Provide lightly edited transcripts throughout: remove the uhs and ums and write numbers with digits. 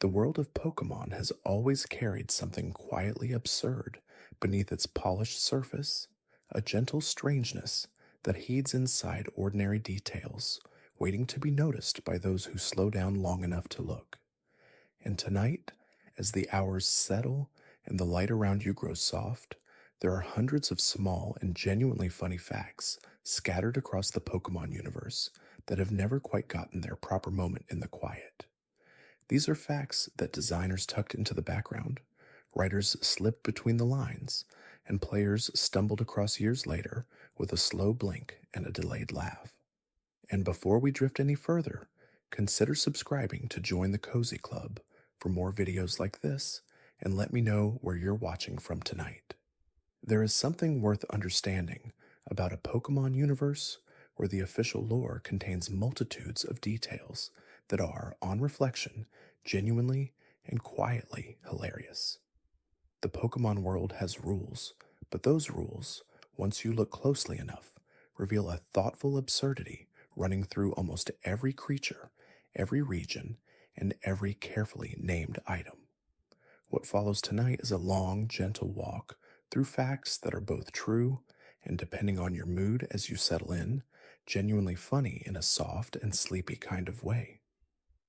The world of Pokemon has always carried something quietly absurd beneath its polished surface, a gentle strangeness that heeds inside ordinary details, waiting to be noticed by those who slow down long enough to look. And tonight, as the hours settle and the light around you grows soft, there are hundreds of small and genuinely funny facts scattered across the Pokemon universe that have never quite gotten their proper moment in the quiet. These are facts that designers tucked into the background, writers slipped between the lines, and players stumbled across years later with a slow blink and a delayed laugh. And before we drift any further, consider subscribing to join the Cozy Club for more videos like this, and let me know where you're watching from tonight. There is something worth understanding about a Pokemon universe where the official lore contains multitudes of details that are, on reflection, genuinely and quietly hilarious. The Pokemon world has rules, but those rules, once you look closely enough, reveal a thoughtful absurdity running through almost every creature, every region, and every carefully named item. What follows tonight is a long, gentle walk through facts that are both true and, depending on your mood as you settle in, genuinely funny in a soft and sleepy kind of way.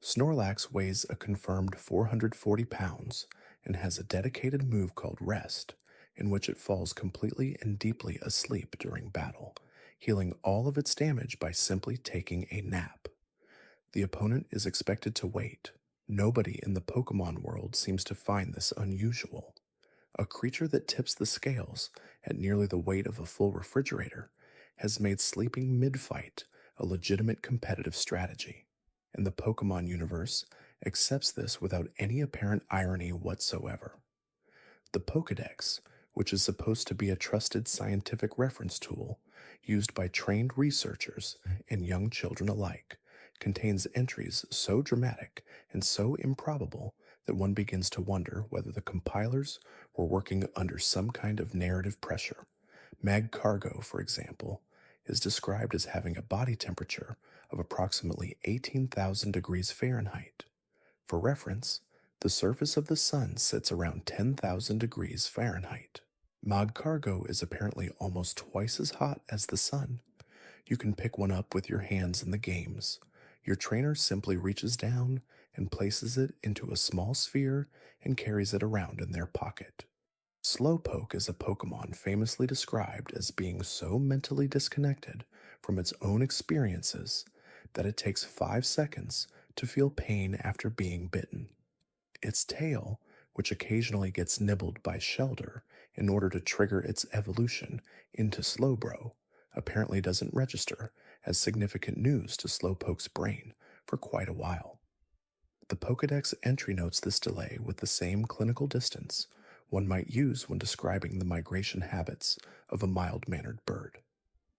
Snorlax weighs a confirmed 440 pounds and has a dedicated move called Rest, in which it falls completely and deeply asleep during battle, healing all of its damage by simply taking a nap. The opponent is expected to wait. Nobody in the Pokemon world seems to find this unusual. A creature that tips the scales at nearly the weight of a full refrigerator has made sleeping mid-fight a legitimate competitive strategy, and the Pokemon universe accepts this without any apparent irony whatsoever. The Pokédex, which is supposed to be a trusted scientific reference tool used by trained researchers and young children alike, contains entries so dramatic and so improbable that one begins to wonder whether the compilers were working under some kind of narrative pressure. Cargo, for example, is described as having a body temperature of approximately 18,000 degrees Fahrenheit. For reference, the surface of the sun sits around 10,000 degrees Fahrenheit. Cargo is apparently almost twice as hot as the sun. You can pick one up with your hands in the games. Your trainer simply reaches down and places it into a small sphere and carries it around in their pocket. Slowpoke is a Pokemon famously described as being so mentally disconnected from its own experiences that it takes 5 seconds to feel pain after being bitten. Its tail, which occasionally gets nibbled by Shelder in order to trigger its evolution into Slowbro, apparently doesn't register as significant news to Slowpoke's brain for quite a while. The Pokédex entry notes this delay with the same clinical distance one might use when describing the migration habits of a mild-mannered bird.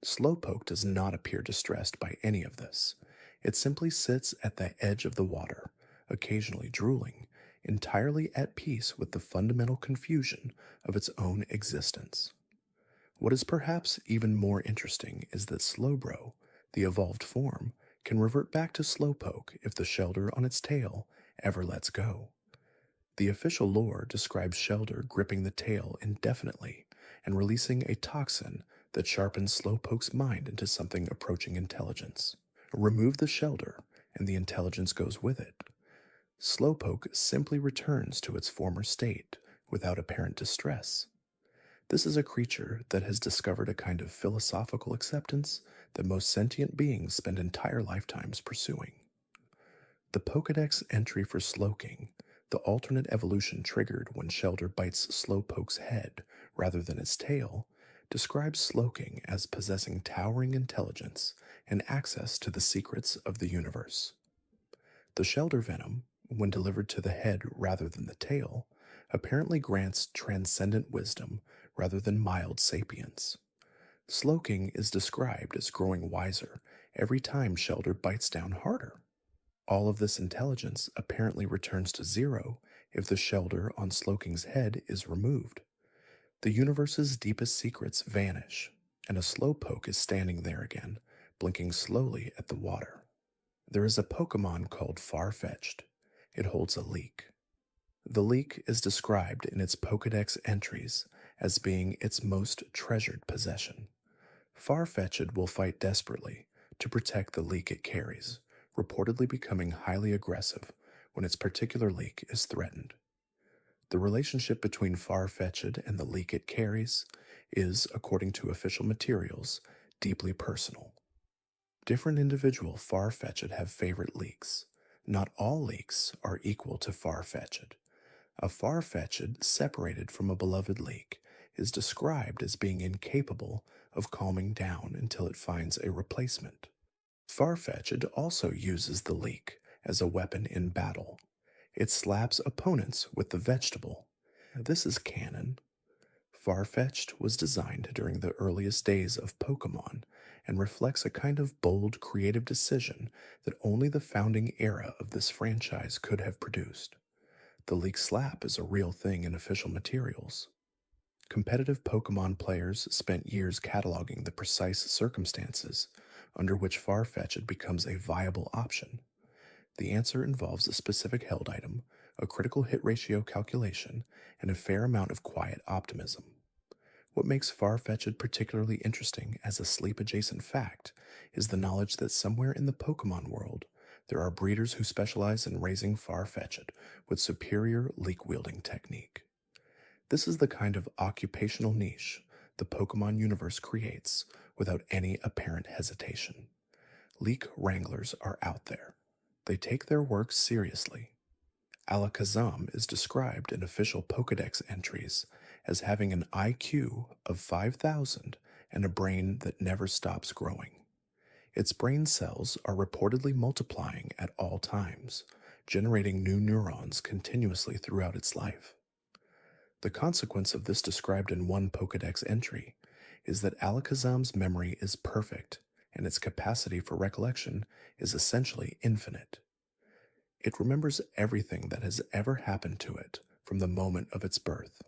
Slowpoke does not appear distressed by any of this. It simply sits at the edge of the water, occasionally drooling, entirely at peace with the fundamental confusion of its own existence. What is perhaps even more interesting is that Slowbro, the evolved form, can revert back to Slowpoke if the Shelder on its tail ever lets go. The official lore describes Shelder gripping the tail indefinitely and releasing a toxin that sharpens Slowpoke's mind into something approaching intelligence. Remove the Shelder, and the intelligence goes with it. Slowpoke simply returns to its former state without apparent distress. This is a creature that has discovered a kind of philosophical acceptance that most sentient beings spend entire lifetimes pursuing. The Pokédex entry for Slowking, the alternate evolution triggered when Shelder bites Slowpoke's head rather than its tail, describes Slowking as possessing towering intelligence and access to the secrets of the universe. The Shelder venom, when delivered to the head rather than the tail, apparently grants transcendent wisdom rather than mild sapience. Slowking is described as growing wiser every time Shelder bites down harder. All of this intelligence apparently returns to zero if the Shelder on Slowking's head is removed. The universe's deepest secrets vanish, and a Slowpoke is standing there again, blinking slowly at the water. There is a Pokemon called Farfetch'd, It holds a leek. The leek is described in its Pokédex entries as being its most treasured possession. Farfetch'd will fight desperately to protect the leek it carries, reportedly becoming highly aggressive when its particular leek is threatened. The relationship between Farfetch'd and the leek it carries is, according to official materials, deeply personal. Different individual Farfetch'd have favorite leeks. Not all leeks are equal to Farfetch'd. A Farfetch'd separated from a beloved leek is described as being incapable of calming down until it finds a replacement. Farfetch'd also uses the leek as a weapon in battle. It slaps opponents with the vegetable. This is canon. Farfetch'd was designed during the earliest days of Pokémon and reflects a kind of bold, creative decision that only the founding era of this franchise could have produced. The leek slap is a real thing in official materials. Competitive Pokemon players spent years cataloging the precise circumstances under which Farfetch'd becomes a viable option. The answer involves a specific held item, a critical hit ratio calculation, and a fair amount of quiet optimism. What makes Farfetch'd particularly interesting as a sleep-adjacent fact is the knowledge that somewhere in the Pokemon world, there are breeders who specialize in raising Farfetch'd with superior leek-wielding technique. This is the kind of occupational niche the Pokemon universe creates without any apparent hesitation. Leek wranglers are out there. They take their work seriously. Alakazam is described in official Pokédex entries as having an IQ of 5,000 and a brain that never stops growing. Its brain cells are reportedly multiplying at all times, generating new neurons continuously throughout its life. The consequence of this described in one Pokédex entry is that Alakazam's memory is perfect and its capacity for recollection is essentially infinite. It remembers everything that has ever happened to it from the moment of its birth.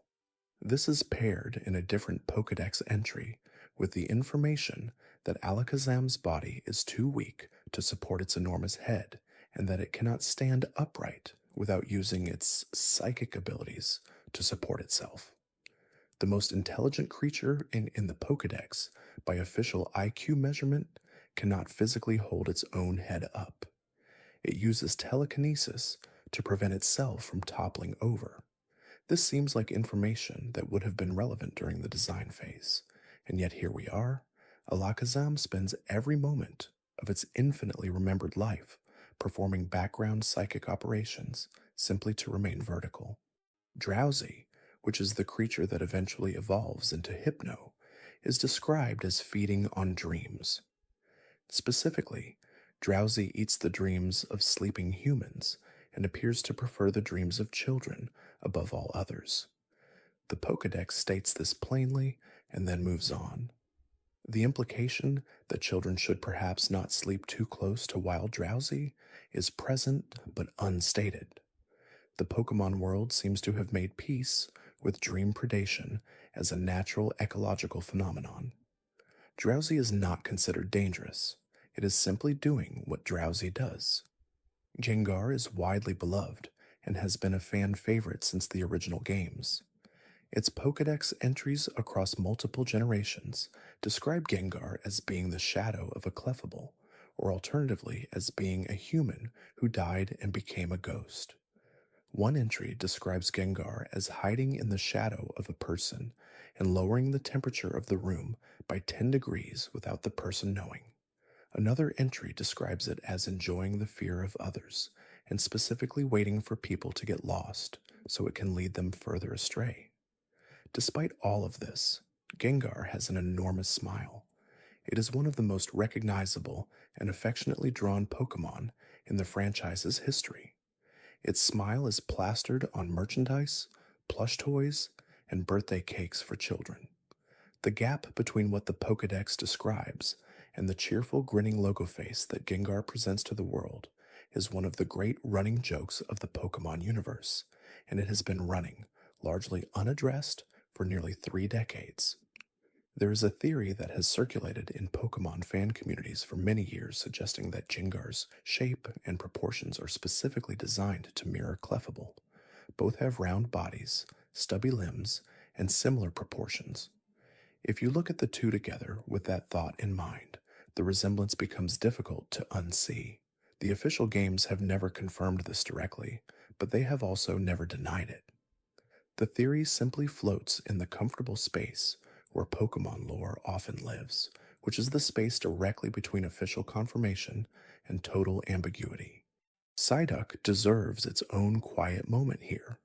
This is paired in a different Pokédex entry with the information that Alakazam's body is too weak to support its enormous head and that it cannot stand upright without using its psychic abilities to support itself. The most intelligent creature in the Pokédex, by official IQ measurement, cannot physically hold its own head up. It uses telekinesis to prevent itself from toppling over. This seems like information that would have been relevant during the design phase, and yet here we are. Alakazam spends every moment of its infinitely remembered life performing background psychic operations simply to remain vertical. Drowsy, which is the creature that eventually evolves into Hypno, is described as feeding on dreams. Specifically, Drowsy eats the dreams of sleeping humans and appears to prefer the dreams of children above all others. The Pokédex states this plainly and then moves on. The implication that children should perhaps not sleep too close to wild Drowsy is present but unstated. The Pokemon world seems to have made peace with dream predation as a natural ecological phenomenon. Drowsy is not considered dangerous. It is simply doing what Drowsy does. Gengar is widely beloved and has been a fan favorite since the original games. Its Pokédex entries across multiple generations describe Gengar as being the shadow of a Clefable, or alternatively as being a human who died and became a ghost. One entry describes Gengar as hiding in the shadow of a person and lowering the temperature of the room by 10 degrees without the person knowing. Another entry describes it as enjoying the fear of others and specifically waiting for people to get lost so it can lead them further astray. Despite all of this, Gengar has an enormous smile. It is one of the most recognizable and affectionately drawn Pokémon in the franchise's history. Its smile is plastered on merchandise, plush toys, and birthday cakes for children. The gap between what the Pokédex describes and the cheerful grinning logo face that Gengar presents to the world is one of the great running jokes of the Pokémon universe, and it has been running, largely unaddressed, for nearly 3 decades. There is a theory that has circulated in Pokemon fan communities for many years suggesting that Gengar's shape and proportions are specifically designed to mirror Clefable. Both have round bodies, stubby limbs, and similar proportions. If you look at the two together with that thought in mind, the resemblance becomes difficult to unsee. The official games have never confirmed this directly, but they have also never denied it. The theory simply floats in the comfortable space where Pokemon lore often lives, which is the space directly between official confirmation and total ambiguity. Psyduck deserves its own quiet moment here.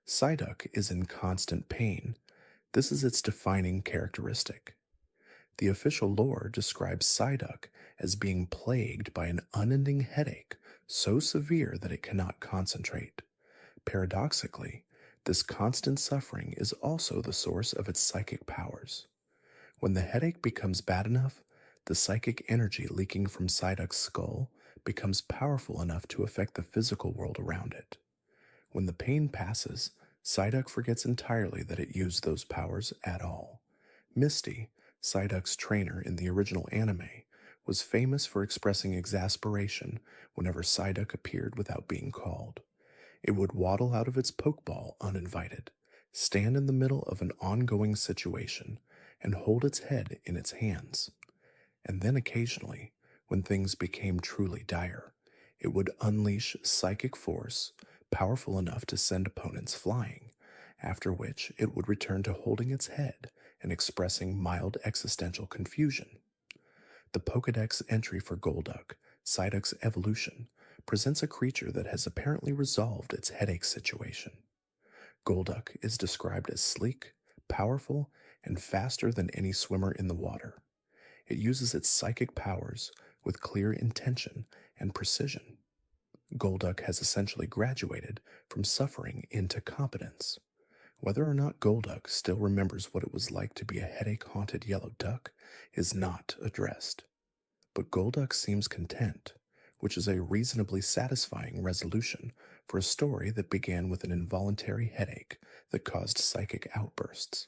Psyduck is in constant pain. This is its defining characteristic. The official lore describes Psyduck as being plagued by an unending headache so severe that it cannot concentrate. Paradoxically, this constant suffering is also the source of its psychic powers. When the headache becomes bad enough, the psychic energy leaking from Psyduck's skull becomes powerful enough to affect the physical world around it. When the pain passes, Psyduck forgets entirely that it used those powers at all. Misty, Psyduck's trainer in the original anime, was famous for expressing exasperation whenever Psyduck appeared without being called. It would waddle out of its Pokeball uninvited, stand in the middle of an ongoing situation, and hold its head in its hands. And then occasionally, when things became truly dire, it would unleash psychic force powerful enough to send opponents flying, after which it would return to holding its head and expressing mild existential confusion. The Pokédex entry for Golduck, Psyduck's evolution, presents a creature that has apparently resolved its headache situation. Golduck is described as sleek, powerful, and faster than any swimmer in the water. It uses its psychic powers with clear intention and precision. Golduck has essentially graduated from suffering into competence. Whether or not Golduck still remembers what it was like to be a headache-haunted yellow duck is not addressed. But Golduck seems content, which is a reasonably satisfying resolution for a story that began with an involuntary headache that caused psychic outbursts.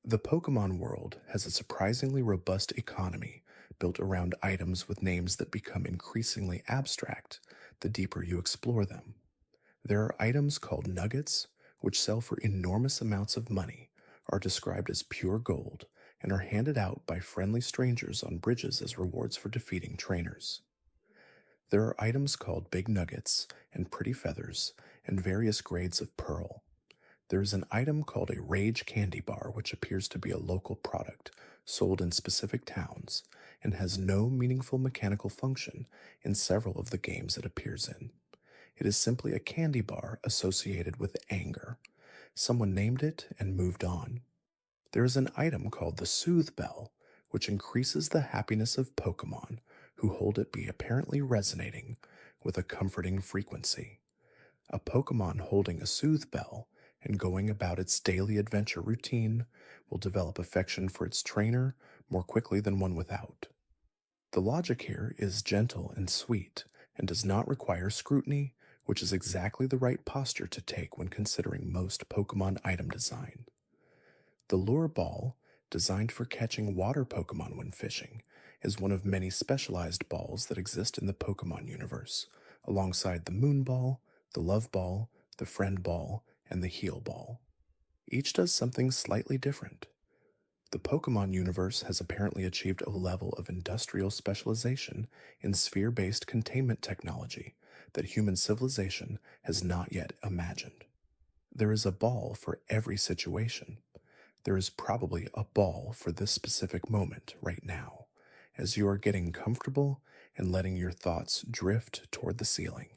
The Pokemon world has a surprisingly robust economy built around items with names that become increasingly abstract the deeper you explore them. There are items called nuggets, which sell for enormous amounts of money, are described as pure gold, and are handed out by friendly strangers on bridges as rewards for defeating trainers. There are items called big nuggets and pretty feathers and various grades of pearl. There is an item called a rage candy bar, which appears to be a local product sold in specific towns and has no meaningful mechanical function in several of the games it appears in. It is simply a candy bar associated with anger. Someone named it and moved on. There is an item called the Soothe Bell, which increases the happiness of Pokemon who hold it be apparently resonating with a comforting frequency. A Pokemon holding a Soothe Bell and going about its daily adventure routine will develop affection for its trainer more quickly than one without. The logic here is gentle and sweet and does not require scrutiny, which is exactly the right posture to take when considering most Pokemon item design. The Lure Ball, designed for catching water Pokemon when fishing, is one of many specialized balls that exist in the Pokemon universe, alongside the Moon Ball, the Love Ball, the Friend Ball, and the Heal Ball. Each does something slightly different. The Pokemon universe has apparently achieved a level of industrial specialization in sphere-based containment technology that human civilization has not yet imagined. There is a ball for every situation. There is probably a ball for this specific moment right now, as you are getting comfortable and letting your thoughts drift toward the ceiling.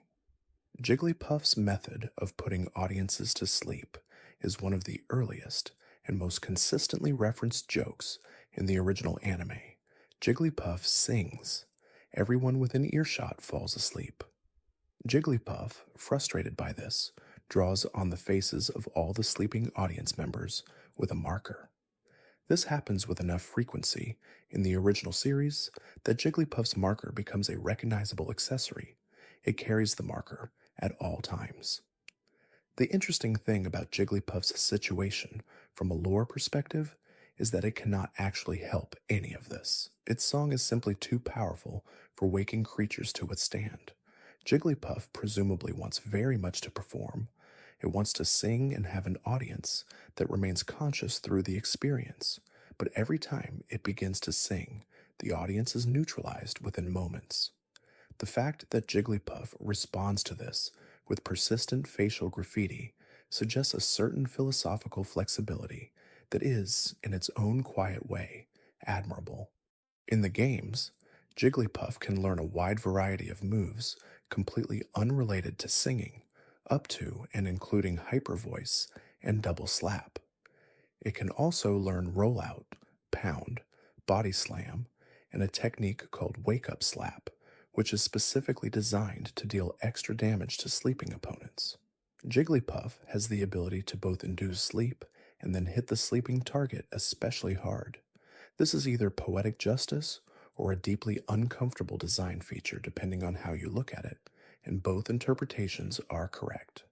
Jigglypuff's method of putting audiences to sleep is one of the earliest and most consistently referenced jokes in the original anime. Jigglypuff sings. Everyone within earshot falls asleep. Jigglypuff, frustrated by this, draws on the faces of all the sleeping audience members with a marker. This happens with enough frequency in the original series that Jigglypuff's marker becomes a recognizable accessory. It carries the marker at all times. The interesting thing about Jigglypuff's situation from a lore perspective is that it cannot actually help any of this. Its song is simply too powerful for waking creatures to withstand. Jigglypuff presumably wants very much to perform. It wants to sing and have an audience that remains conscious through the experience. But every time it begins to sing, the audience is neutralized within moments. The fact that Jigglypuff responds to this with persistent facial graffiti suggests a certain philosophical flexibility that is, in its own quiet way, admirable. In the games, Jigglypuff can learn a wide variety of moves completely unrelated to singing, up to and including hyper voice and double slap. It can also learn rollout, pound, body slam, and a technique called wake up slap, which is specifically designed to deal extra damage to sleeping opponents. Jigglypuff has the ability to both induce sleep and then hit the sleeping target especially hard. This is either poetic justice or a deeply uncomfortable design feature depending on how you look at it, and both interpretations are correct.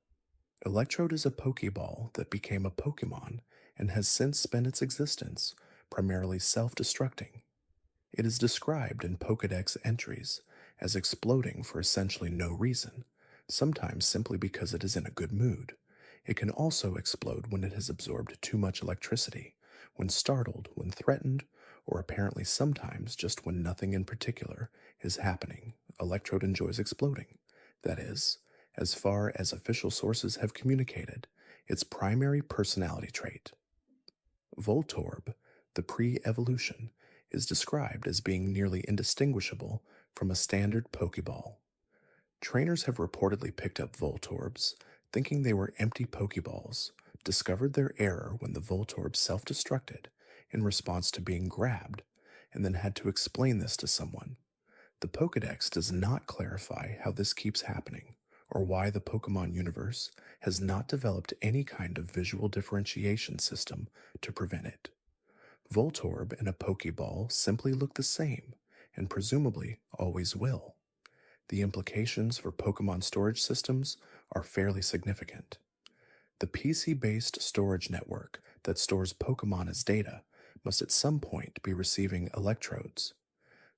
Electrode is a Pokeball that became a Pokémon and has since spent its existence primarily self-destructing. It is described in Pokédex entries as exploding for essentially no reason, sometimes simply because it is in a good mood. It can also explode when it has absorbed too much electricity, when startled, when threatened, or apparently sometimes just when nothing in particular is happening. Electrode enjoys exploding. That is, as far as official sources have communicated, its primary personality trait. Voltorb, the pre-evolution, is described as being nearly indistinguishable from a standard Pokeball. Trainers have reportedly picked up Voltorbs, thinking they were empty Pokeballs, discovered their error when the Voltorb self-destructed in response to being grabbed, and then had to explain this to someone. The Pokédex does not clarify how this keeps happening, or why the Pokémon universe has not developed any kind of visual differentiation system to prevent it. Voltorb and a Pokeball simply look the same, and presumably always will. The implications for Pokemon storage systems are fairly significant. The PC-based storage network that stores Pokemon as data must at some point be receiving electrodes.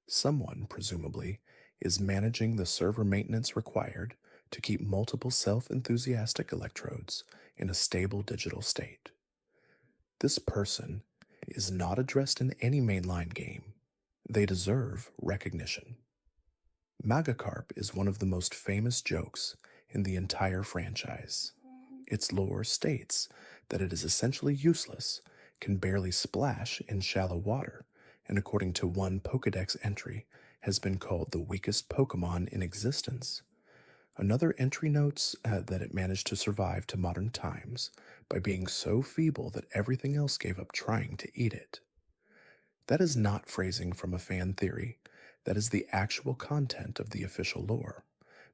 Someone, presumably, is managing the server maintenance required to keep multiple self-enthusiastic electrodes in a stable digital state. This person is not addressed in any mainline game. They deserve recognition. Magikarp is one of the most famous jokes in the entire franchise. Its lore states that it is essentially useless, can barely splash in shallow water, and according to one Pokédex entry, has been called the weakest Pokémon in existence. Another entry notes that it managed to survive to modern times by being so feeble that everything else gave up trying to eat it. That is not phrasing from a fan theory. That is the actual content of the official lore.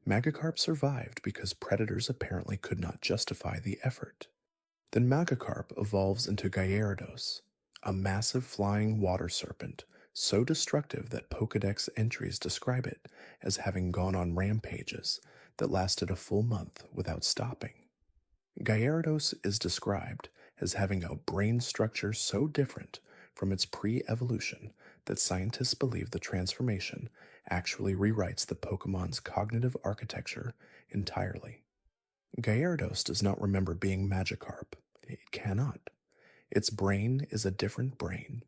Magikarp survived because predators apparently could not justify the effort. Then Magikarp evolves into Gyarados, a massive flying water serpent, so destructive that Pokédex entries describe it as having gone on rampages that lasted a full month without stopping. Gyarados is described as having a brain structure so different from its pre-evolution that scientists believe the transformation actually rewrites the Pokemon's cognitive architecture entirely. Gyarados does not remember being Magikarp. It cannot. Its brain is a different brain.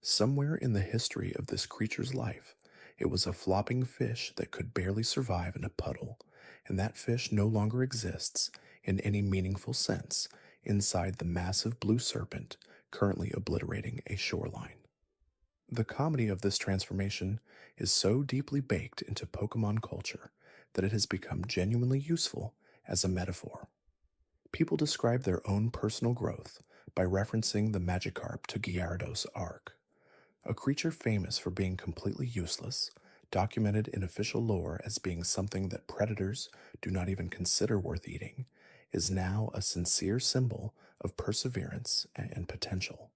Somewhere in the history of this creature's life, it was a flopping fish that could barely survive in a puddle, and that fish no longer exists in any meaningful sense inside the massive blue serpent currently obliterating a shoreline. The comedy of this transformation is so deeply baked into Pokemon culture that it has become genuinely useful as a metaphor. People describe their own personal growth by referencing the Magikarp to Gyarados arc. A creature famous for being completely useless, documented in official lore as being something that predators do not even consider worth eating, is now a sincere symbol of perseverance and potential.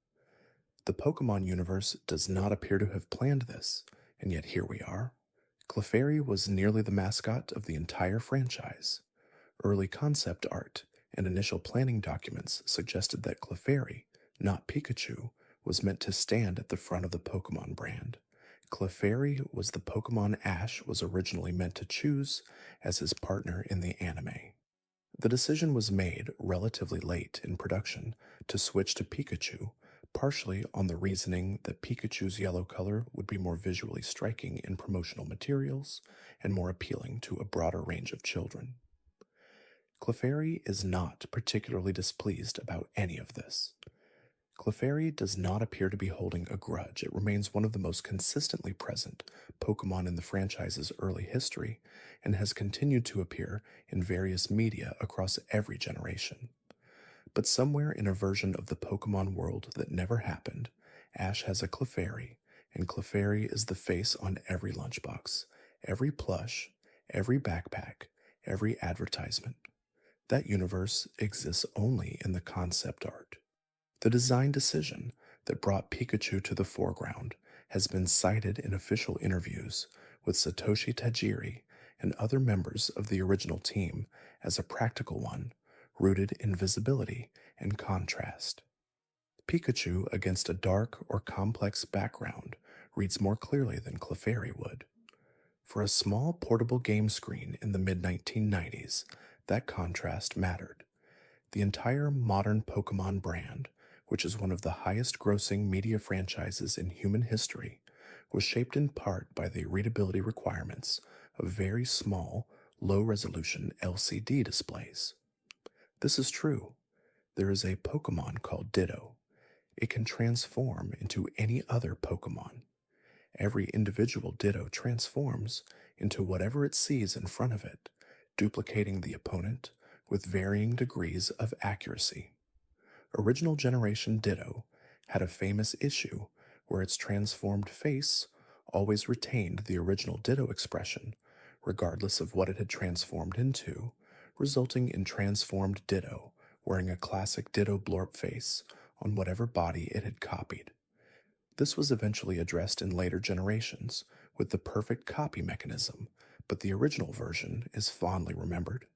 The Pokemon universe does not appear to have planned this, and yet here we are. Clefairy was nearly the mascot of the entire franchise. Early concept art and initial planning documents suggested that Clefairy, not Pikachu, was meant to stand at the front of the Pokemon brand. Clefairy was the Pokemon Ash was originally meant to choose as his partner in the anime. The decision was made relatively late in production to switch to Pikachu, partially on the reasoning that Pikachu's yellow color would be more visually striking in promotional materials and more appealing to a broader range of children. Clefairy is not particularly displeased about any of this. Clefairy does not appear to be holding a grudge. It remains one of the most consistently present Pokemon in the franchise's early history and has continued to appear in various media across every generation. But somewhere in a version of the Pokemon world that never happened, Ash has a Clefairy, and Clefairy is the face on every lunchbox, every plush, every backpack, every advertisement. That universe exists only in the concept art. The design decision that brought Pikachu to the foreground has been cited in official interviews with Satoshi Tajiri and other members of the original team as a practical one, rooted in visibility and contrast. Pikachu against a dark or complex background reads more clearly than Clefairy would. For a small portable game screen in the mid-1990s, that contrast mattered. The entire modern Pokemon brand, which is one of the highest grossing media franchises in human history, was shaped in part by the readability requirements of very small, low-resolution LCD displays. This is true. There is a Pokemon called Ditto. It can transform into any other Pokemon. Every individual Ditto transforms into whatever it sees in front of it, duplicating the opponent with varying degrees of accuracy. Original Generation Ditto had a famous issue where its transformed face always retained the original Ditto expression, regardless of what it had transformed into, resulting in transformed Ditto wearing a classic Ditto blorp face on whatever body it had copied. This was eventually addressed in later generations with the perfect copy mechanism, but the original version is fondly remembered.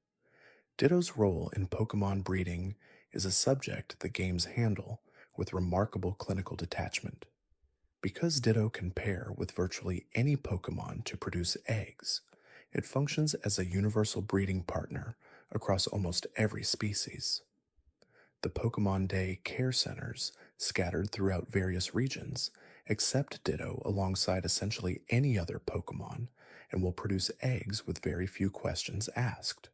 Ditto's role in Pokemon breeding is a subject the games handle with remarkable clinical detachment. Because Ditto can pair with virtually any Pokemon to produce eggs, it functions as a universal breeding partner across almost every species. The Pokemon Day care centers, scattered throughout various regions, accept Ditto alongside essentially any other Pokemon and will produce eggs with very few questions asked.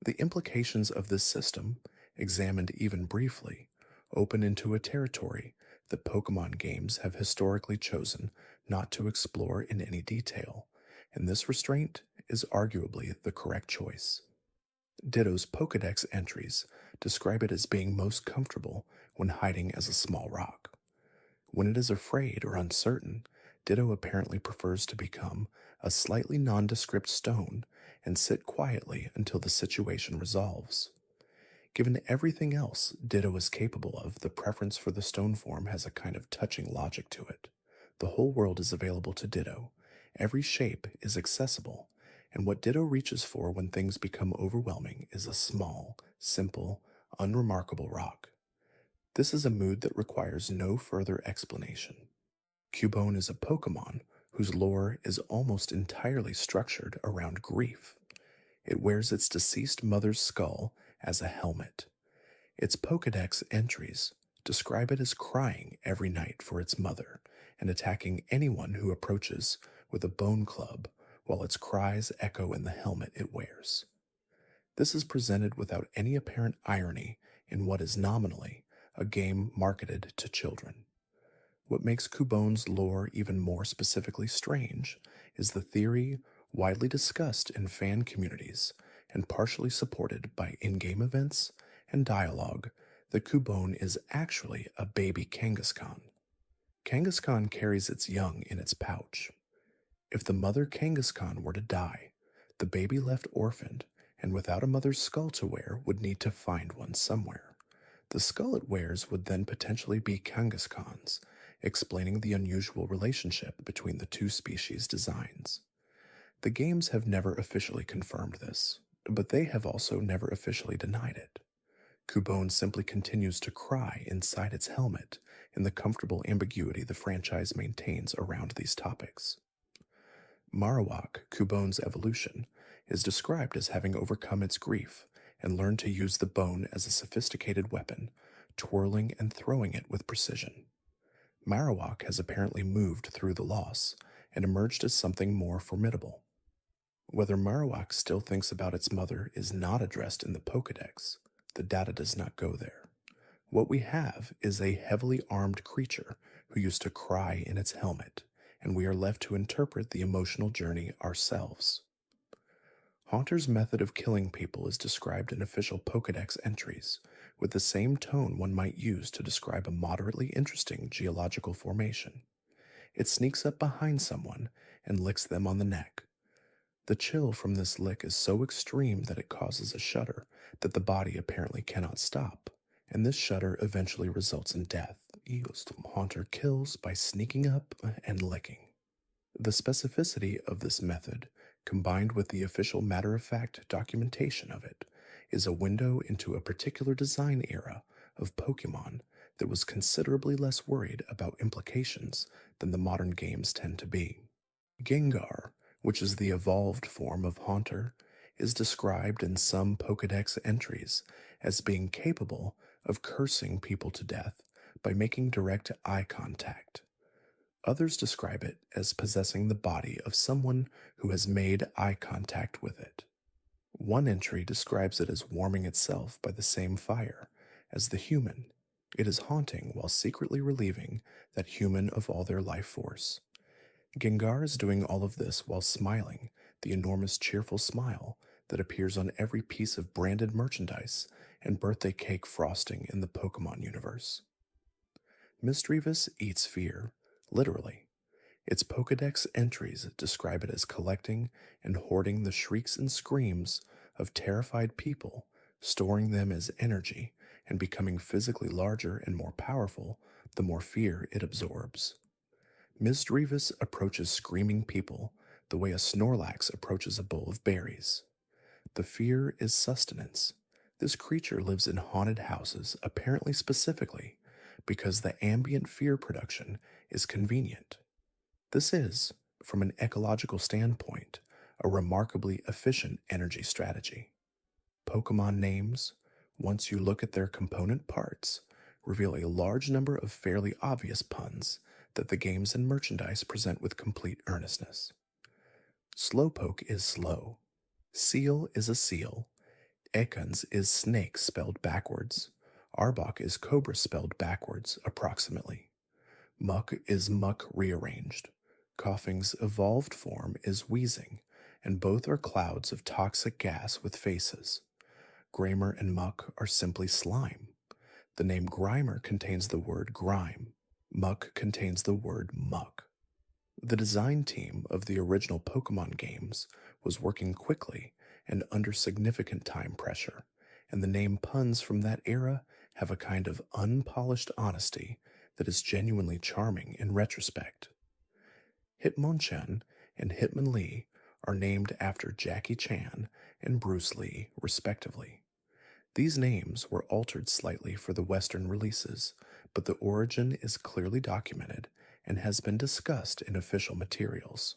The implications of this system, examined even briefly, open into a territory that Pokemon games have historically chosen not to explore in any detail, and this restraint is arguably the correct choice. Ditto's Pokédex entries describe it as being most comfortable when hiding as a small rock. When it is afraid or uncertain, Ditto apparently prefers to become a slightly nondescript stone and sit quietly until the situation resolves. Given everything else Ditto is capable of, the preference for the stone form has a kind of touching logic to it. The whole world is available to Ditto. Every shape is accessible, and what Ditto reaches for when things become overwhelming is a small, simple, unremarkable rock. This is a mood that requires no further explanation. Cubone is a Pokemon whose lore is almost entirely structured around grief. It wears its deceased mother's skull as a helmet. Its Pokédex entries describe it as crying every night for its mother and attacking anyone who approaches with a bone club while its cries echo in the helmet it wears. This is presented without any apparent irony in what is nominally a game marketed to children. What makes Cubone's lore even more specifically strange is the theory widely discussed in fan communities and partially supported by in-game events and dialogue that Cubone is actually a baby Kangaskhan. Kangaskhan carries its young in its pouch. If the mother Kangaskhan were to die, the baby left orphaned and without a mother's skull to wear would need to find one somewhere. The skull it wears would then potentially be Kangaskhan's, explaining the unusual relationship between the two species' designs. The games have never officially confirmed this, but they have also never officially denied it. Cubone simply continues to cry inside its helmet in the comfortable ambiguity the franchise maintains around these topics. Marowak, Cubone's evolution, is described as having overcome its grief and learned to use the bone as a sophisticated weapon, twirling and throwing it with precision. Marowak has apparently moved through the loss and emerged as something more formidable. Whether Marowak still thinks about its mother is not addressed in the Pokédex. The data does not go there. What we have is a heavily armed creature who used to cry in its helmet, and we are left to interpret the emotional journey ourselves. Haunter's method of killing people is described in official Pokédex entries, with the same tone one might use to describe a moderately interesting geological formation. It sneaks up behind someone and licks them on the neck. The chill from this lick is so extreme that it causes a shudder that the body apparently cannot stop, and this shudder eventually results in death. Haunter kills by sneaking up and licking. The specificity of this method, combined with the official matter-of-fact documentation of it, is a window into a particular design era of Pokémon that was considerably less worried about implications than the modern games tend to be. Gengar, which is the evolved form of Haunter, is described in some Pokédex entries as being capable of cursing people to death by making direct eye contact. Others describe it as possessing the body of someone who has made eye contact with it. One entry describes it as warming itself by the same fire as the human. It is haunting while secretly relieving that human of all their life force. Gengar is doing all of this while smiling, the enormous cheerful smile that appears on every piece of branded merchandise and birthday cake frosting in the Pokémon universe. Misdreavus eats fear, literally. Its Pokédex entries describe it as collecting and hoarding the shrieks and screams of terrified people, storing them as energy, and becoming physically larger and more powerful the more fear it absorbs. Misdreavus approaches screaming people the way a Snorlax approaches a bowl of berries. The fear is sustenance. This creature lives in haunted houses, apparently specifically because the ambient fear production is convenient. This is, from an ecological standpoint, a remarkably efficient energy strategy. Pokémon names, once you look at their component parts, reveal a large number of fairly obvious puns that the games and merchandise present with complete earnestness. Slowpoke is slow. Seal is a seal. Ekans is snake spelled backwards. Arbok is cobra spelled backwards, approximately. Muck is muck rearranged. Coughing's evolved form is wheezing, and both are clouds of toxic gas with faces. Grimer and Muck are simply slime. The name Grimer contains the word grime. Muck contains the word muck. The design team of the original Pokémon games was working quickly and under significant time pressure, and the name puns from that era have a kind of unpolished honesty that is genuinely charming in retrospect. Hitmonchan and Hitmonlee are named after Jackie Chan and Bruce Lee, respectively. These names were altered slightly for the Western releases, but the origin is clearly documented and has been discussed in official materials.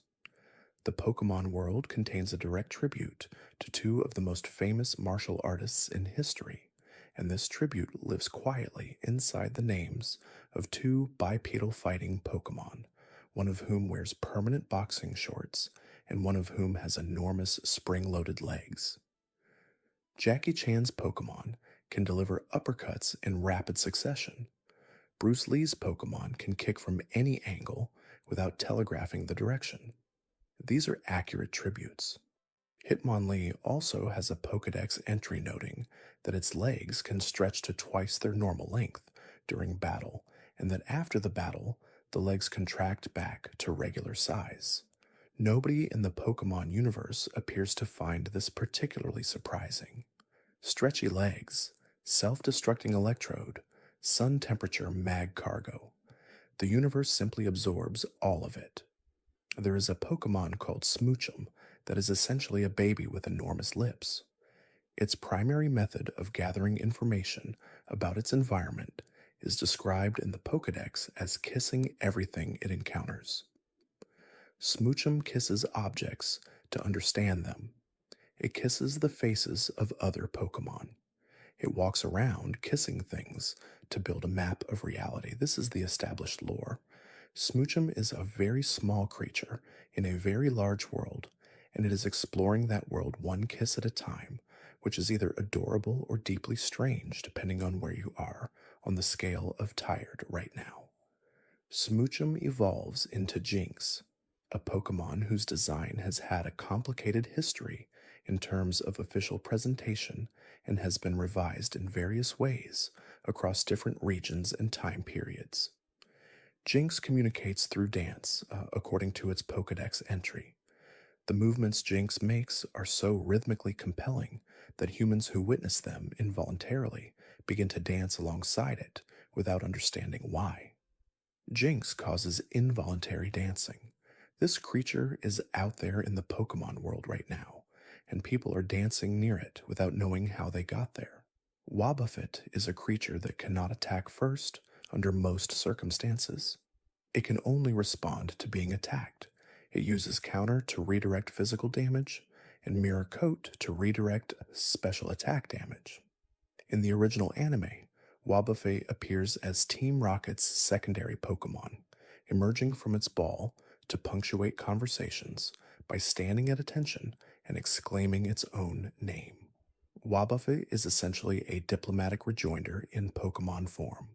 The Pokémon world contains a direct tribute to two of the most famous martial artists in history, and this tribute lives quietly inside the names of two bipedal fighting Pokémon, one of whom wears permanent boxing shorts and one of whom has enormous spring-loaded legs. Jackie Chan's Pokémon can deliver uppercuts in rapid succession. Bruce Lee's Pokémon can kick from any angle without telegraphing the direction. These are accurate tributes. Hitmonlee also has a Pokédex entry noting that its legs can stretch to twice their normal length during battle, and that after the battle, the legs contract back to regular size. Nobody in the Pokémon universe appears to find this particularly surprising. Stretchy legs, self-destructing electrode, sun temperature mag cargo. The universe simply absorbs all of it. There is a Pokémon called Smoochum that is essentially a baby with enormous lips. Its primary method of gathering information about its environment is described in the Pokédex as kissing everything it encounters. Smoochum kisses objects to understand them. It kisses the faces of other Pokémon. It walks around kissing things to build a map of reality. This is the established lore. Smoochum is a very small creature in a very large world, and it is exploring that world one kiss at a time, which is either adorable or deeply strange depending on where you are on the scale of tired right now. Smoochum evolves into Jinx, a Pokemon whose design has had a complicated history in terms of official presentation and has been revised in various ways across different regions and time periods. Jinx communicates through dance, according to its Pokédex entry. The movements Jinx makes are so rhythmically compelling that humans who witness them involuntarily begin to dance alongside it without understanding why. Jinx causes involuntary dancing. This creature is out there in the Pokemon world right now, and people are dancing near it without knowing how they got there. Wobbuffet is a creature that cannot attack first under most circumstances. It can only respond to being attacked. It uses counter to redirect physical damage, and mirror coat to redirect special attack damage. In the original anime, Wobbuffet appears as Team Rocket's secondary Pokemon, emerging from its ball to punctuate conversations by standing at attention and exclaiming its own name. Wobbuffet is essentially a diplomatic rejoinder in Pokemon form.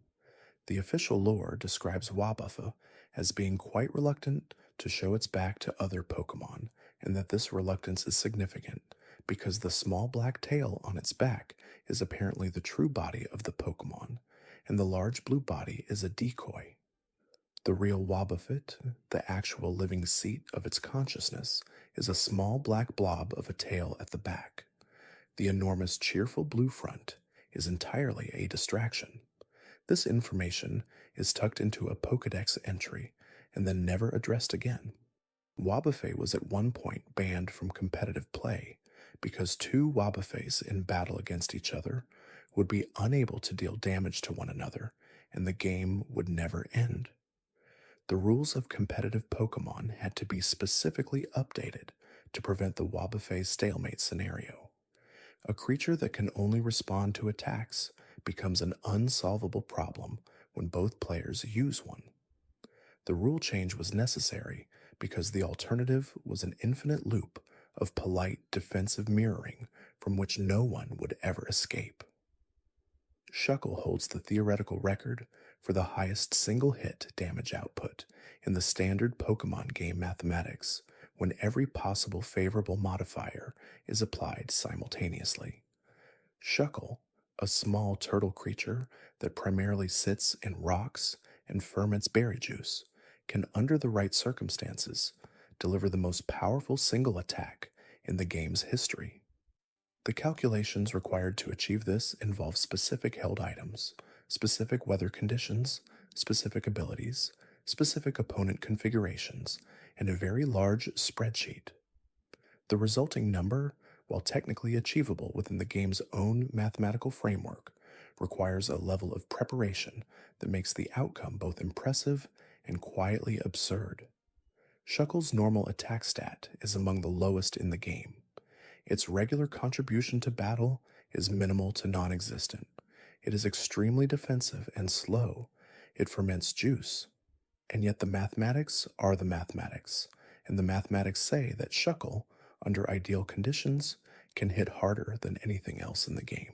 The official lore describes Wobbuffet as being quite reluctant to show its back to other Pokemon, and that this reluctance is significant because the small black tail on its back is apparently the true body of the Pokemon, and the large blue body is a decoy. The real Wobbuffet, the actual living seat of its consciousness, is a small black blob of a tail at the back. The enormous cheerful blue front is entirely a distraction. This information is tucked into a Pokédex entry and then never addressed again. Wobbuffet was at one point banned from competitive play because two Wobbuffets in battle against each other would be unable to deal damage to one another, and the game would never end. The rules of competitive Pokemon had to be specifically updated to prevent the Wobbuffet stalemate scenario. A creature that can only respond to attacks becomes an unsolvable problem when both players use one. The rule change was necessary because the alternative was an infinite loop of polite defensive mirroring from which no one would ever escape. Shuckle holds the theoretical record for the highest single hit damage output in the standard Pokemon game mathematics when every possible favorable modifier is applied simultaneously. Shuckle, a small turtle creature that primarily sits in rocks and ferments berry juice, can, under the right circumstances, deliver the most powerful single attack in the game's history. The calculations required to achieve this involve specific held items, specific weather conditions, specific abilities, specific opponent configurations, and a very large spreadsheet. The resulting number, while technically achievable within the game's own mathematical framework, requires a level of preparation that makes the outcome both impressive and quietly absurd. Shuckle's normal attack stat is among the lowest in the game. Its regular contribution to battle is minimal to non-existent. It is extremely defensive and slow. It ferments juice. And yet the mathematics are the mathematics, and the mathematics say that Shuckle, under ideal conditions, can hit harder than anything else in the game.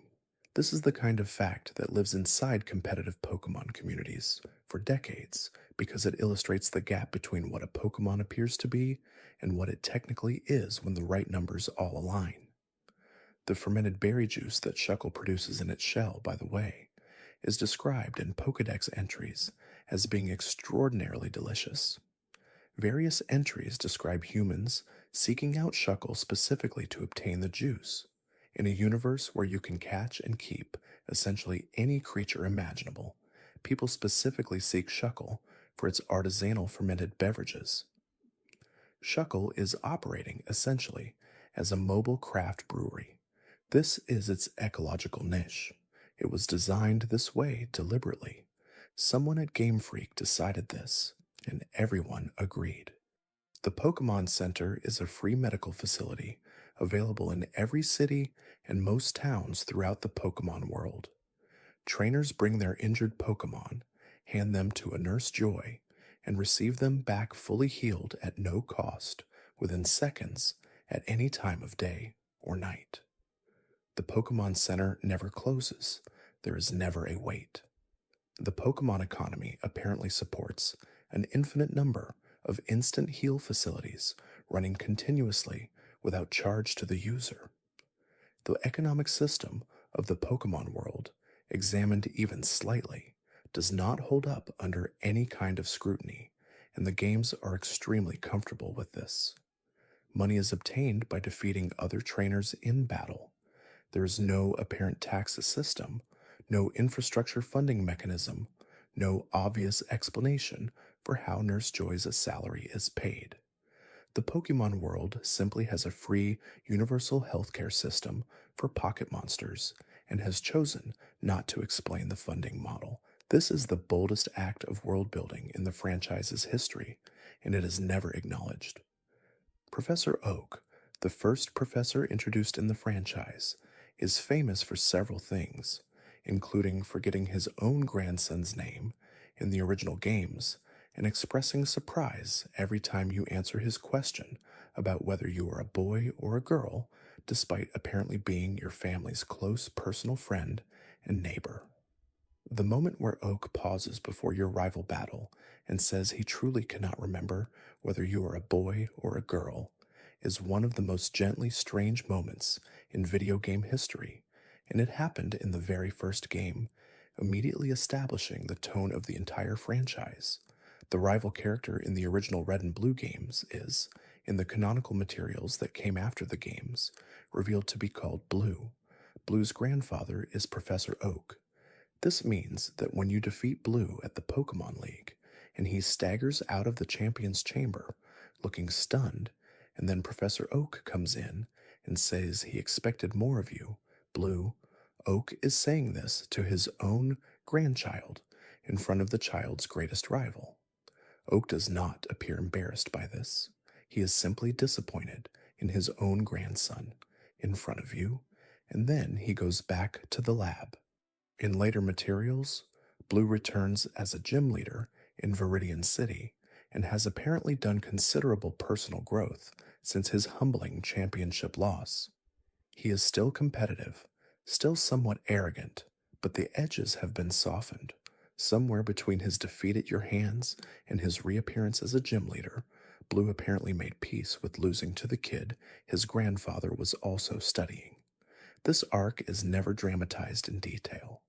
This is the kind of fact that lives inside competitive Pokemon communities for decades because it illustrates the gap between what a Pokemon appears to be and what it technically is when the right numbers all align. The fermented berry juice that Shuckle produces in its shell, by the way, is described in Pokédex entries as being extraordinarily delicious. Various entries describe humans seeking out Shuckle specifically to obtain the juice. In a universe where you can catch and keep essentially any creature imaginable, people specifically seek Shuckle for its artisanal fermented beverages. Shuckle is operating essentially as a mobile craft brewery, This is its ecological niche. It was designed this way deliberately. Someone at Game Freak decided this, and everyone agreed. The Pokemon Center is a free medical facility available in every city and most towns throughout the Pokemon world. Trainers bring their injured Pokemon, hand them to a Nurse Joy, and receive them back fully healed at no cost within seconds at any time of day or night. The Pokemon Center never closes. There is never a wait. The Pokemon economy apparently supports an infinite number of instant heal facilities running continuously without charge to the user. The economic system of the Pokemon world, examined even slightly, does not hold up under any kind of scrutiny, and the games are extremely comfortable with this. Money is obtained by defeating other trainers in battle. There is no apparent tax system, no infrastructure funding mechanism, no obvious explanation for how Nurse Joy's salary is paid. The Pokemon world simply has a free, universal healthcare system for pocket monsters and has chosen not to explain the funding model. This is the boldest act of world building in the franchise's history, and it is never acknowledged. Professor Oak, the first professor introduced in the franchise, is famous for several things, including forgetting his own grandson's name in the original games and expressing surprise every time you answer his question about whether you are a boy or a girl, despite apparently being your family's close personal friend and neighbor. The moment where Oak pauses before your rival battle and says he truly cannot remember whether you are a boy or a girl is one of the most gently strange moments in video game history, and it happened in the very first game, immediately establishing the tone of the entire franchise. The rival character in the original Red and Blue games is, in the canonical materials that came after the games, revealed to be called Blue. Blue's grandfather is Professor Oak. This means that when you defeat Blue at the Pokemon League, and he staggers out of the champion's chamber, looking stunned, and then Professor Oak comes in and says he expected more of you, Blue, Oak is saying this to his own grandchild in front of the child's greatest rival. Oak does not appear embarrassed by this. He is simply disappointed in his own grandson in front of you, and then he goes back to the lab. In later materials, Blue returns as a gym leader in Viridian City and has apparently done considerable personal growth since his humbling championship loss. He is still competitive, still somewhat arrogant, but the edges have been softened. Somewhere between his defeat at your hands and his reappearance as a gym leader, Blue apparently made peace with losing to the kid his grandfather was also studying. This arc is never dramatized in detail.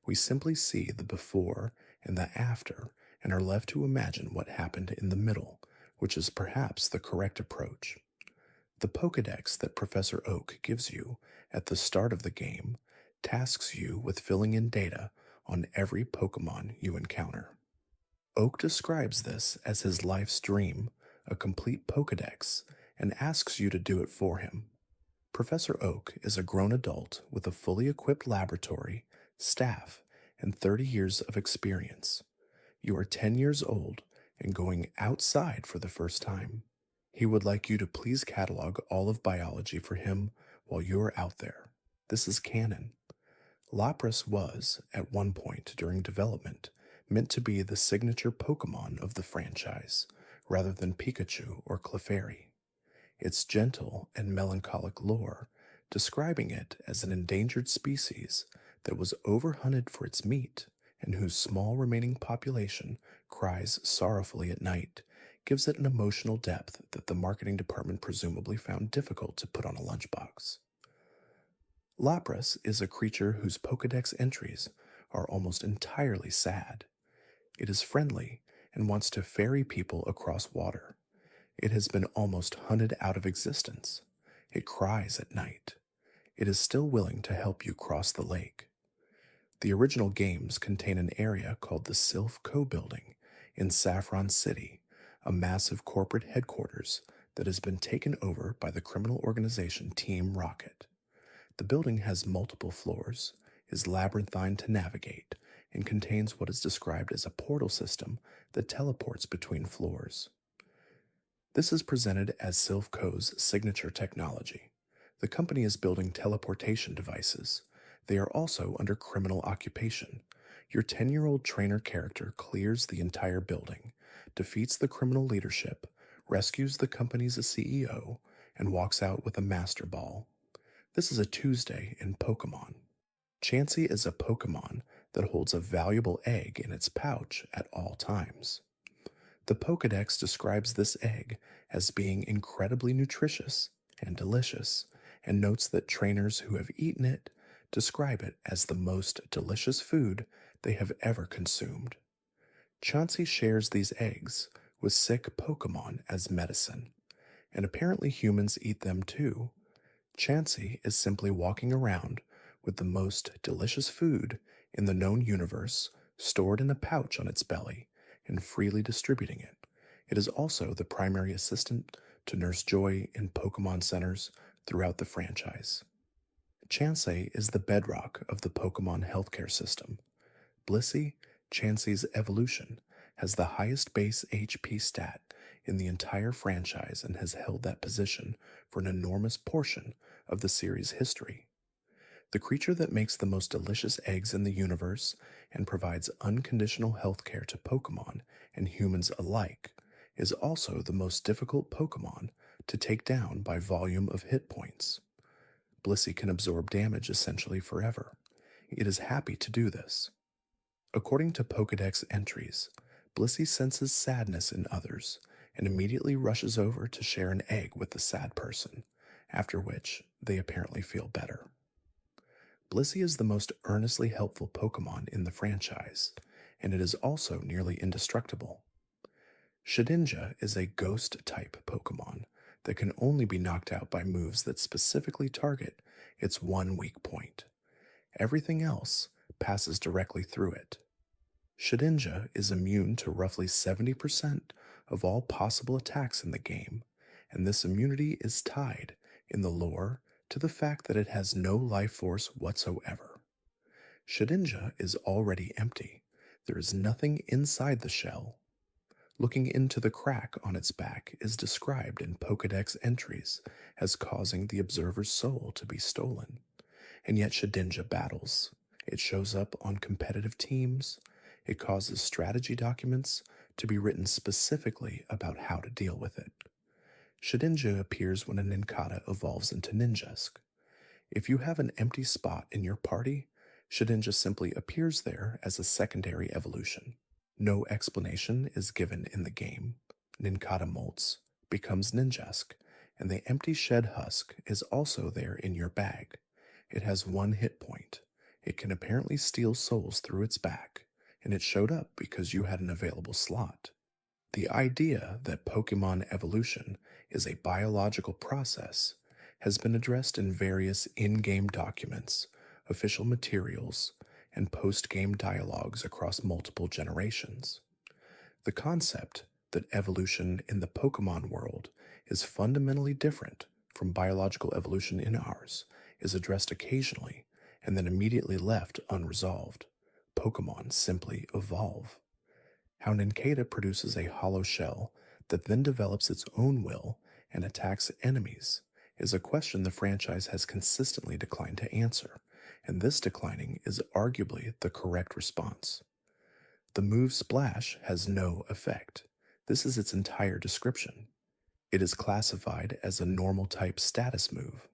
We simply see the before and the after and are left to imagine what happened in the middle, which is perhaps the correct approach. The Pokédex that Professor Oak gives you at the start of the game tasks you with filling in data on every Pokémon you encounter. Oak describes this as his life's dream, a complete Pokédex, and asks you to do it for him. Professor Oak is a grown adult with a fully equipped laboratory, staff, and 30 years of experience. You are 10 years old and going outside for the first time. He would like you to please catalog all of biology for him while you are out there. This is canon. Lapras was, at one point during development, meant to be the signature Pokémon of the franchise, rather than Pikachu or Clefairy. Its gentle and melancholic lore, describing it as an endangered species that was overhunted for its meat and whose small remaining population cries sorrowfully at night, gives it an emotional depth that the marketing department presumably found difficult to put on a lunchbox. Lapras is a creature whose Pokédex entries are almost entirely sad. It is friendly and wants to ferry people across water. It has been almost hunted out of existence. It cries at night. It is still willing to help you cross the lake. The original games contain an area called the Sylph Co-Building in Saffron City, a massive corporate headquarters that has been taken over by the criminal organization Team Rocket. The building has multiple floors, is labyrinthine to navigate, and contains what is described as a portal system that teleports between floors. This is presented as Silphco's signature technology. The company is building teleportation devices. They are also under criminal occupation. Your 10-year-old trainer character clears the entire building, defeats the criminal leadership, rescues the company's CEO, and walks out with a Master Ball. This is a Tuesday in Pokémon. Chansey is a Pokémon that holds a valuable egg in its pouch at all times. The Pokédex describes this egg as being incredibly nutritious and delicious, and notes that trainers who have eaten it describe it as the most delicious food they have ever consumed. Chansey shares these eggs with sick Pokémon as medicine, and apparently humans eat them too. Chansey is simply walking around with the most delicious food in the known universe stored in a pouch on its belly and freely distributing it. It is also the primary assistant to Nurse Joy in Pokemon centers throughout the franchise. Chansey is the bedrock of the Pokemon healthcare system. Blissey, Chansey's evolution, has the highest base HP stat in the entire franchise and has held that position for an enormous portion of the series' history. The creature that makes the most delicious eggs in the universe and provides unconditional health care to Pokemon and humans alike is also the most difficult Pokemon to take down by volume of hit points. Blissey can absorb damage essentially forever. It is happy to do this. According to Pokédex entries, Blissey senses sadness in others and immediately rushes over to share an egg with the sad person, after which they apparently feel better. Blissey is the most earnestly helpful Pokémon in the franchise, and it is also nearly indestructible. Shedinja is a ghost-type Pokémon that can only be knocked out by moves that specifically target its one weak point. Everything else passes directly through it. Shedinja is immune to roughly 70% of all possible attacks in the game, and this immunity is tied, in the lore, to the fact that it has no life force whatsoever. Shedinja is already empty. There is nothing inside the shell. Looking into the crack on its back is described in Pokédex entries as causing the observer's soul to be stolen. And yet Shedinja battles. It shows up on competitive teams. It causes strategy documents to be written specifically about how to deal with it. Shedinja appears when a Nincada evolves into Ninjask. If you have an empty spot in your party, Shedinja simply appears there as a secondary evolution. No explanation is given in the game. Nincada molts, becomes Ninjask, and the empty shed husk is also there in your bag. It has one hit point. It can apparently steal souls through its back, and it showed up because you had an available slot. The idea that Pokemon evolution is a biological process has been addressed in various in-game documents, official materials, and post-game dialogues across multiple generations. The concept that evolution in the Pokemon world is fundamentally different from biological evolution in ours is addressed occasionally and then immediately left unresolved. Pokemon simply evolve. How Nincada produces a hollow shell that then develops its own will and attacks enemies is a question the franchise has consistently declined to answer, and this declining is arguably the correct response. The move Splash has no effect. This is its entire description. It is classified as a normal type status move.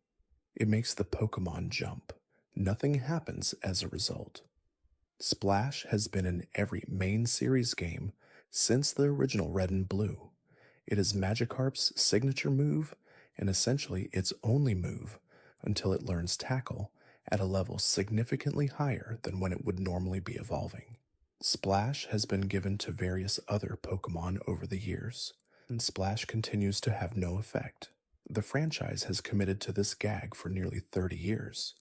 It makes the Pokemon jump. Nothing happens as a result. Splash has been in every main series game since the original Red and Blue. It is Magikarp's signature move and essentially its only move until it learns Tackle at a level significantly higher than when it would normally be evolving. Splash has been given to various other Pokemon over the years, and Splash continues to have no effect. The franchise has committed to this gag for nearly 30 years.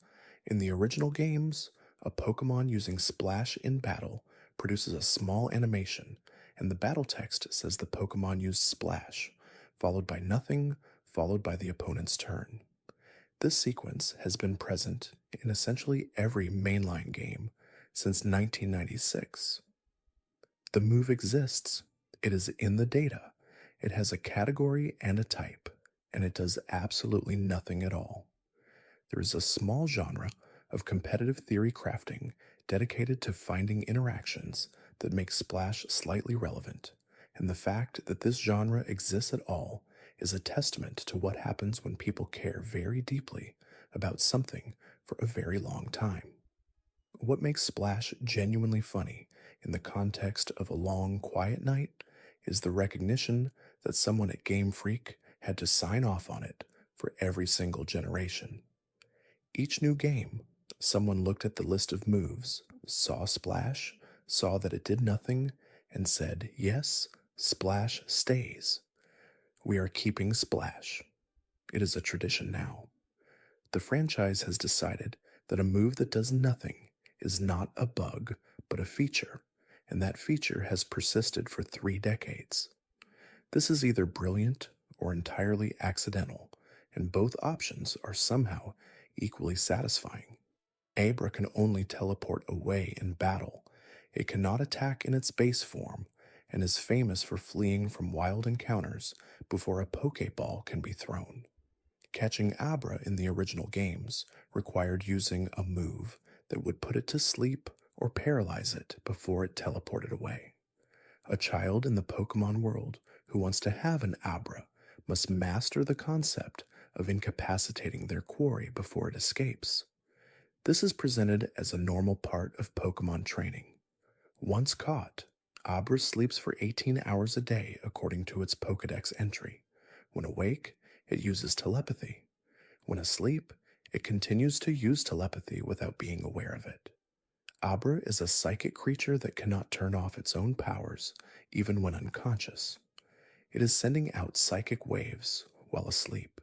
In the original games, a Pokemon using Splash in battle produces a small animation, and the battle text says the Pokemon used Splash, followed by nothing, followed by the opponent's turn. This sequence has been present in essentially every mainline game since 1996. The move exists, it is in the data, it has a category and a type, and it does absolutely nothing at all. There is a small genre of competitive theory crafting dedicated to finding interactions that make Splash slightly relevant, and the fact that this genre exists at all is a testament to what happens when people care very deeply about something for a very long time. What makes Splash genuinely funny in the context of a long, quiet night is the recognition that someone at Game Freak had to sign off on it for every single generation. Each new game, someone looked at the list of moves, saw Splash, saw that it did nothing, and said, "Yes, Splash stays. We are keeping Splash." It is a tradition now. The franchise has decided that a move that does nothing is not a bug, but a feature, and that feature has persisted for 3 decades. This is either brilliant or entirely accidental, and both options are somehow equally satisfying. Abra can only teleport away in battle. It cannot attack in its base form, and is famous for fleeing from wild encounters before a Pokeball can be thrown. Catching Abra in the original games required using a move that would put it to sleep or paralyze it before it teleported away. A child in the Pokemon world who wants to have an Abra must master the concept of incapacitating their quarry before it escapes. This is presented as a normal part of Pokemon training. Once caught, Abra sleeps for 18 hours a day according to its Pokédex entry. When awake, it uses telepathy. When asleep, it continues to use telepathy without being aware of it. Abra is a psychic creature that cannot turn off its own powers, even when unconscious. It is sending out psychic waves while asleep.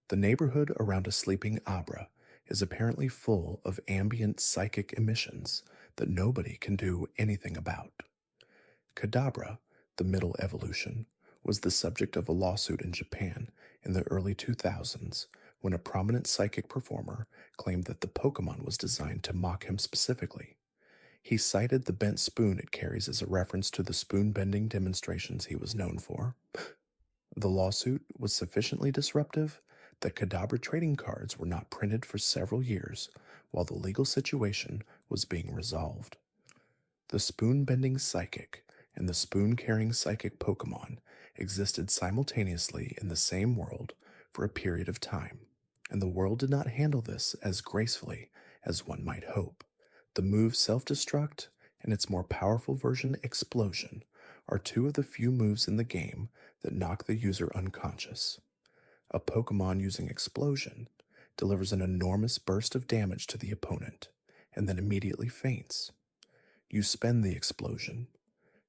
The neighborhood around a sleeping Abra is apparently full of ambient psychic emissions that nobody can do anything about. Kadabra, the middle evolution, was the subject of a lawsuit in Japan in the early 2000s when a prominent psychic performer claimed that the Pokemon was designed to mock him specifically. He cited the bent spoon it carries as a reference to the spoon bending demonstrations he was known for. The lawsuit was sufficiently disruptive that Kadabra trading cards were not printed for several years while the legal situation was being resolved. The spoon bending psychic and the spoon carrying psychic Pokemon existed simultaneously in the same world for a period of time, and the world did not handle this as gracefully as one might hope. The move Self Destruct and its more powerful version Explosion are two of the few moves in the game that knock the user unconscious. A Pokemon using Explosion delivers an enormous burst of damage to the opponent and then immediately faints. You spend the explosion,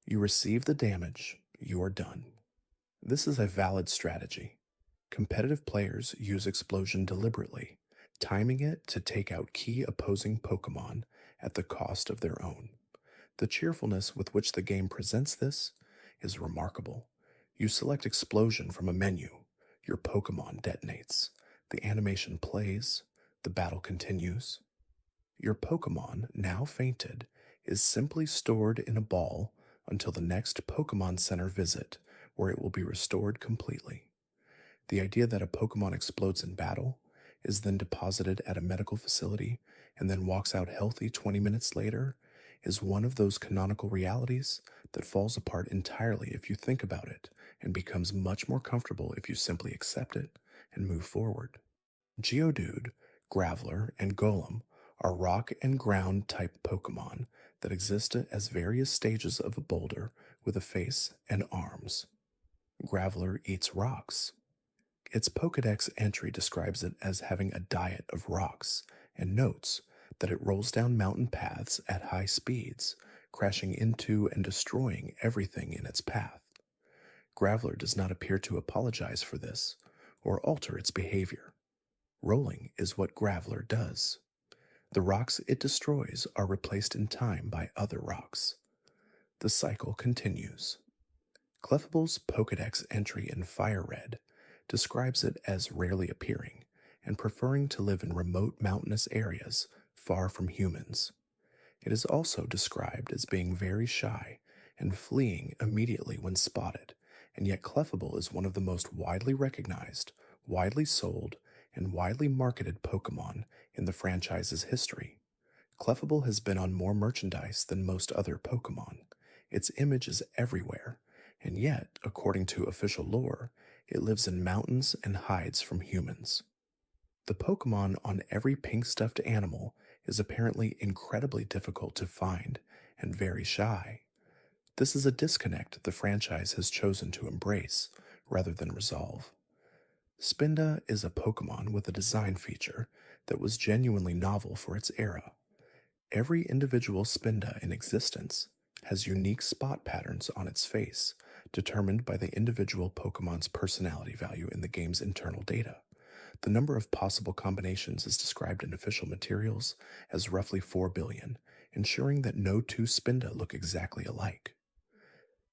you receive the damage, you are done. This is a valid strategy. Competitive players use Explosion deliberately, timing it to take out key opposing Pokemon at the cost of their own. The cheerfulness with which the game presents this is remarkable. You select Explosion from a menu, your Pokemon detonates, the animation plays, the battle continues. Your Pokemon, now fainted, is simply stored in a ball until the next Pokemon Center visit, where it will be restored completely. The idea that a Pokemon explodes in battle, is then deposited at a medical facility, and then walks out healthy 20 minutes later, is one of those canonical realities that falls apart entirely if you think about it, and becomes much more comfortable if you simply accept it and move forward. Geodude, Graveler, and Golem are rock and ground type Pokemon that exist as various stages of a boulder with a face and arms. Graveler eats rocks. Its Pokédex entry describes it as having a diet of rocks and notes that it rolls down mountain paths at high speeds, crashing into and destroying everything in its path. Graveler does not appear to apologize for this or alter its behavior. Rolling is what Graveler does. The rocks it destroys are replaced in time by other rocks. The cycle continues. Clefable's Pokédex entry in Fire Red describes it as rarely appearing and preferring to live in remote mountainous areas far from humans. It is also described as being very shy and fleeing immediately when spotted, and yet Clefable is one of the most widely recognized, widely sold, and widely marketed Pokémon in the franchise's history. Clefable has been on more merchandise than most other Pokémon. Its image is everywhere, and yet, according to official lore, it lives in mountains and hides from humans. The Pokémon on every pink stuffed animal is apparently incredibly difficult to find and very shy. This is a disconnect the franchise has chosen to embrace rather than resolve. Spinda is a Pokémon with a design feature that was genuinely novel for its era. Every individual Spinda in existence has unique spot patterns on its face, determined by the individual Pokemon's personality value in the game's internal data. The number of possible combinations is described in official materials as roughly 4 billion, ensuring that no two Spinda look exactly alike.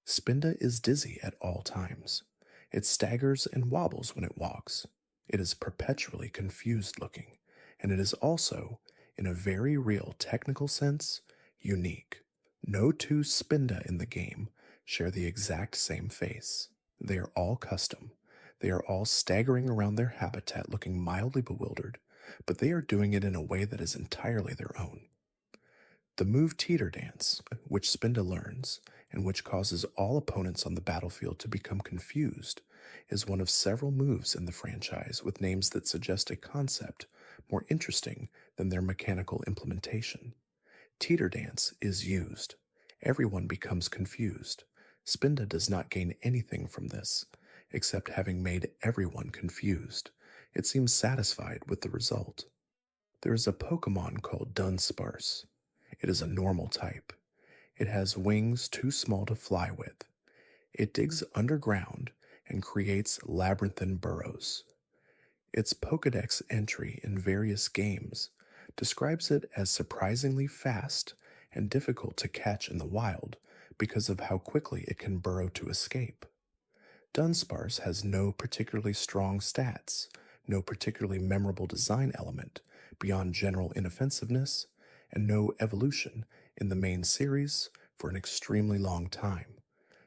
Spinda is dizzy at all times. It staggers and wobbles when it walks. It is perpetually confused looking, and it is also, in a very real technical sense, unique. No two Spinda in the game share the exact same face. They are all custom. They are all staggering around their habitat looking mildly bewildered, but they are doing it in a way that is entirely their own. The move Teeter Dance, which Spinda learns, and which causes all opponents on the battlefield to become confused, is one of several moves in the franchise with names that suggest a concept more interesting than their mechanical implementation. Teeter Dance is used. Everyone becomes confused. Spinda does not gain anything from this, except having made everyone confused. It seems satisfied with the result. There is a Pokemon called Dunsparce. It is a normal type. It has wings too small to fly with. It digs underground and creates labyrinthine burrows. Its Pokédex entry in various games describes it as surprisingly fast and difficult to catch in the wild because of how quickly it can burrow to escape. Dunsparce has no particularly strong stats, no particularly memorable design element beyond general inoffensiveness, and no evolution in the main series for an extremely long time.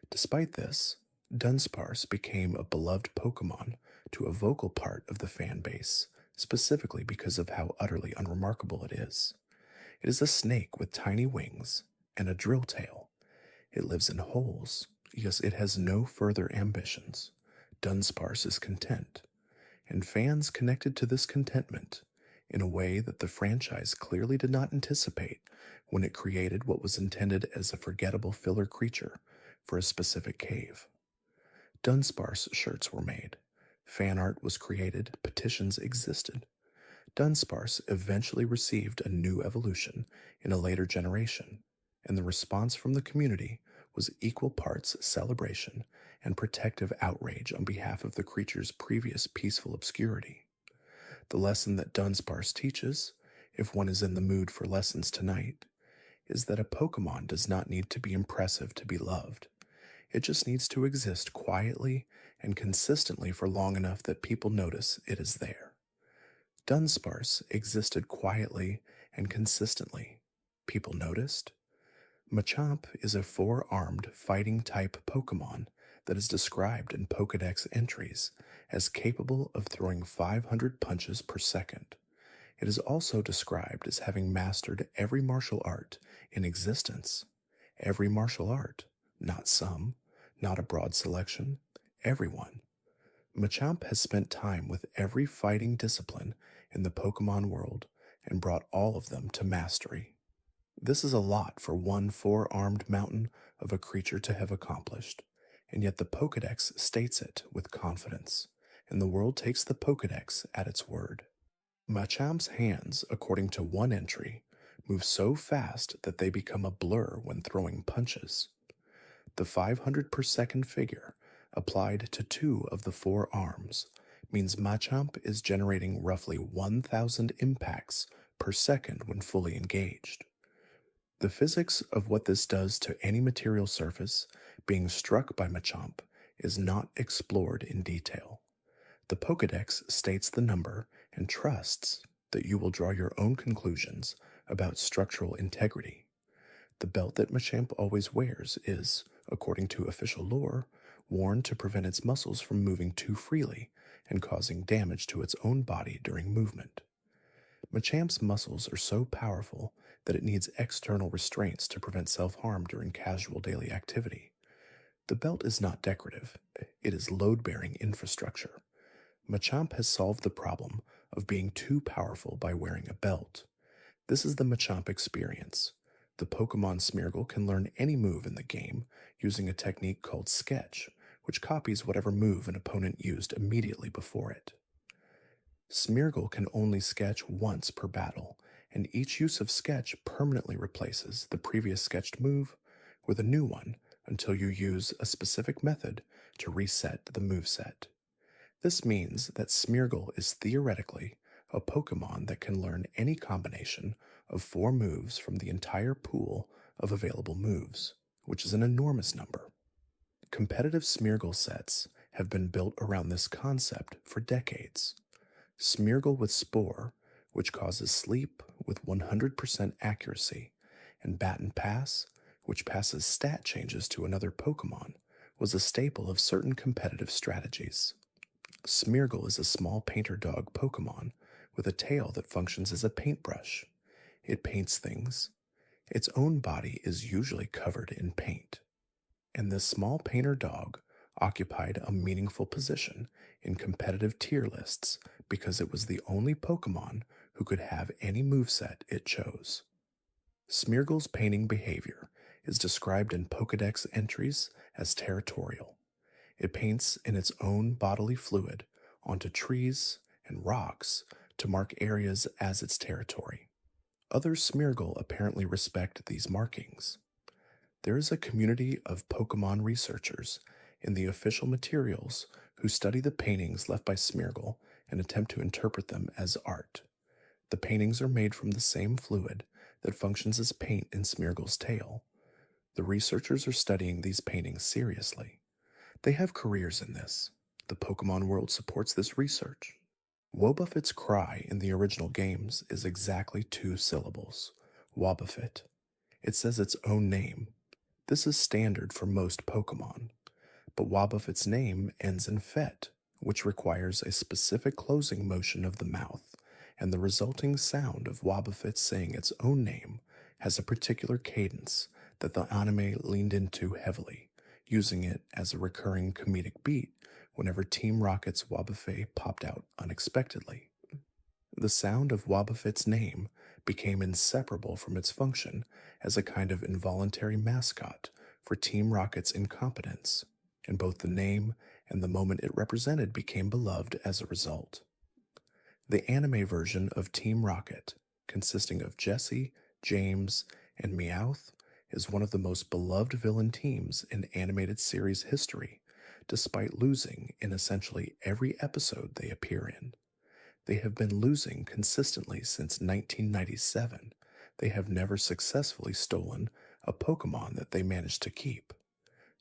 Despite this, Dunsparce became a beloved Pokemon to a vocal part of the fan base, specifically because of how utterly unremarkable it is. It is a snake with tiny wings and a drill tail. It lives in holes. Yes, it has no further ambitions. Dunsparce is content, and fans connected to this contentment in a way that the franchise clearly did not anticipate when it created what was intended as a forgettable filler creature for a specific cave. Dunsparce shirts were made, fan art was created, petitions existed. Dunsparce eventually received a new evolution in a later generation, and the response from the community was equal parts celebration and protective outrage on behalf of the creature's previous peaceful obscurity. The lesson that Dunsparce teaches, if one is in the mood for lessons tonight, is that a Pokemon does not need to be impressive to be loved. It just needs to exist quietly and consistently for long enough that people notice it is there. Dunsparce existed quietly and consistently. People noticed. Machamp is a 4-armed fighting-type Pokémon that is described in Pokédex entries as capable of throwing 500 punches per second. It is also described as having mastered every martial art in existence. Every martial art, not some, not a broad selection, everyone. Machamp has spent time with every fighting discipline in the Pokémon world and brought all of them to mastery. This is a lot for one 4-armed mountain of a creature to have accomplished, and yet the Pokédex states it with confidence, and the world takes the Pokédex at its word. Machamp's hands, according to one entry, move so fast that they become a blur when throwing punches. The 500 per second figure, applied to 2 of the 4 arms, means Machamp is generating roughly 1,000 impacts per second when fully engaged. The physics of what this does to any material surface being struck by Machamp is not explored in detail. The Pokédex states the number and trusts that you will draw your own conclusions about structural integrity. The belt that Machamp always wears is, according to official lore, worn to prevent its muscles from moving too freely and causing damage to its own body during movement. Machamp's muscles are so powerful that it needs external restraints to prevent self harm during casual daily activity. The belt is not decorative, it is load bearing infrastructure. Machamp has solved the problem of being too powerful by wearing a belt. This is the Machamp experience. The Pokemon Smeargle can learn any move in the game using a technique called Sketch, which copies whatever move an opponent used immediately before it. Smeargle can only sketch once per battle, and each use of Sketch permanently replaces the previous sketched move with a new one until you use a specific method to reset the moveset. This means that Smeargle is theoretically a Pokemon that can learn any combination of 4 moves from the entire pool of available moves, which is an enormous number. Competitive Smeargle sets have been built around this concept for decades. Smeargle with Spore, which causes sleep with 100% accuracy, and Baton Pass, which passes stat changes to another Pokemon, was a staple of certain competitive strategies. Smeargle is a small painter dog Pokemon with a tail that functions as a paintbrush. It paints things. Its own body is usually covered in paint. And this small painter dog occupied a meaningful position in competitive tier lists because it was the only Pokemon who could have any moveset it chose. Smeargle's painting behavior is described in Pokédex entries as territorial. It paints in its own bodily fluid onto trees and rocks to mark areas as its territory. Other Smeargle apparently respect these markings. There is a community of Pokemon researchers in the official materials who study the paintings left by Smeargle and attempt to interpret them as art. The paintings are made from the same fluid that functions as paint in Smeargle's tail. The researchers are studying these paintings seriously. They have careers in this. The Pokemon world supports this research. Wobbuffet's cry in the original games is exactly 2 syllables, Wobbuffet. It says its own name. This is standard for most Pokemon. But Wobbuffet's name ends in fet, which requires a specific closing motion of the mouth, and the resulting sound of Wobbuffet saying its own name has a particular cadence that the anime leaned into heavily, using it as a recurring comedic beat whenever Team Rocket's Wobbuffet popped out unexpectedly. The sound of Wobbuffet's name became inseparable from its function as a kind of involuntary mascot for Team Rocket's incompetence, and both the name and the moment it represented became beloved as a result. The anime version of Team Rocket, consisting of Jesse, James, and Meowth, is one of the most beloved villain teams in animated series history, despite losing in essentially every episode they appear in. They have been losing consistently since 1997. They have never successfully stolen a Pokemon that they managed to keep.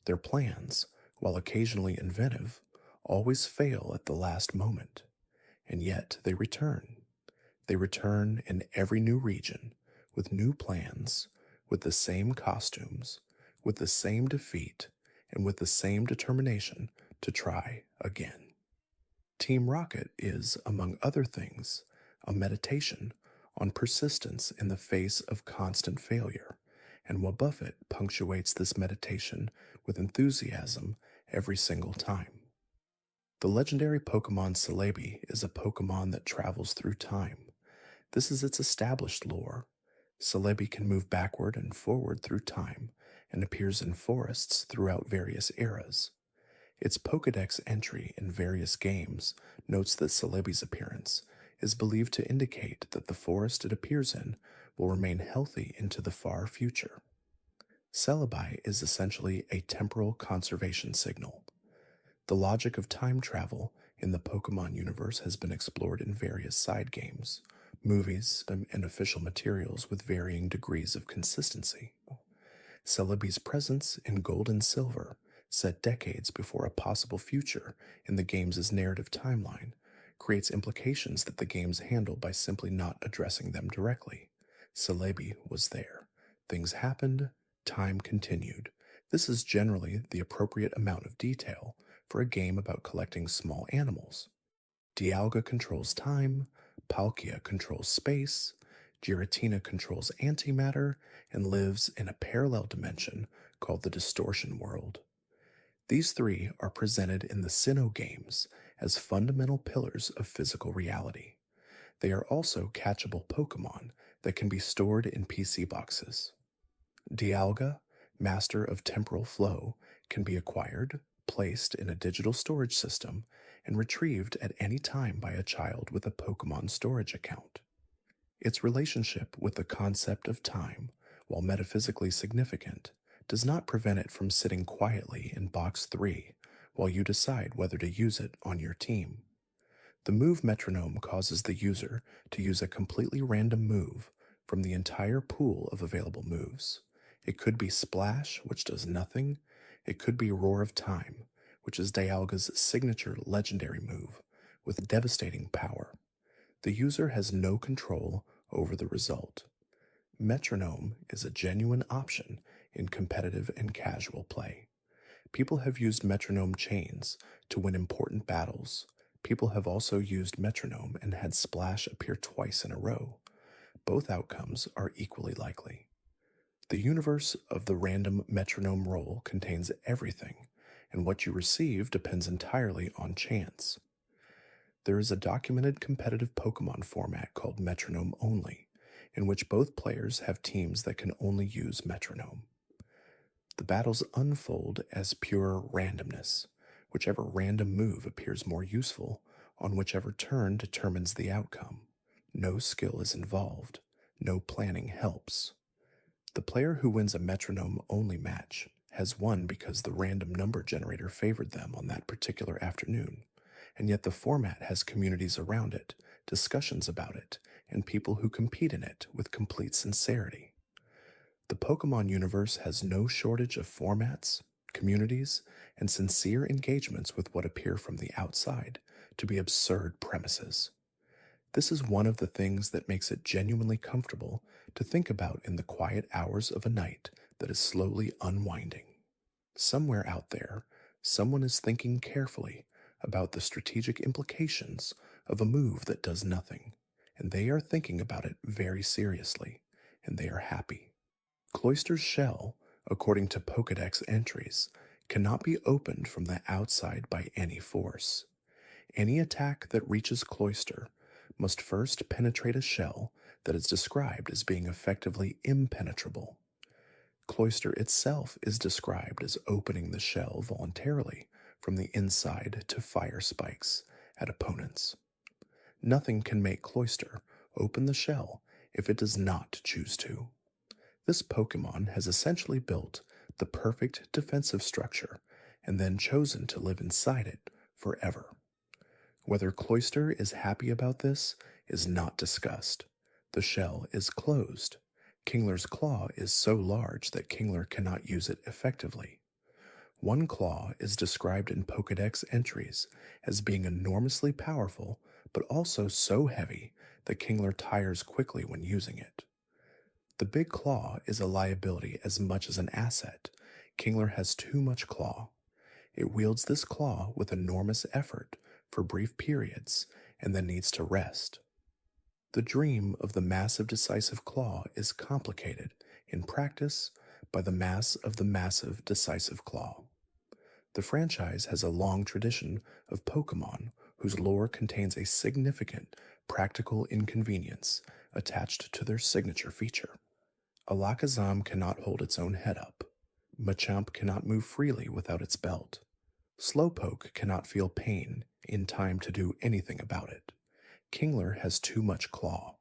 Their plans, while occasionally inventive, always fail at the last moment. And yet they return. They return in every new region, with new plans, with the same costumes, with the same defeat, and with the same determination to try again. Team Rocket is, among other things, a meditation on persistence in the face of constant failure, and Wobbuffet punctuates this meditation with enthusiasm every single time. The legendary Pokemon Celebi is a Pokemon that travels through time. This is its established lore. Celebi can move backward and forward through time and appears in forests throughout various eras. Its Pokédex entry in various games notes that Celebi's appearance is believed to indicate that the forest it appears in will remain healthy into the far future. Celebi is essentially a temporal conservation signal. The logic of time travel in the Pokemon universe has been explored in various side games, movies, and official materials with varying degrees of consistency. Celebi's presence in gold and silver, set decades before a possible future in the game's narrative timeline, creates implications that the games handle by simply not addressing them directly. Celebi was there. Things happened, time continued. This is generally the appropriate amount of detail for a game about collecting small animals. Dialga controls time, Palkia controls space, Giratina controls antimatter, and lives in a parallel dimension called the Distortion World. These three are presented in the Sinnoh games as fundamental pillars of physical reality. They are also catchable Pokemon that can be stored in PC boxes. Dialga, Master of Temporal Flow, can be acquired, placed in a digital storage system, and retrieved at any time by a child with a Pokemon storage account. Its relationship with the concept of time, while metaphysically significant, does not prevent it from sitting quietly in Box 3 while you decide whether to use it on your team. The move metronome causes the user to use a completely random move from the entire pool of available moves. It could be Splash, which does nothing. It could be Roar of Time, which is Dialga's signature legendary move with devastating power. The user has no control over the result. Metronome is a genuine option in competitive and casual play. People have used metronome chains to win important battles. People have also used metronome and had Splash appear twice in a row. Both outcomes are equally likely. The universe of the random metronome roll contains everything, and what you receive depends entirely on chance. There is a documented competitive Pokemon format called Metronome Only, in which both players have teams that can only use metronome. The battles unfold as pure randomness. Whichever random move appears more useful on whichever turn determines the outcome. No skill is involved. No planning helps. The player who wins a metronome-only match has won because the random number generator favored them on that particular afternoon, and yet the format has communities around it, discussions about it, and people who compete in it with complete sincerity. The Pokemon universe has no shortage of formats, communities, and sincere engagements with what appear from the outside to be absurd premises. This is one of the things that makes it genuinely comfortable to think about in the quiet hours of a night that is slowly unwinding. Somewhere out there, someone is thinking carefully about the strategic implications of a move that does nothing, and they are thinking about it very seriously, and they are happy. Cloyster's shell, according to Pokédex entries, cannot be opened from the outside by any force. Any attack that reaches Cloyster must first penetrate a shell that is described as being effectively impenetrable. Cloyster itself is described as opening the shell voluntarily from the inside to fire spikes at opponents. Nothing can make Cloyster open the shell if it does not choose to. This Pokemon has essentially built the perfect defensive structure and then chosen to live inside it forever. Whether Cloyster is happy about this is not discussed. The shell is closed. Kingler's claw is so large that Kingler cannot use it effectively. One claw is described in Pokédex entries as being enormously powerful, but also so heavy that Kingler tires quickly when using it. The big claw is a liability as much as an asset. Kingler has too much claw. It wields this claw with enormous effort for brief periods and then needs to rest. The dream of the massive decisive claw is complicated in practice by the mass of the massive decisive claw. The franchise has a long tradition of Pokémon whose lore contains a significant practical inconvenience attached to their signature feature. Alakazam cannot hold its own head up. Machamp cannot move freely without its belt. Slowpoke cannot feel pain in time to do anything about it. Kingler has too much claw.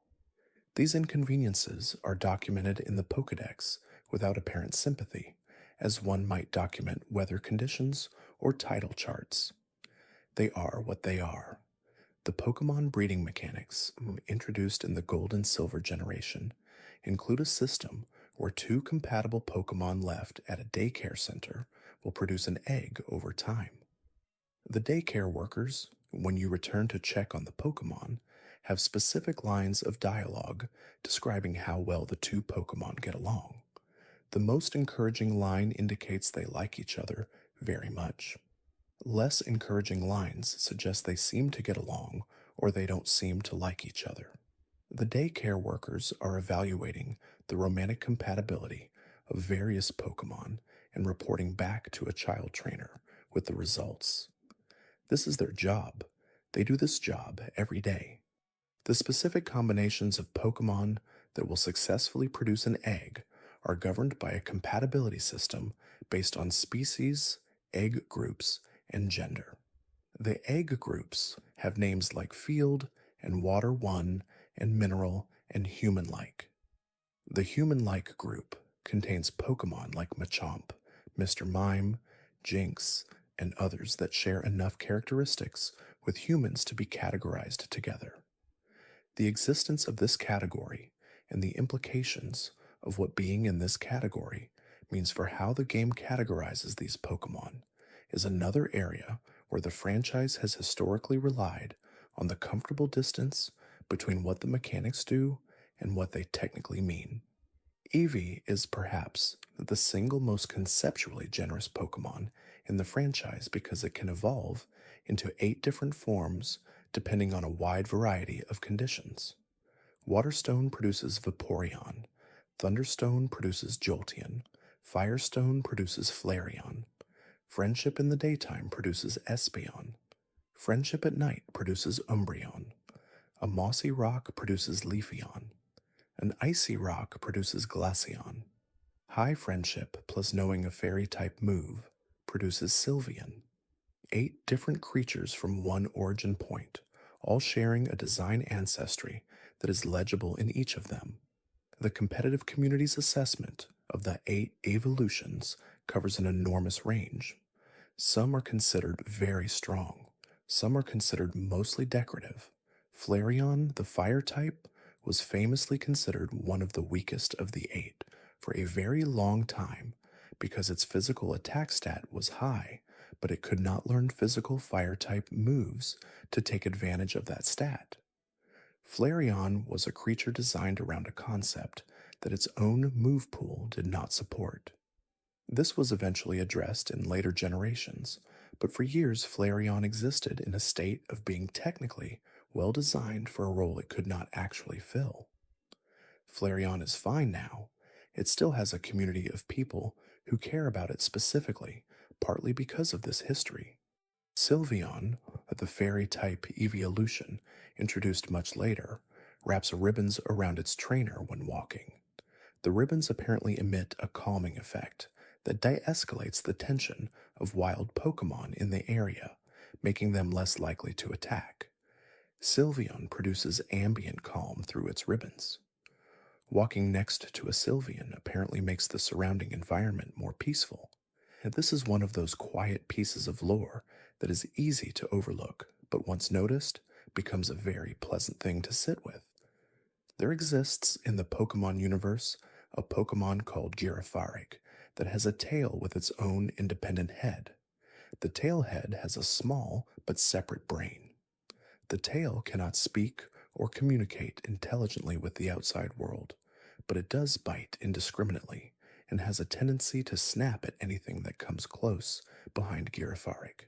These inconveniences are documented in the Pokédex without apparent sympathy, as one might document weather conditions or title charts. They are what they are. The Pokémon breeding mechanics introduced in the Gold and Silver generation include a system where two compatible Pokémon left at a daycare center will produce an egg over time. The daycare workers When you return to check on the Pokemon, have specific lines of dialogue describing how well the two Pokemon get along. The most encouraging line indicates they like each other very much. Less encouraging lines suggest they seem to get along or they don't seem to like each other. The daycare workers are evaluating the romantic compatibility of various Pokemon and reporting back to a child trainer with the results. This is their job. They do this job every day. The specific combinations of Pokemon that will successfully produce an egg are governed by a compatibility system based on species, egg groups, and gender. The egg groups have names like field and water 1 and mineral and human-like. The human-like group contains Pokemon like Machamp, Mr. Mime, Jinx, and others that share enough characteristics with humans to be categorized together. The existence of this category and the implications of what being in this category means for how the game categorizes these Pokemon is another area where the franchise has historically relied on the comfortable distance between what the mechanics do and what they technically mean. Eevee is perhaps the single most conceptually generous Pokemon in the franchise because it can evolve into 8 different forms depending on a wide variety of conditions. Waterstone produces Vaporeon, Thunderstone produces Jolteon, Firestone produces Flareon, Friendship in the daytime produces Espeon, Friendship at night produces Umbreon, a mossy rock produces Leafeon, an icy rock produces Glaceon, high friendship plus knowing a fairy type move produces Sylveon. 8 different creatures from one origin point, all sharing a design ancestry that is legible in each of them. The competitive community's assessment of the 8 evolutions covers an enormous range. Some are considered very strong, some are considered mostly decorative. Flareon, the fire type, was famously considered one of the weakest of the 8 for a very long time because its physical attack stat was high, but it could not learn physical fire type moves to take advantage of that stat. Flareon was a creature designed around a concept that its own move pool did not support. This was eventually addressed in later generations, but for years Flareon existed in a state of being technically well designed for a role it could not actually fill. Flareon is fine now. It still has a community of people who care about it specifically, partly because of this history. Sylveon, the fairy type evolution, introduced much later, wraps ribbons around its trainer when walking. The ribbons apparently emit a calming effect that de-escalates the tension of wild Pokemon in the area, making them less likely to attack. Sylveon produces ambient calm through its ribbons. Walking next to a Sylveon apparently makes the surrounding environment more peaceful. And this is one of those quiet pieces of lore that is easy to overlook, but once noticed, becomes a very pleasant thing to sit with. There exists in the Pokemon universe a Pokemon called Girafarig that has a tail with its own independent head. The tail head has a small but separate brain. The tail cannot speak or communicate intelligently with the outside world, but it does bite indiscriminately and has a tendency to snap at anything that comes close behind Girafarig.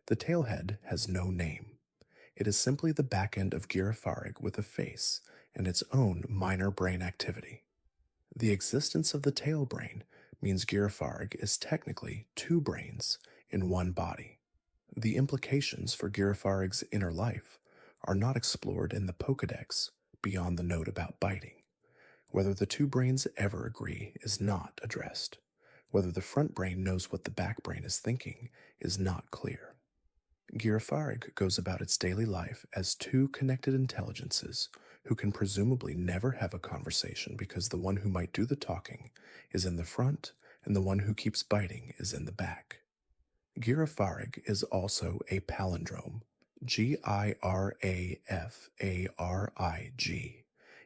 The tailhead has no name. It is simply the back end of Girafarig with a face and its own minor brain activity. The existence of the tail brain means Girafarig is technically 2 brains in one body. The implications for Girafarig's inner life are not explored in the Pokédex beyond the note about biting. Whether the 2 brains ever agree is not addressed. Whether the front brain knows what the back brain is thinking is not clear. Girafarig goes about its daily life as 2 connected intelligences who can presumably never have a conversation because the one who might do the talking is in the front and the one who keeps biting is in the back. Girafarig is also a palindrome, Girafarig.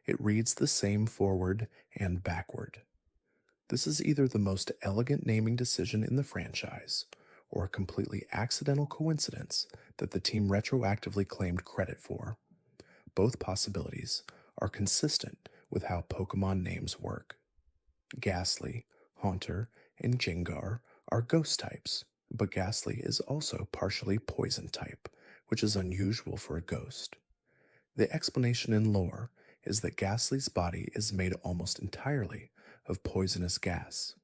It reads the same forward and backward. This is either the most elegant naming decision in the franchise, or a completely accidental coincidence that the team retroactively claimed credit for. Both possibilities are consistent with how Pokemon names work. Ghastly, Haunter, and Gengar are ghost types, but Ghastly is also partially poison type, which is unusual for a ghost. The explanation in lore is that Ghastly's body is made almost entirely of poisonous gas.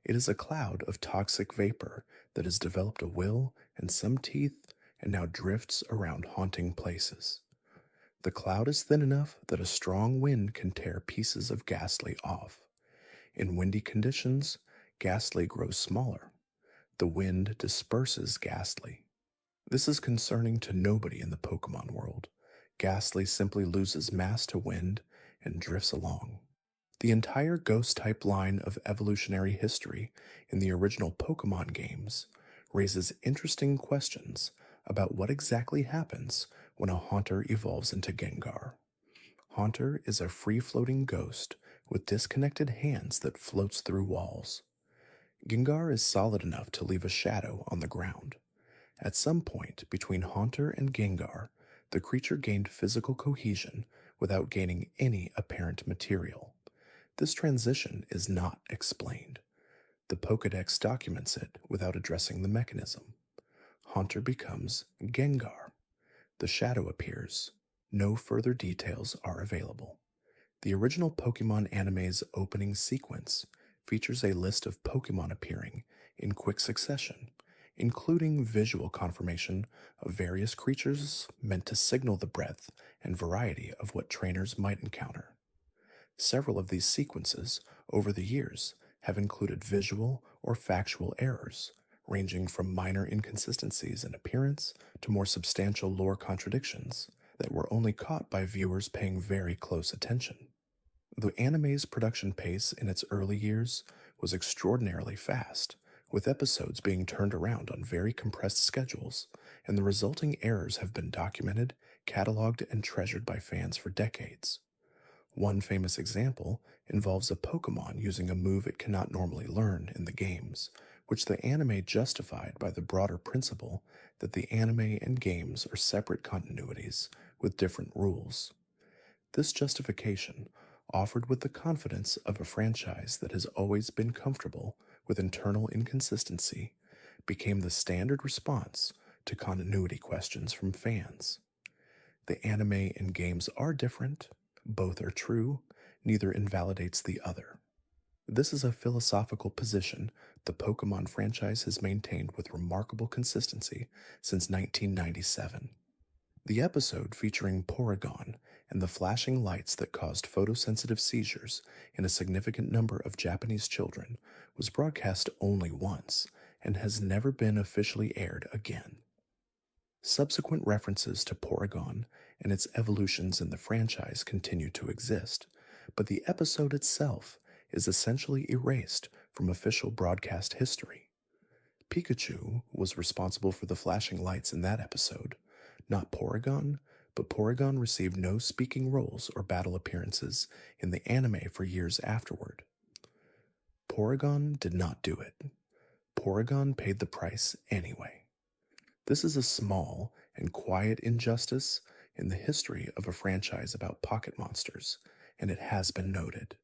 It is a cloud of toxic vapor that has developed a will and some teeth and now drifts around haunting places. The cloud is thin enough that a strong wind can tear pieces of Ghastly off. In windy conditions, Ghastly grows smaller. The wind disperses Ghastly. This is concerning to nobody in the Pokemon world. Ghastly simply loses mass to wind and drifts along. The entire ghost type line of evolutionary history in the original Pokemon games raises interesting questions about what exactly happens when a Haunter evolves into Gengar. Haunter is a free-floating ghost with disconnected hands that floats through walls. Gengar is solid enough to leave a shadow on the ground. At some point between Haunter and Gengar, the creature gained physical cohesion without gaining any apparent material. This transition is not explained. The Pokédex documents it without addressing the mechanism. Haunter becomes Gengar. The shadow appears. No further details are available. The original Pokemon anime's opening sequence features a list of Pokemon appearing in quick succession, including visual confirmation of various creatures meant to signal the breadth and variety of what trainers might encounter. Several of these sequences, over the years, have included visual or factual errors, ranging from minor inconsistencies in appearance to more substantial lore contradictions that were only caught by viewers paying very close attention. The anime's production pace in its early years was extraordinarily fast, with episodes being turned around on very compressed schedules, and the resulting errors have been documented, cataloged, and treasured by fans for decades. One famous example involves a Pokemon using a move it cannot normally learn in the games, which the anime justified by the broader principle that the anime and games are separate continuities with different rules. This justification, offered with the confidence of a franchise that has always been comfortable with internal inconsistency, became the standard response to continuity questions from fans. The anime and games are different, both are true, neither invalidates the other. This is a philosophical position the Pokemon franchise has maintained with remarkable consistency since 1997. The episode featuring Porygon and the flashing lights that caused photosensitive seizures in a significant number of Japanese children was broadcast only once and has never been officially aired again. Subsequent references to Porygon and its evolutions in the franchise continue to exist, but the episode itself is essentially erased from official broadcast history. Pikachu was responsible for the flashing lights in that episode, not Porygon, but Porygon received no speaking roles or battle appearances in the anime for years afterward. Porygon did not do it. Porygon paid the price anyway. This is a small and quiet injustice in the history of a franchise about pocket monsters, and it has been noted.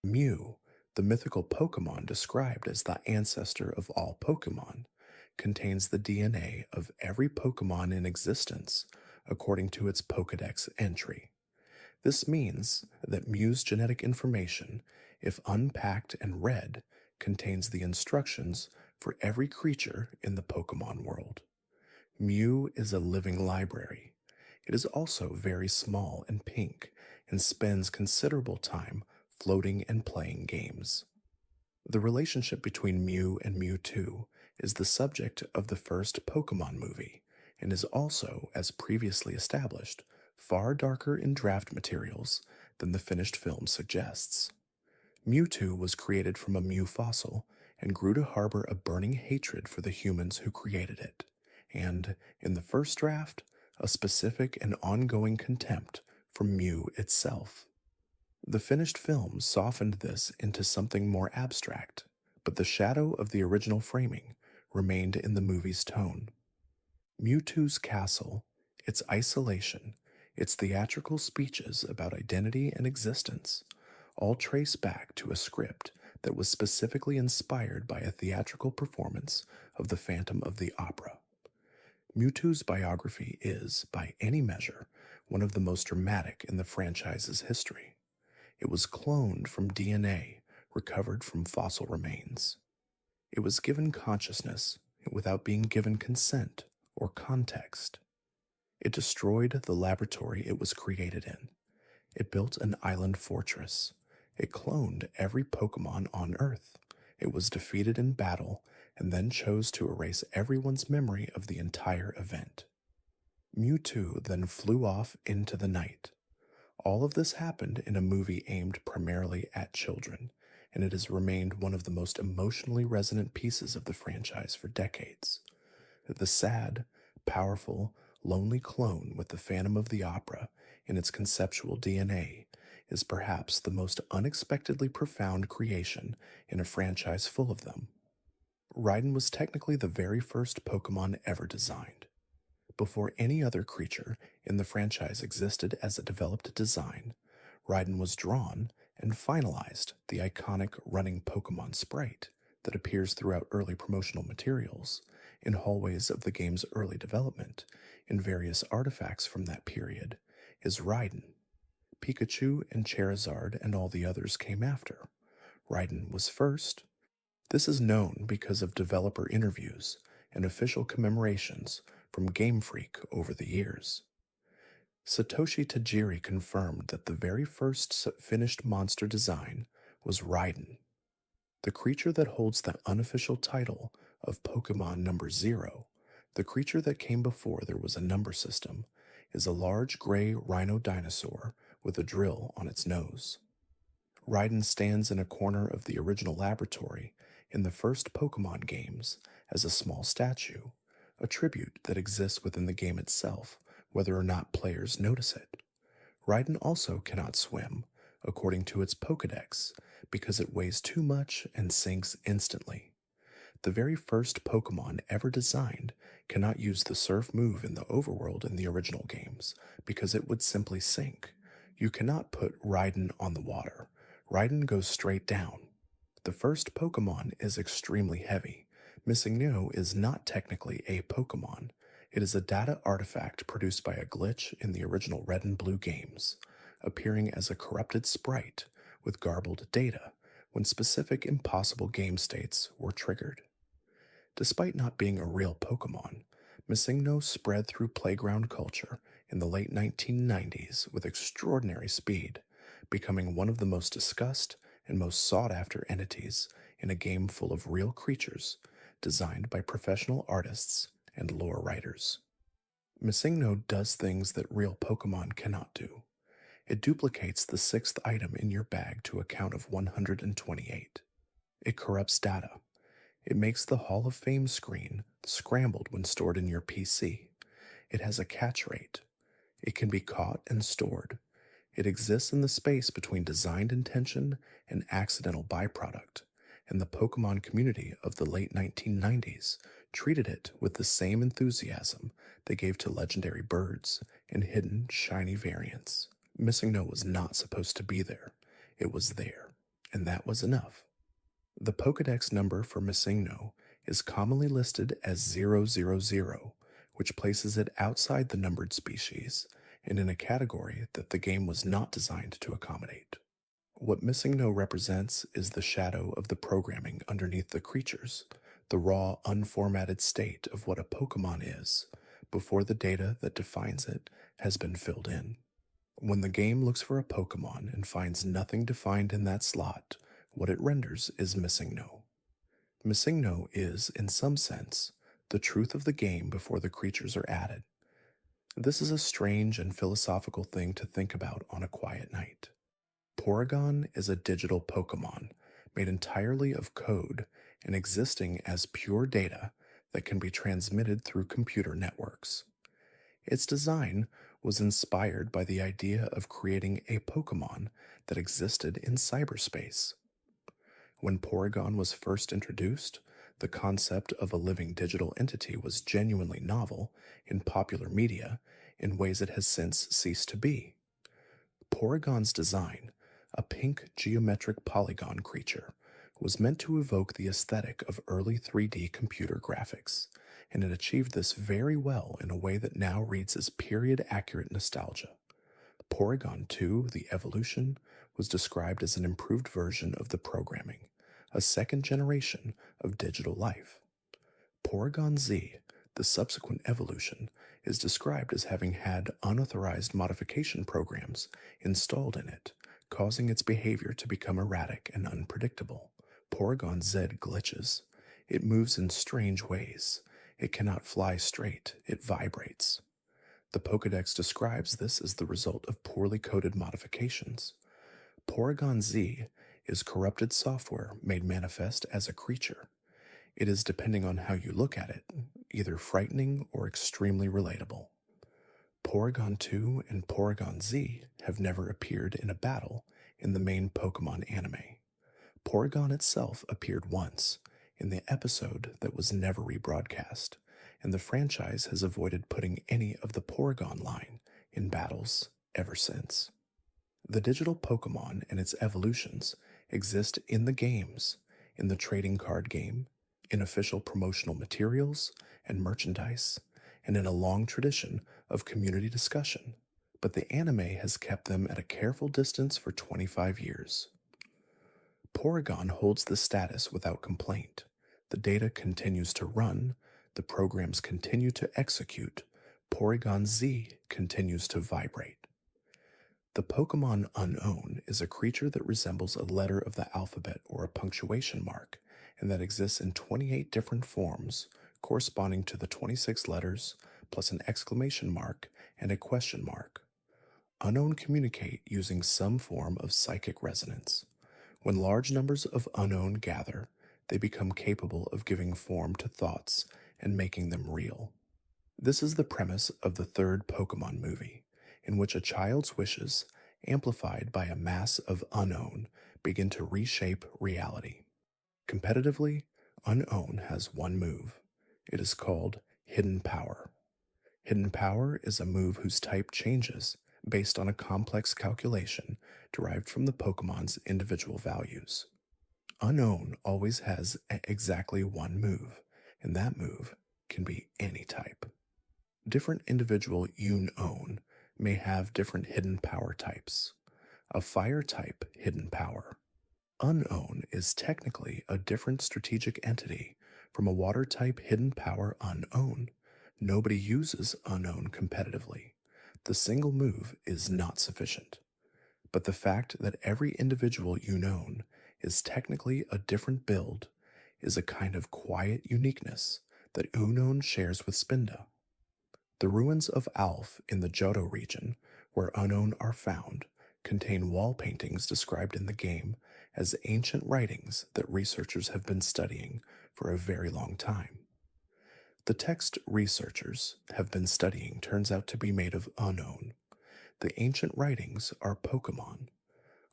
Mew, the mythical Pokemon described as the ancestor of all Pokemon, contains the DNA of every Pokemon in existence according to its Pokédex entry. This means that Mew's genetic information, if unpacked and read, contains the instructions for every creature in the Pokemon world. Mew is a living library. It is also very small and pink and spends considerable time floating and playing games. The relationship between Mew and Mewtwo is the subject of the first Pokemon movie and is also, as previously established, far darker in draft materials than the finished film suggests. Mewtwo was created from a Mew fossil and grew to harbor a burning hatred for the humans who created it, and, in the first draft, a specific and ongoing contempt for Mew itself. The finished film softened this into something more abstract, but the shadow of the original framing remained in the movie's tone. Mewtwo's castle, its isolation, its theatrical speeches about identity and existence, all trace back to a script that was specifically inspired by a theatrical performance of The Phantom of the Opera. Mewtwo's biography is, by any measure, one of the most dramatic in the franchise's history. It was cloned from DNA recovered from fossil remains. It was given consciousness without being given consent or context. It destroyed the laboratory it was created in. It built an island fortress. It cloned every Pokémon on Earth. It was defeated in battle and then chose to erase everyone's memory of the entire event. Mewtwo then flew off into the night. All of this happened in a movie aimed primarily at children, and it has remained one of the most emotionally resonant pieces of the franchise for decades. The sad, powerful, lonely clone with the Phantom of the Opera in its conceptual DNA is perhaps the most unexpectedly profound creation in a franchise full of them. Raiden was technically the very first Pokémon ever designed. Before any other creature in the franchise existed as a developed design, Raiden was drawn and finalized the iconic running Pokémon sprite that appears throughout early promotional materials, in hallways of the game's early development, in various artifacts from that period, is Raiden. Pikachu and Charizard and all the others came after. Raiden was first. This is known because of developer interviews and official commemorations from Game Freak over the years. Satoshi Tajiri confirmed that the very first finished monster design was Raiden. The creature that holds the unofficial title of Pokémon number 0, the creature that came before there was a number system, is a large gray rhino dinosaur with a drill on its nose. Raiden stands in a corner of the original laboratory in the first Pokémon games as a small statue, a tribute that exists within the game itself, whether or not players notice it. Raiden also cannot swim, according to its Pokédex, because it weighs too much and sinks instantly. The very first Pokémon ever designed cannot use the surf move in the overworld in the original games, because it would simply sink. You cannot put Raiden on the water. Raiden goes straight down. The first Pokémon is extremely heavy. Missingneo is not technically a Pokémon. It is a data artifact produced by a glitch in the original Red and Blue games, appearing as a corrupted sprite with garbled data when specific impossible game states were triggered. Despite not being a real Pokémon, Missingneo spread through playground culture in the late 1990s with extraordinary speed, becoming one of the most discussed and most sought-after entities in a game full of real creatures designed by professional artists and lore writers. Missingneo does things that real Pokémon cannot do. It duplicates the 6th item in your bag to a count of 128. It corrupts data. It makes the Hall of Fame screen scrambled when stored in your PC. It has a catch rate. It can be caught and stored. It exists in the space between designed intention and accidental byproduct, and the Pokémon community of the late 1990s treated it with the same enthusiasm they gave to legendary birds and hidden, shiny variants. Missingneo was not supposed to be there. It was there, and that was enough. The Pokédex number for Missingneo is commonly listed as 000, which places it outside the numbered species and in a category that the game was not designed to accommodate. What Missingneo represents is the shadow of the programming underneath the creatures, the raw, unformatted state of what a Pokémon is, before the data that defines it has been filled in. When the game looks for a Pokémon and finds nothing defined in that slot, what it renders is Missingneo. Missingneo is, in some sense, the truth of the game before the creatures are added. This is a strange and philosophical thing to think about on a quiet night. Porygon is a digital Pokémon made entirely of code and existing as pure data that can be transmitted through computer networks. Its design was inspired by the idea of creating a Pokémon that existed in cyberspace. When Porygon was first introduced, The concept of a living digital entity was genuinely novel in popular media in ways it has since ceased to be. Porygon's design, a pink geometric polygon creature, was meant to evoke the aesthetic of early 3D computer graphics, and it achieved this very well in a way that now reads as period accurate nostalgia. Porygon 2, the evolution, was described as an improved version of the programming, a second generation of digital life. Porygon Z, the subsequent evolution, is described as having had unauthorized modification programs installed in it, causing its behavior to become erratic and unpredictable. Porygon Z glitches. It moves in strange ways. It cannot fly straight, it vibrates. The Pokédex describes this as the result of poorly coded modifications. Porygon Z is corrupted software made manifest as a creature. It is, depending on how you look at it, either frightening or extremely relatable. Porygon 2 and Porygon Z have never appeared in a battle in the main Pokémon anime. Porygon itself appeared once, in the episode that was never rebroadcast, and the franchise has avoided putting any of the Porygon line in battles ever since. The digital Pokémon and its evolutions exist in the games, in the trading card game, in official promotional materials and merchandise, and in a long tradition of community discussion, but the anime has kept them at a careful distance for 25 years. Porygon holds the status without complaint. The data continues to run, the programs continue to execute, Porygon Z continues to vibrate. The Pokémon Unknown is a creature that resembles a letter of the alphabet or a punctuation mark, and that exists in 28 different forms, corresponding to the 26 letters, plus an exclamation mark and a question mark. Unknown communicate using some form of psychic resonance. When large numbers of Unknown gather, they become capable of giving form to thoughts and making them real. This is the premise of the third Pokémon movie, in which a child's wishes, amplified by a mass of Unknown, begin to reshape reality. Competitively, Unknown has one move. It is called Hidden Power. Hidden Power is a move whose type changes based on a complex calculation derived from the Pokémon's individual values. Unknown always has exactly one move, and that move can be any type. Different individual Unknown may have different hidden power types. A fire type hidden power. Unknown is technically a different strategic entity from a water type hidden power Unknown. Nobody uses Unknown competitively. The single move is not sufficient. But the fact that every individual Unknown is technically a different build is a kind of quiet uniqueness that Unknown shares with Spinda. The ruins of Alf in the Johto region, where Unknown are found, contain wall paintings described in the game as ancient writings that researchers have been studying for a very long time. The text researchers have been studying turns out to be made of Unknown. The ancient writings are Pokémon.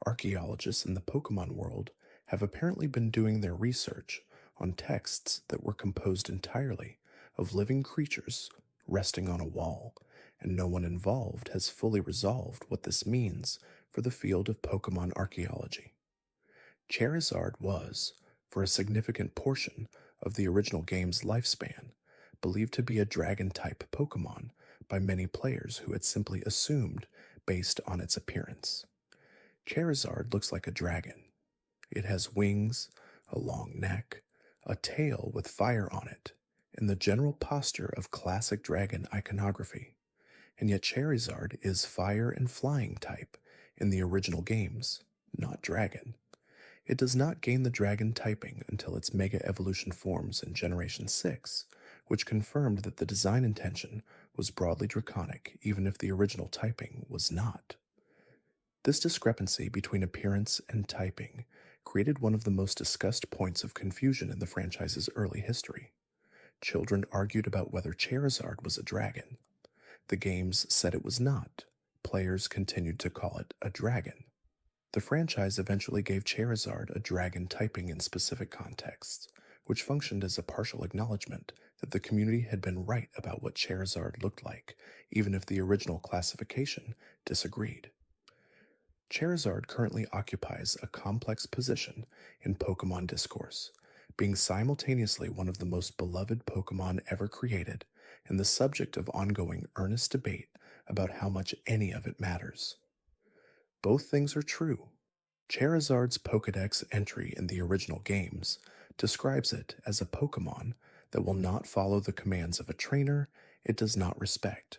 Archaeologists in the Pokémon world have apparently been doing their research on texts that were composed entirely of living creatures resting on a wall, and no one involved has fully resolved what this means for the field of Pokémon archaeology. Charizard was, for a significant portion of the original game's lifespan, believed to be a dragon-type Pokémon by many players who had simply assumed based on its appearance. Charizard looks like a dragon. It has wings, a long neck, a tail with fire on it, and the general posture of classic dragon iconography. And yet Charizard is fire and flying type in the original games, not dragon. It does not gain the dragon typing until its Mega Evolution forms in Generation 6, which confirmed that the design intention was broadly draconic even if the original typing was not. This discrepancy between appearance and typing created one of the most discussed points of confusion in the franchise's early history. Children argued about whether Charizard was a dragon. The games said it was not. Players continued to call it a dragon. The franchise eventually gave Charizard a dragon typing in specific contexts, which functioned as a partial acknowledgement that the community had been right about what Charizard looked like, even if the original classification disagreed. Charizard currently occupies a complex position in Pokemon discourse, being simultaneously one of the most beloved Pokemon ever created and the subject of ongoing earnest debate about how much any of it matters. Both things are true. Charizard's Pokédex entry in the original games describes it as a Pokémon that will not follow the commands of a trainer it does not respect.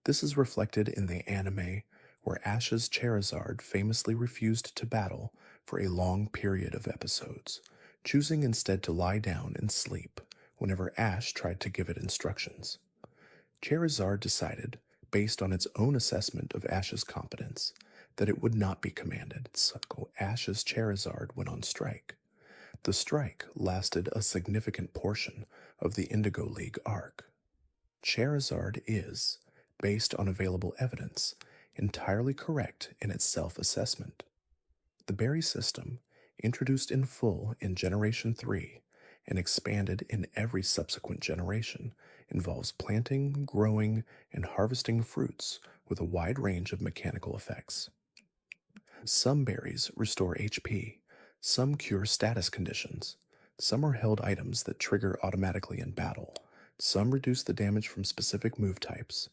This is reflected in the anime, where Ash's Charizard famously refused to battle for a long period of episodes, choosing instead to lie down and sleep whenever Ash tried to give it instructions. Charizard decided, based on its own assessment of Ash's competence, that it would not be commanded, so Ash's Charizard went on strike. The strike lasted a significant portion of the Indigo League arc. Charizard is, based on available evidence, entirely correct in its self-assessment. The berry system, introduced in full in Generation 3 and expanded in every subsequent generation, involves planting, growing, and harvesting fruits with a wide range of mechanical effects. Some berries restore HP, some cure status conditions, some are held items that trigger automatically in battle, some reduce the damage from specific move types,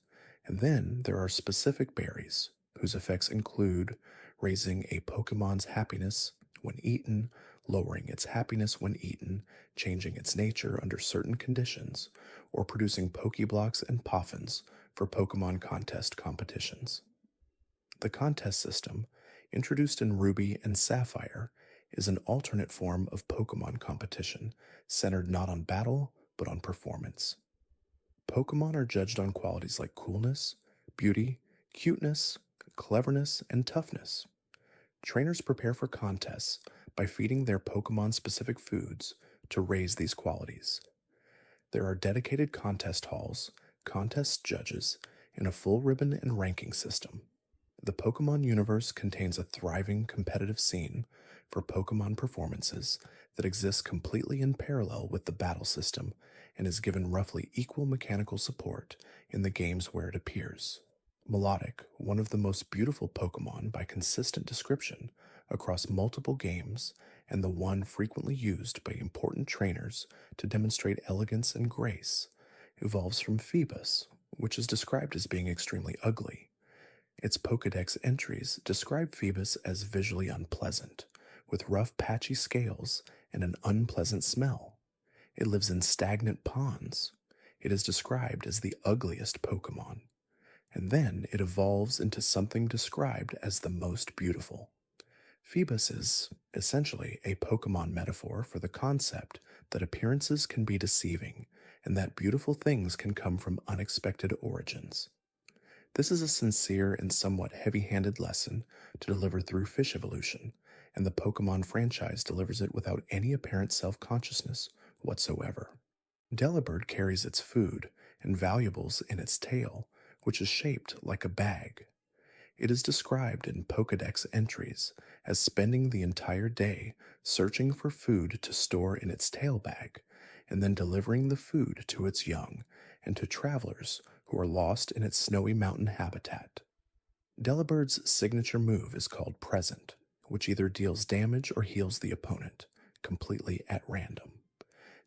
and then there are specific berries, whose effects include raising a Pokemon's happiness when eaten, lowering its happiness when eaten, changing its nature under certain conditions, or producing Pokeblocks and Poffins for Pokemon contest competitions. The contest system, introduced in Ruby and Sapphire, is an alternate form of Pokemon competition centered not on battle but on performance. Pokemon are judged on qualities like coolness, beauty, cuteness, cleverness, and toughness. Trainers prepare for contests by feeding their Pokemon-specific foods to raise these qualities. There are dedicated contest halls, contest judges, and a full ribbon and ranking system. The Pokemon universe contains a thriving competitive scene for Pokemon performances that exists completely in parallel with the battle system and is given roughly equal mechanical support in the games where it appears. Melodic, one of the most beautiful Pokemon by consistent description across multiple games, and the one frequently used by important trainers to demonstrate elegance and grace, evolves from Phoebus, which is described as being extremely ugly. Its Pokédex entries describe Phoebus as visually unpleasant, with rough patchy scales and an unpleasant smell. It lives in stagnant ponds. It is described as the ugliest Pokémon. And then it evolves into something described as the most beautiful. Phoebus is, essentially, a Pokemon metaphor for the concept that appearances can be deceiving and that beautiful things can come from unexpected origins. This is a sincere and somewhat heavy-handed lesson to deliver through fish evolution, and the Pokemon franchise delivers it without any apparent self-consciousness whatsoever. Delibird carries its food and valuables in its tail, which is shaped like a bag. It is described in Pokédex entries as spending the entire day searching for food to store in its tail bag, and then delivering the food to its young and to travelers who are lost in its snowy mountain habitat. Delibird's signature move is called Present, which either deals damage or heals the opponent, completely at random.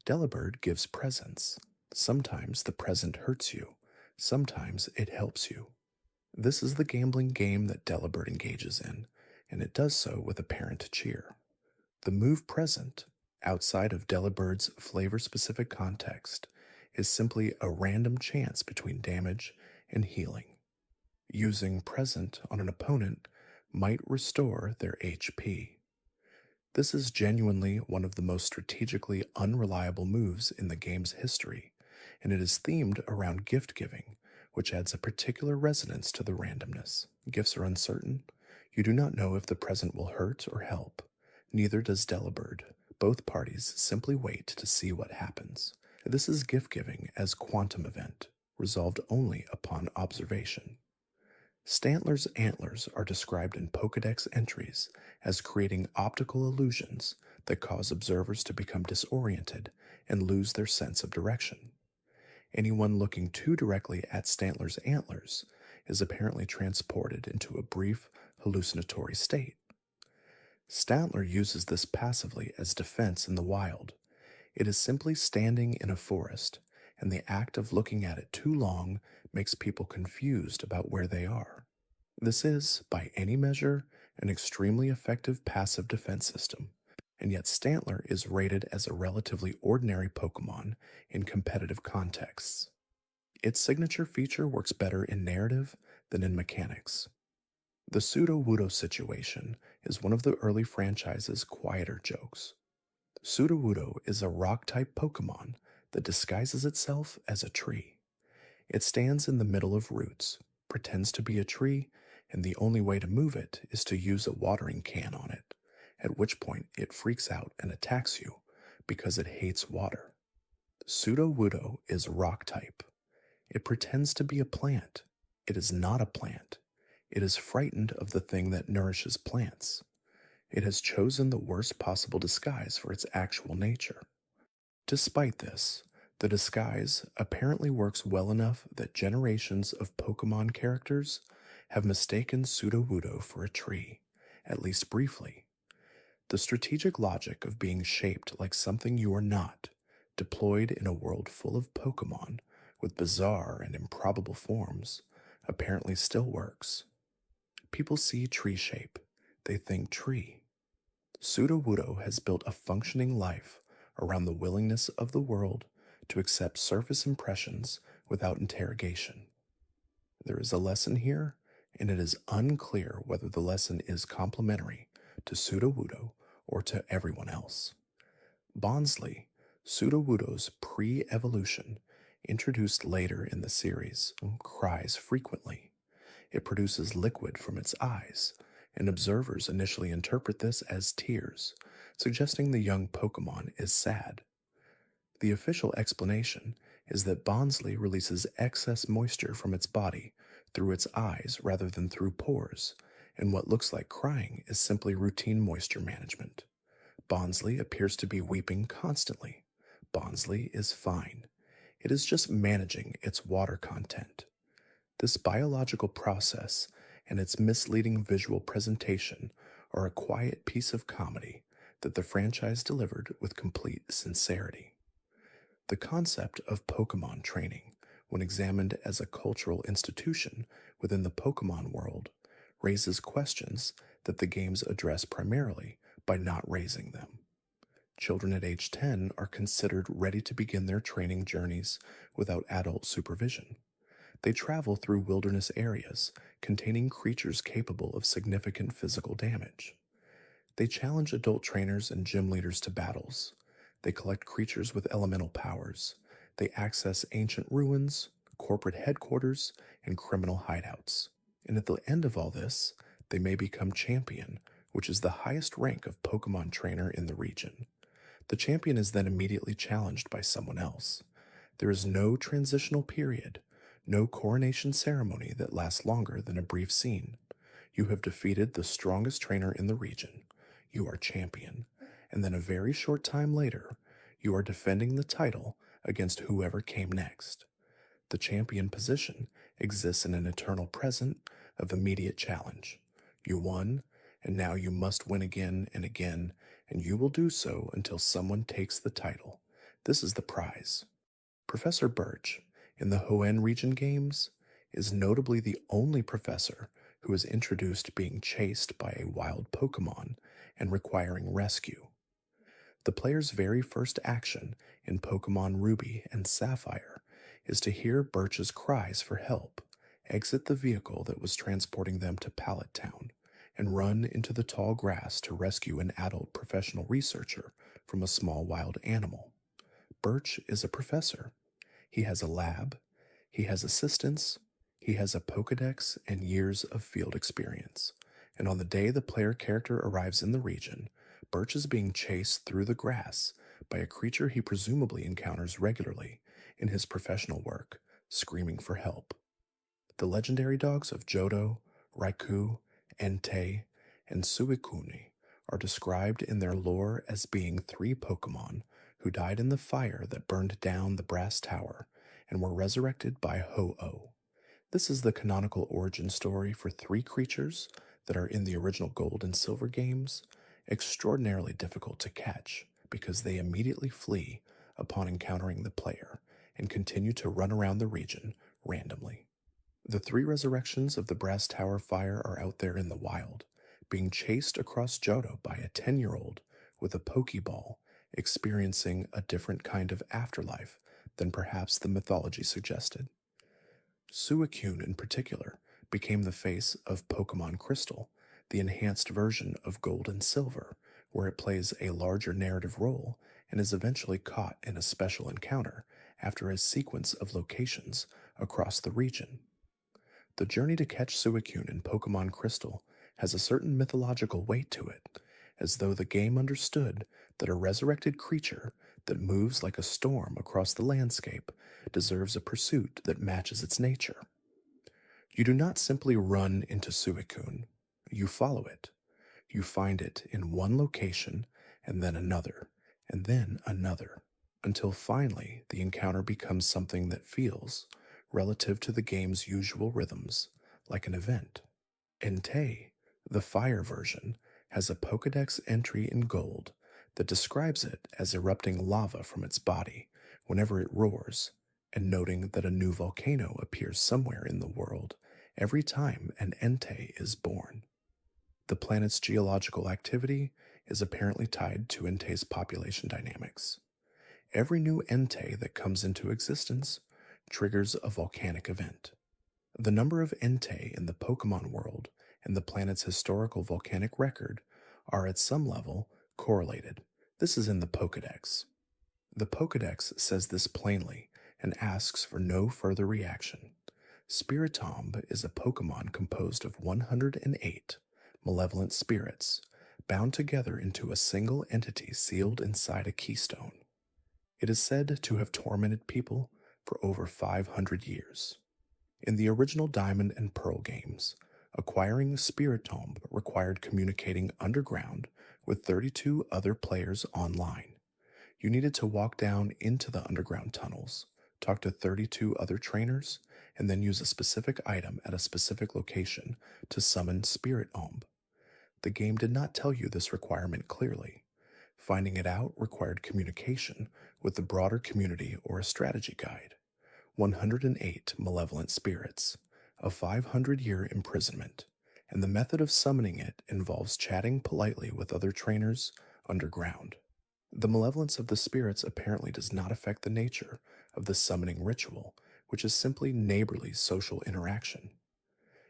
Delibird gives presents. Sometimes the present hurts you, sometimes it helps you. This is the gambling game that Delibird engages in, and it does so with apparent cheer. The move Present, outside of Delibird's flavor-specific context, is simply a random chance between damage and healing. Using Present on an opponent might restore their HP. This is genuinely one of the most strategically unreliable moves in the game's history, and it is themed around gift giving, which adds a particular resonance to the randomness. Gifts are uncertain. You do not know if the present will hurt or help. Neither does Delibird. Both parties simply wait to see what happens. This is gift-giving as quantum event, resolved only upon observation. Stantler's antlers are described in Pokédex entries as creating optical illusions that cause observers to become disoriented and lose their sense of direction. Anyone looking too directly at Stantler's antlers is apparently transported into a brief hallucinatory state. Stantler uses this passively as defense in the wild. It is simply standing in a forest, and the act of looking at it too long makes people confused about where they are. This is, by any measure, an extremely effective passive defense system, and yet Stantler is rated as a relatively ordinary Pokemon in competitive contexts. Its signature feature works better in narrative than in mechanics. The Sudowoodo situation is one of the early franchise's quieter jokes. Sudowoodo is a rock-type Pokemon that disguises itself as a tree. It stands in the middle of roots, pretends to be a tree, and the only way to move it is to use a watering can on it, at which point it freaks out and attacks you because it hates water. Sudowoodo is rock-type. It pretends to be a plant. It is not a plant. It is frightened of the thing that nourishes plants. It has chosen the worst possible disguise for its actual nature. Despite this, the disguise apparently works well enough that generations of Pokemon characters have mistaken Sudowoodo for a tree, at least briefly. The strategic logic of being shaped like something you are not, deployed in a world full of Pokemon with bizarre and improbable forms, apparently still works. People see tree shape, they think tree. Sudowoodo has built a functioning life around the willingness of the world to accept surface impressions without interrogation. There is a lesson here, and it is unclear whether the lesson is complementary to Sudowoodo or to everyone else. Bonsly, Sudowoodo's pre-evolution, introduced later in the series, cries frequently. It produces liquid from its eyes, and observers initially interpret this as tears, suggesting the young Pokemon is sad. The official explanation is that Bonsly releases excess moisture from its body through its eyes rather than through pores, and what looks like crying is simply routine moisture management. Bonsly appears to be weeping constantly. Bonsly is fine. It is just managing its water content. This biological process and its misleading visual presentation are a quiet piece of comedy that the franchise delivered with complete sincerity. The concept of Pokemon training, when examined as a cultural institution within the Pokemon world, raises questions that the games address primarily by not raising them. Children at age 10 are considered ready to begin their training journeys without adult supervision. They travel through wilderness areas containing creatures capable of significant physical damage. They challenge adult trainers and gym leaders to battles. They collect creatures with elemental powers. They access ancient ruins, corporate headquarters, and criminal hideouts. And at the end of all this, they may become champion, which is the highest rank of Pokemon trainer in the region. The champion is then immediately challenged by someone else. There is no transitional period, no coronation ceremony that lasts longer than a brief scene. You have defeated the strongest trainer in the region. You are champion. And then a very short time later, you are defending the title against whoever came next. The champion position exists in an eternal present of immediate challenge. You won, and now you must win again and again, and you will do so until someone takes the title. This is the prize. Professor Birch, in the Hoenn region games, is notably the only professor who is introduced being chased by a wild Pokemon and requiring rescue. The player's very first action in Pokemon Ruby and Sapphire is to hear Birch's cries for help, exit the vehicle that was transporting them to Pallet Town, and run into the tall grass to rescue an adult professional researcher from a small wild animal. Birch is a professor. He has a lab, he has assistants, he has a Pokédex and years of field experience. And on the day the player character arrives in the region, Birch is being chased through the grass by a creature he presumably encounters regularly in his professional work, screaming for help. The legendary dogs of Johto, Raikou, Entei, and Suicune are described in their lore as being three Pokémon who died in the fire that burned down the Brass Tower and were resurrected by Ho-Oh. This is the canonical origin story for three creatures that are in the original Gold and Silver games, extraordinarily difficult to catch because they immediately flee upon encountering the player and continue to run around the region randomly. The three resurrections of the Brass Tower fire are out there in the wild, being chased across Johto by a 10-year-old with a Pokeball, experiencing a different kind of afterlife than perhaps the mythology suggested. Suicune, in particular, became the face of Pokemon Crystal, the enhanced version of Gold and Silver, where it plays a larger narrative role and is eventually caught in a special encounter after a sequence of locations across the region. The journey to catch Suicune in Pokemon Crystal has a certain mythological weight to it, as though the game understood that a resurrected creature that moves like a storm across the landscape deserves a pursuit that matches its nature. You do not simply run into Suicune, you follow it. You find it in one location, and then another, until finally the encounter becomes something that feels, relative to the game's usual rhythms, like an event. Entei, the fire version, has a Pokédex entry in Gold that describes it as erupting lava from its body whenever it roars, and noting that a new volcano appears somewhere in the world every time an Entei is born. The planet's geological activity is apparently tied to Entei's population dynamics. Every new Entei that comes into existence triggers a volcanic event. The number of Entei in the Pokemon world and the planet's historical volcanic record are at some level correlated. This is in the Pokédex. The Pokédex says this plainly and asks for no further reaction. Spiritomb is a Pokemon composed of 108 malevolent spirits, bound together into a single entity sealed inside a keystone. It is said to have tormented people for over 500 years. In the original Diamond and Pearl games, acquiring Spiritomb required communicating underground with 32 other players online. You needed to walk down into the underground tunnels, talk to 32 other trainers, and then use a specific item at a specific location to summon Spiritomb. The game did not tell you this requirement clearly. Finding it out required communication with the broader community or a strategy guide. 108 malevolent spirits, a 500-year imprisonment, and the method of summoning it involves chatting politely with other trainers underground. The malevolence of the spirits apparently does not affect the nature of the summoning ritual, which is simply neighborly social interaction.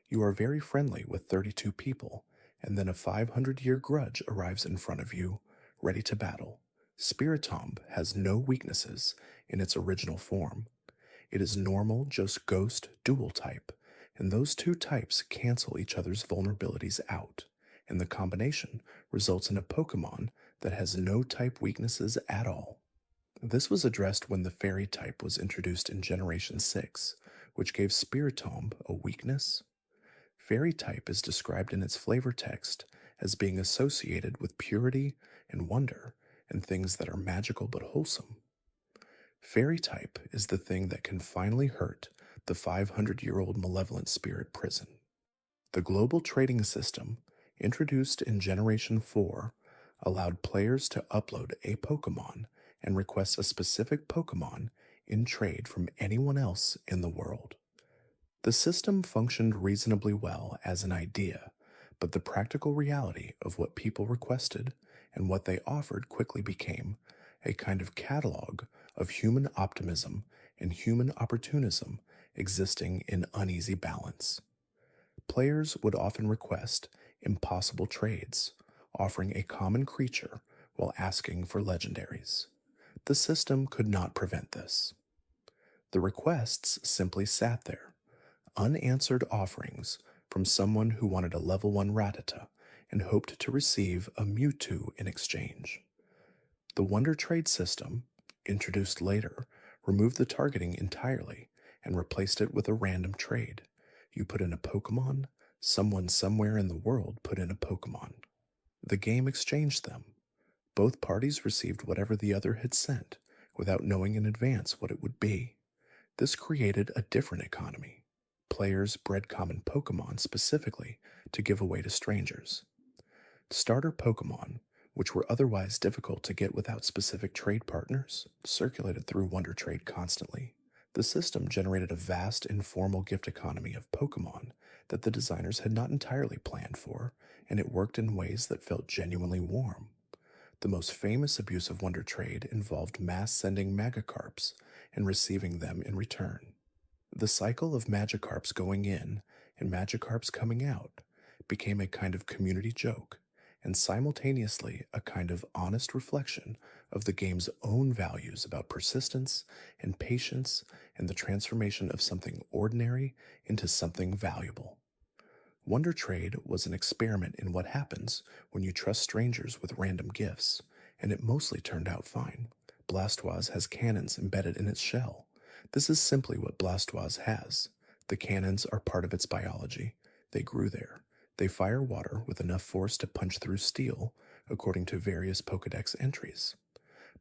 You are very friendly with 32 people, and then a 500-year grudge arrives in front of you, ready to battle. Spiritomb has no weaknesses in its original form. It is normal, just ghost, dual type, and those two types cancel each other's vulnerabilities out, and the combination results in a Pokemon that has no type weaknesses at all. This was addressed when the Fairy type was introduced in Generation 6, which gave Spiritomb a weakness. Fairy type is described in its flavor text as being associated with purity and wonder and things that are magical but wholesome. Fairy type is the thing that can finally hurt the 500-year-old malevolent spirit prison. The global trading system, introduced in Generation 4, allowed players to upload a Pokémon and request a specific Pokémon in trade from anyone else in the world. The system functioned reasonably well as an idea, but the practical reality of what people requested and what they offered quickly became a kind of catalog of human optimism and human opportunism existing in uneasy balance. Players would often request impossible trades, offering a common creature while asking for legendaries. The system could not prevent this. The requests simply sat there, unanswered offerings from someone who wanted a level 1 Rattata and hoped to receive a Mewtwo in exchange. The Wonder Trade system, introduced later, removed the targeting entirely and replaced it with a random trade. You put in a Pokemon, someone somewhere in the world put in a Pokemon. The game exchanged them. Both parties received whatever the other had sent without knowing in advance what it would be. This created a different economy. Players bred common Pokemon specifically to give away to strangers. Starter Pokemon, which were otherwise difficult to get without specific trade partners, circulated through Wonder Trade constantly. The system generated a vast informal gift economy of Pokemon that the designers had not entirely planned for, and it worked in ways that felt genuinely warm. The most famous abuse of Wonder Trade involved mass sending Magikarps and receiving them in return. The cycle of Magikarps going in and Magikarps coming out became a kind of community joke and simultaneously a kind of honest reflection of the game's own values about persistence and patience and the transformation of something ordinary into something valuable. Wonder Trade was an experiment in what happens when you trust strangers with random gifts, and it mostly turned out fine. Blastoise has cannons embedded in its shell. This is simply what Blastoise has. The cannons are part of its biology. They grew there. They fire water with enough force to punch through steel, according to various Pokédex entries.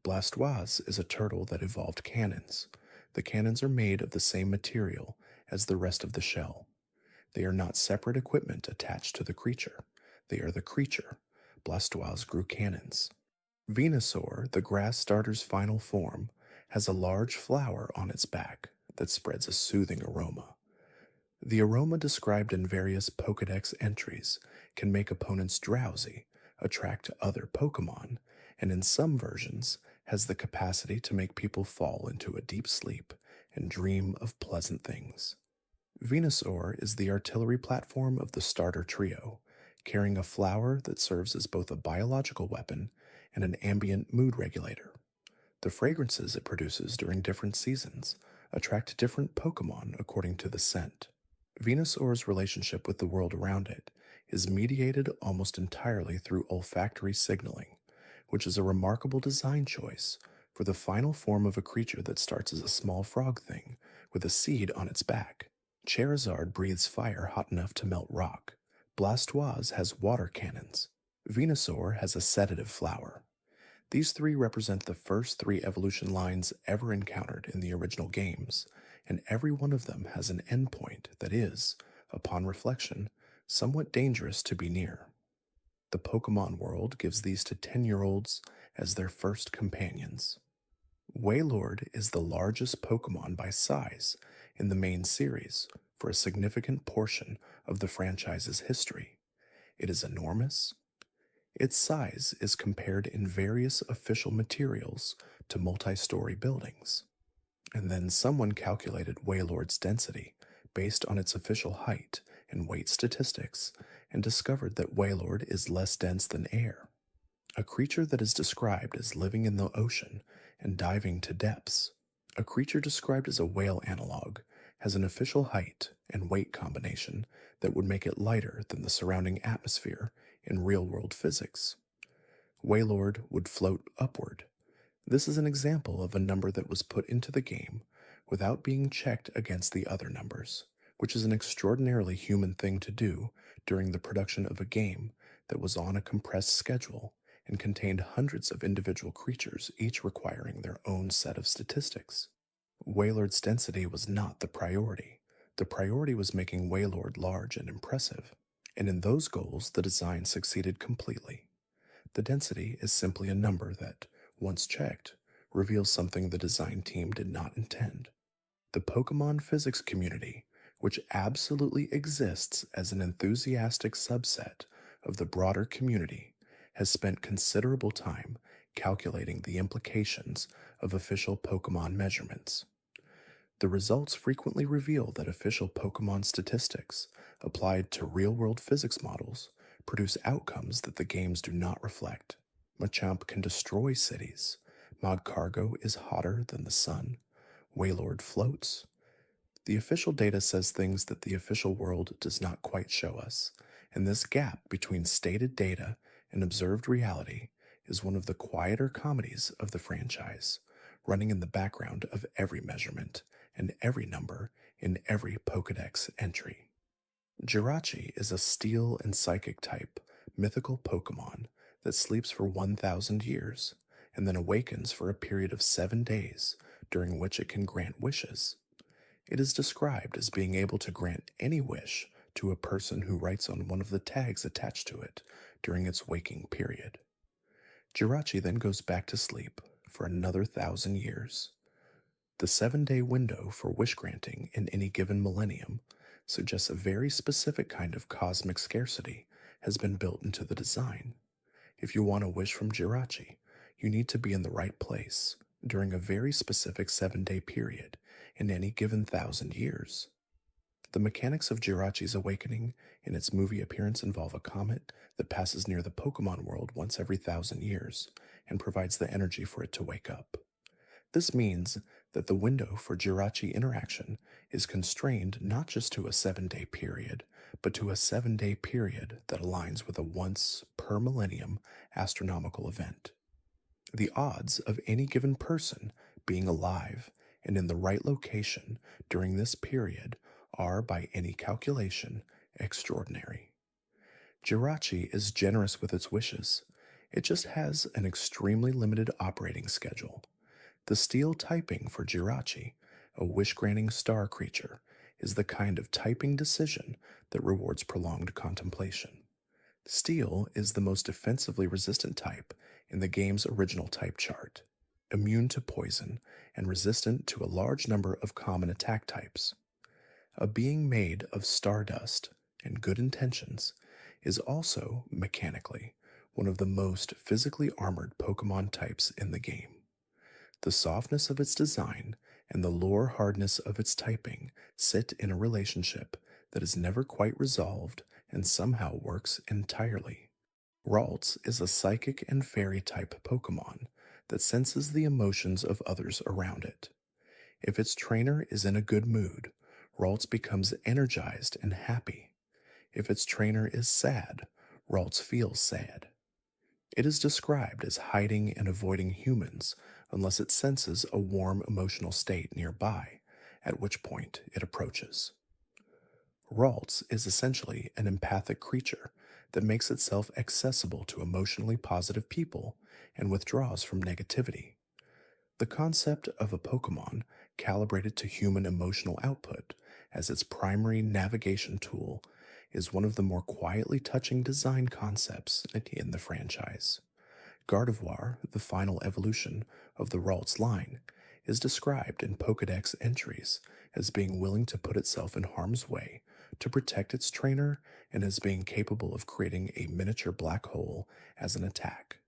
Blastoise is a turtle that evolved cannons. The cannons are made of the same material as the rest of the shell. They are not separate equipment attached to the creature. They are the creature. Blastoise grew cannons. Venusaur, the grass starter's final form, has a large flower on its back that spreads a soothing aroma. The aroma described in various Pokédex entries can make opponents drowsy, attract other Pokémon, and in some versions has the capacity to make people fall into a deep sleep and dream of pleasant things. Venusaur is the artillery platform of the starter trio, carrying a flower that serves as both a biological weapon and an ambient mood regulator. The fragrances it produces during different seasons attract different Pokémon according to the scent. Venusaur's relationship with the world around it is mediated almost entirely through olfactory signaling, which is a remarkable design choice for the final form of a creature that starts as a small frog thing with a seed on its back. Charizard breathes fire hot enough to melt rock. Blastoise has water cannons. Venusaur has a sedative flower. These three represent the first three evolution lines ever encountered in the original games, and every one of them has an endpoint that is, upon reflection, somewhat dangerous to be near. The Pokémon world gives these to 10-year-olds as their first companions. Wailord is the largest Pokémon by size in the main series for a significant portion of the franchise's history. It is enormous. Its size is compared in various official materials to multi-story buildings. And then someone calculated Wailord's density based on its official height and weight statistics and discovered that Wailord is less dense than air. A creature that is described as living in the ocean and diving to depths. A creature described as a whale analog has an official height and weight combination that would make it lighter than the surrounding atmosphere in real-world physics. Wailord would float upward. This is an example of a number that was put into the game without being checked against the other numbers, which is an extraordinarily human thing to do during the production of a game that was on a compressed schedule and contained hundreds of individual creatures, each requiring their own set of statistics. Wailord's density was not the priority. The priority was making Wailord large and impressive, and in those goals the design succeeded completely. The density is simply a number that, once checked, reveals something the design team did not intend. The Pokémon physics community, which absolutely exists as an enthusiastic subset of the broader community, has spent considerable time calculating the implications of official Pokémon measurements. The results frequently reveal that official Pokémon statistics, applied to real-world physics models, produce outcomes that the games do not reflect. Machamp can destroy cities. Magcargo is hotter than the sun. Wailord floats. The official data says things that the official world does not quite show us, and this gap between stated data and observed reality is one of the quieter comedies of the franchise, running in the background of every measurement and every number in every Pokédex entry. Jirachi is a steel and psychic type mythical Pokémon that sleeps for 1,000 years and then awakens for a period of 7 days, during which it can grant wishes. It is described as being able to grant any wish to a person who writes on one of the tags attached to it during its waking period. Jirachi then goes back to sleep for another 1,000 years. The 7 day window for wish granting in any given millennium suggests a very specific kind of cosmic scarcity has been built into the design. If you want a wish from Jirachi, you need to be in the right place during a very specific 7 day period in any given 1,000 years. The mechanics of Jirachi's awakening in its movie appearance involve a comet that passes near the Pokemon world once every 1,000 years and provides the energy for it to wake up. This means that the window for Jirachi interaction is constrained not just to a 7 day period, but to a 7 day period that aligns with a once per millennium astronomical event. The odds of any given person being alive and in the right location during this period are, by any calculation, extraordinary. Jirachi is generous with its wishes. It just has an extremely limited operating schedule. The steel typing for Jirachi, a wish-granting star creature, is the kind of typing decision that rewards prolonged contemplation. Steel is the most defensively resistant type in the game's original type chart, immune to poison and resistant to a large number of common attack types. A being made of stardust and good intentions is also, mechanically, one of the most physically armored Pokemon types in the game. The softness of its design and the lore hardness of its typing sit in a relationship that is never quite resolved and somehow works entirely. Ralts is a psychic and fairy type Pokemon that senses the emotions of others around it. If its trainer is in a good mood, Ralts becomes energized and happy. If its trainer is sad, Ralts feels sad. It is described as hiding and avoiding humans unless it senses a warm emotional state nearby, at which point it approaches. Ralts is essentially an empathic creature that makes itself accessible to emotionally positive people and withdraws from negativity. The concept of a Pokemon calibrated to human emotional output as its primary navigation tool is one of the more quietly touching design concepts in the franchise. Gardevoir, the final evolution of the Ralts line, is described in Pokédex entries as being willing to put itself in harm's way to protect its trainer and as being capable of creating a miniature black hole as an attack.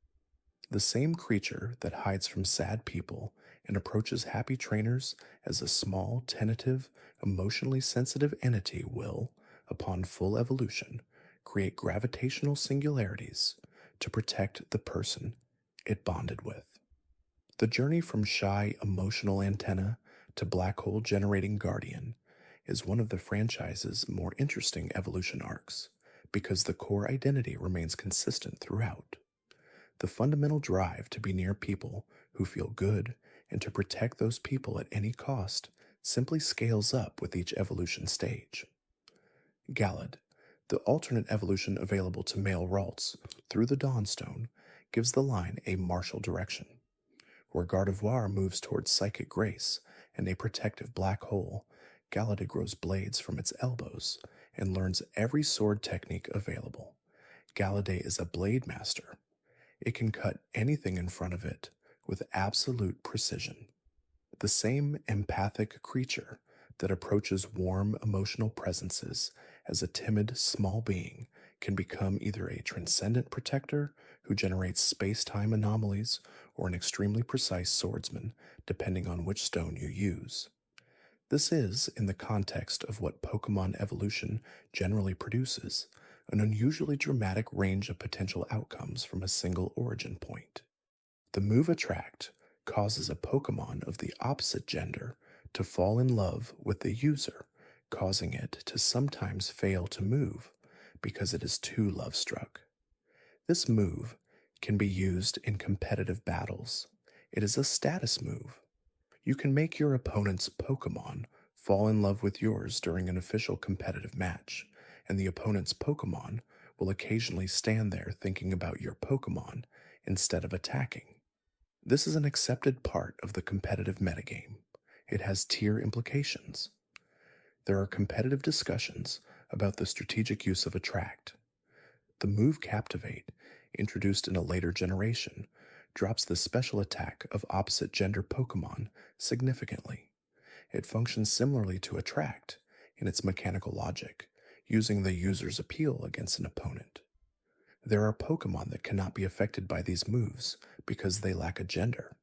The same creature that hides from sad people and approaches happy trainers as a small, tentative, emotionally sensitive entity will, upon full evolution, create gravitational singularities to protect the person it bonded with. The journey from shy, emotional antenna to black hole generating guardian is one of the franchise's more interesting evolution arcs because the core identity remains consistent throughout. The fundamental drive to be near people who feel good and to protect those people at any cost simply scales up with each evolution stage. Gallade, the alternate evolution available to male Ralts through the Dawnstone, gives the line a martial direction. Where Gardevoir moves towards psychic grace and a protective black hole, Gallade grows blades from its elbows and learns every sword technique available. Gallade is a blade master. It can cut anything in front of it with absolute precision. The same empathic creature that approaches warm emotional presences as a timid, small being can become either a transcendent protector who generates space-time anomalies or an extremely precise swordsman, depending on which stone you use. This is, in the context of what Pokemon evolution generally produces, an unusually dramatic range of potential outcomes from a single origin point. The move Attract causes a Pokemon of the opposite gender to fall in love with the user, causing it to sometimes fail to move because it is too love-struck. This move can be used in competitive battles. It is a status move. You can make your opponent's Pokemon fall in love with yours during an official competitive match, and the opponent's Pokemon will occasionally stand there thinking about your Pokemon instead of attacking. This is an accepted part of the competitive metagame. It has tier implications. There are competitive discussions about the strategic use of Attract. The move Captivate, introduced in a later generation, drops the special attack of opposite gender Pokemon significantly. It functions similarly to Attract in its mechanical logic, using the user's appeal against an opponent. There are Pokemon that cannot be affected by these moves because they lack a gender.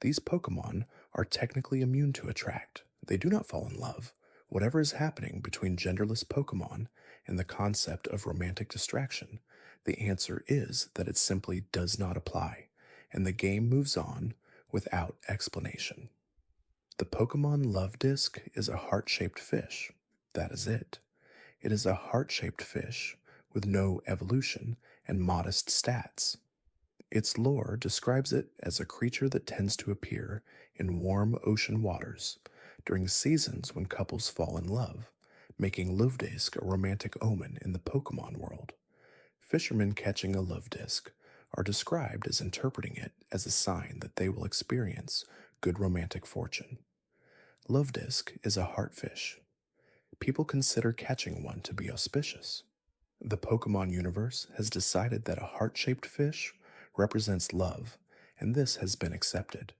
These Pokemon are technically immune to Attract. They do not fall in love. Whatever is happening between genderless Pokemon and the concept of romantic distraction, the answer is that it simply does not apply, and the game moves on without explanation. The Pokemon Love Disc is a heart-shaped fish. That is it. It is a heart-shaped fish with no evolution and modest stats. Its lore describes it as a creature that tends to appear in warm ocean waters during seasons when couples fall in love, making Luvdisc a romantic omen in the Pokemon world. Fishermen catching a Luvdisc are described as interpreting it as a sign that they will experience good romantic fortune. Luvdisc is a heartfish. People consider catching one to be auspicious. The Pokemon universe has decided that a heart-shaped fish represents love, and this has been accepted.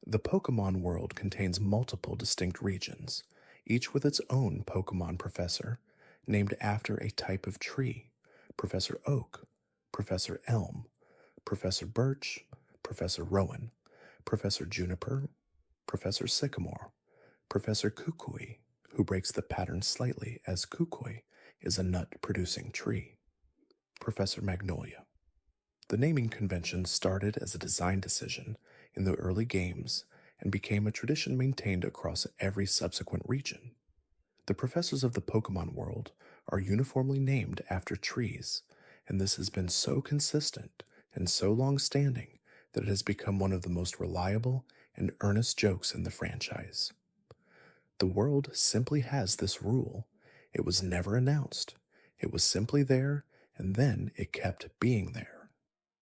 The Pokemon world contains multiple distinct regions, each with its own Pokemon professor, named after a type of tree: Professor Oak, Professor Elm, Professor Birch, Professor Rowan, Professor Juniper, Professor Sycamore, Professor Kukui, who breaks the pattern slightly as Kukui is a nut-producing tree, Professor Magnolia. The naming convention started as a design decision in the early games and became a tradition maintained across every subsequent region. The professors of the Pokemon world are uniformly named after trees, and this has been so consistent and so long-standing that it has become one of the most reliable and earnest jokes in the franchise. The world simply has this rule. It was never announced. It was simply there, and then it kept being there.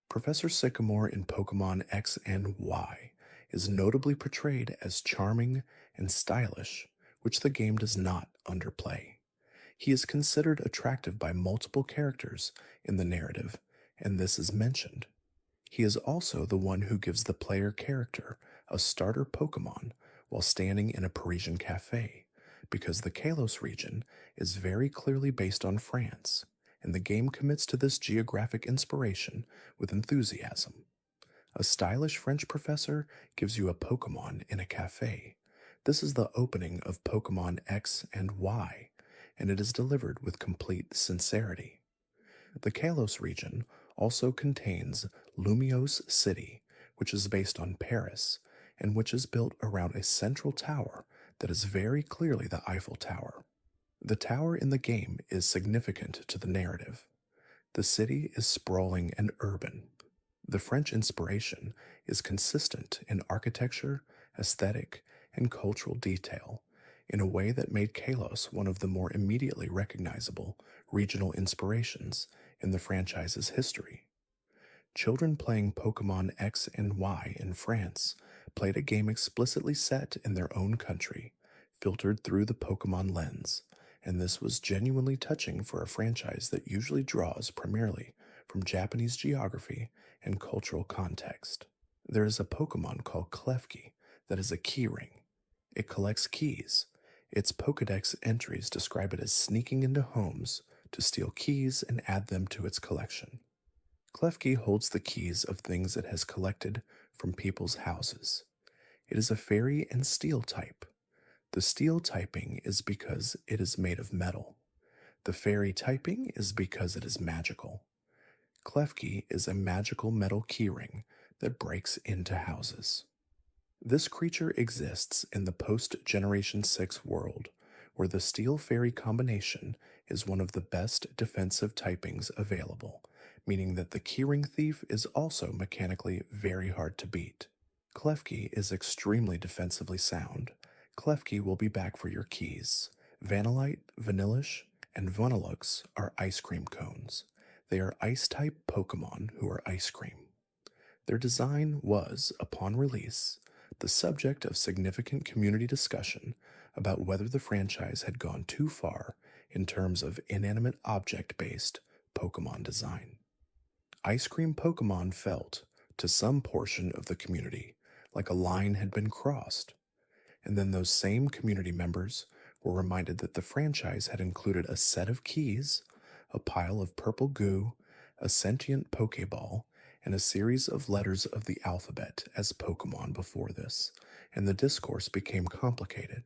Professor Sycamore in Pokémon X and Y is notably portrayed as charming and stylish, which the game does not underplay. He is considered attractive by multiple characters in the narrative, and this is mentioned. He is also the one who gives the player character a starter Pokémon while standing in a Parisian cafe, because the Kalos region is very clearly based on France, and the game commits to this geographic inspiration with enthusiasm. A stylish French professor gives you a Pokémon in a cafe. This is the opening of Pokémon X and Y, and it is delivered with complete sincerity. The Kalos region also contains Lumiose City, which is based on Paris, and which is built around a central tower that is very clearly the Eiffel Tower. The tower in the game is significant to the narrative. The city is sprawling and urban. The French inspiration is consistent in architecture, aesthetic, and cultural detail in a way that made Kalos one of the more immediately recognizable regional inspirations in the franchise's history. Children playing Pokémon X and Y in France played a game explicitly set in their own country, filtered through the Pokémon lens, and this was genuinely touching for a franchise that usually draws primarily from Japanese geography and cultural context. There is a Pokémon called Klefki that is a keyring. It collects keys. Its Pokédex entries describe it as sneaking into homes to steal keys and add them to its collection. Klefki holds the keys of things it has collected from people's houses. It is a fairy and steel type. The steel typing is because it is made of metal. The fairy typing is because it is magical. Klefki is a magical metal keyring that breaks into houses. This creature exists in the post-Generation 6 world, where the steel fairy combination is one of the best defensive typings available, meaning that the keyring thief is also mechanically very hard to beat. Klefki is extremely defensively sound. Klefki will be back for your keys. Vanillite, Vanillish, and Vanillux are ice cream cones. They are ice-type Pokemon who are ice cream. Their design was, upon release, the subject of significant community discussion about whether the franchise had gone too far in terms of inanimate object based Pokemon design. Ice cream Pokemon felt, to some portion of the community, like a line had been crossed, and then those same community members were reminded that the franchise had included a set of keys, a pile of purple goo, a sentient Pokeball, and a series of letters of the alphabet as Pokemon before this, and the discourse became complicated.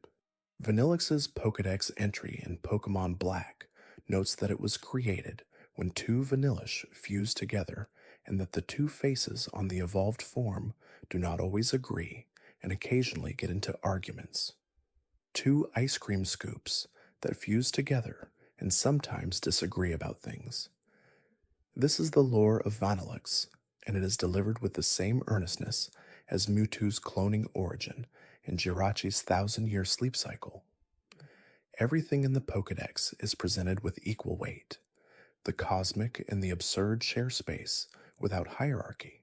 Vanillix's Pokédex entry in Pokemon Black notes that it was created when two Vanillish fuse together and that the two faces on the evolved form do not always agree and occasionally get into arguments. Two ice cream scoops that fuse together and sometimes disagree about things. This is the lore of Vanillix, and it is delivered with the same earnestness as Mewtwo's cloning origin and Jirachi's 1,000-year sleep cycle. Everything in the Pokédex is presented with equal weight. The cosmic and the absurd share space without hierarchy.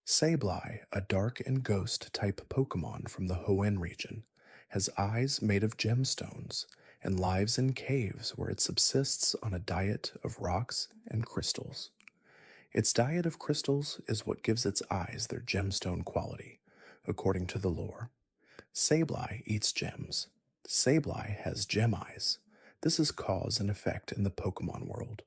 Sableye, a dark and ghost type Pokemon from the Hoenn region, has eyes made of gemstones and lives in caves where it subsists on a diet of rocks and crystals. Its diet of crystals is what gives its eyes their gemstone quality, according to the lore. Sableye eats gems. Sableye has gem eyes. This is cause and effect in the Pokemon world.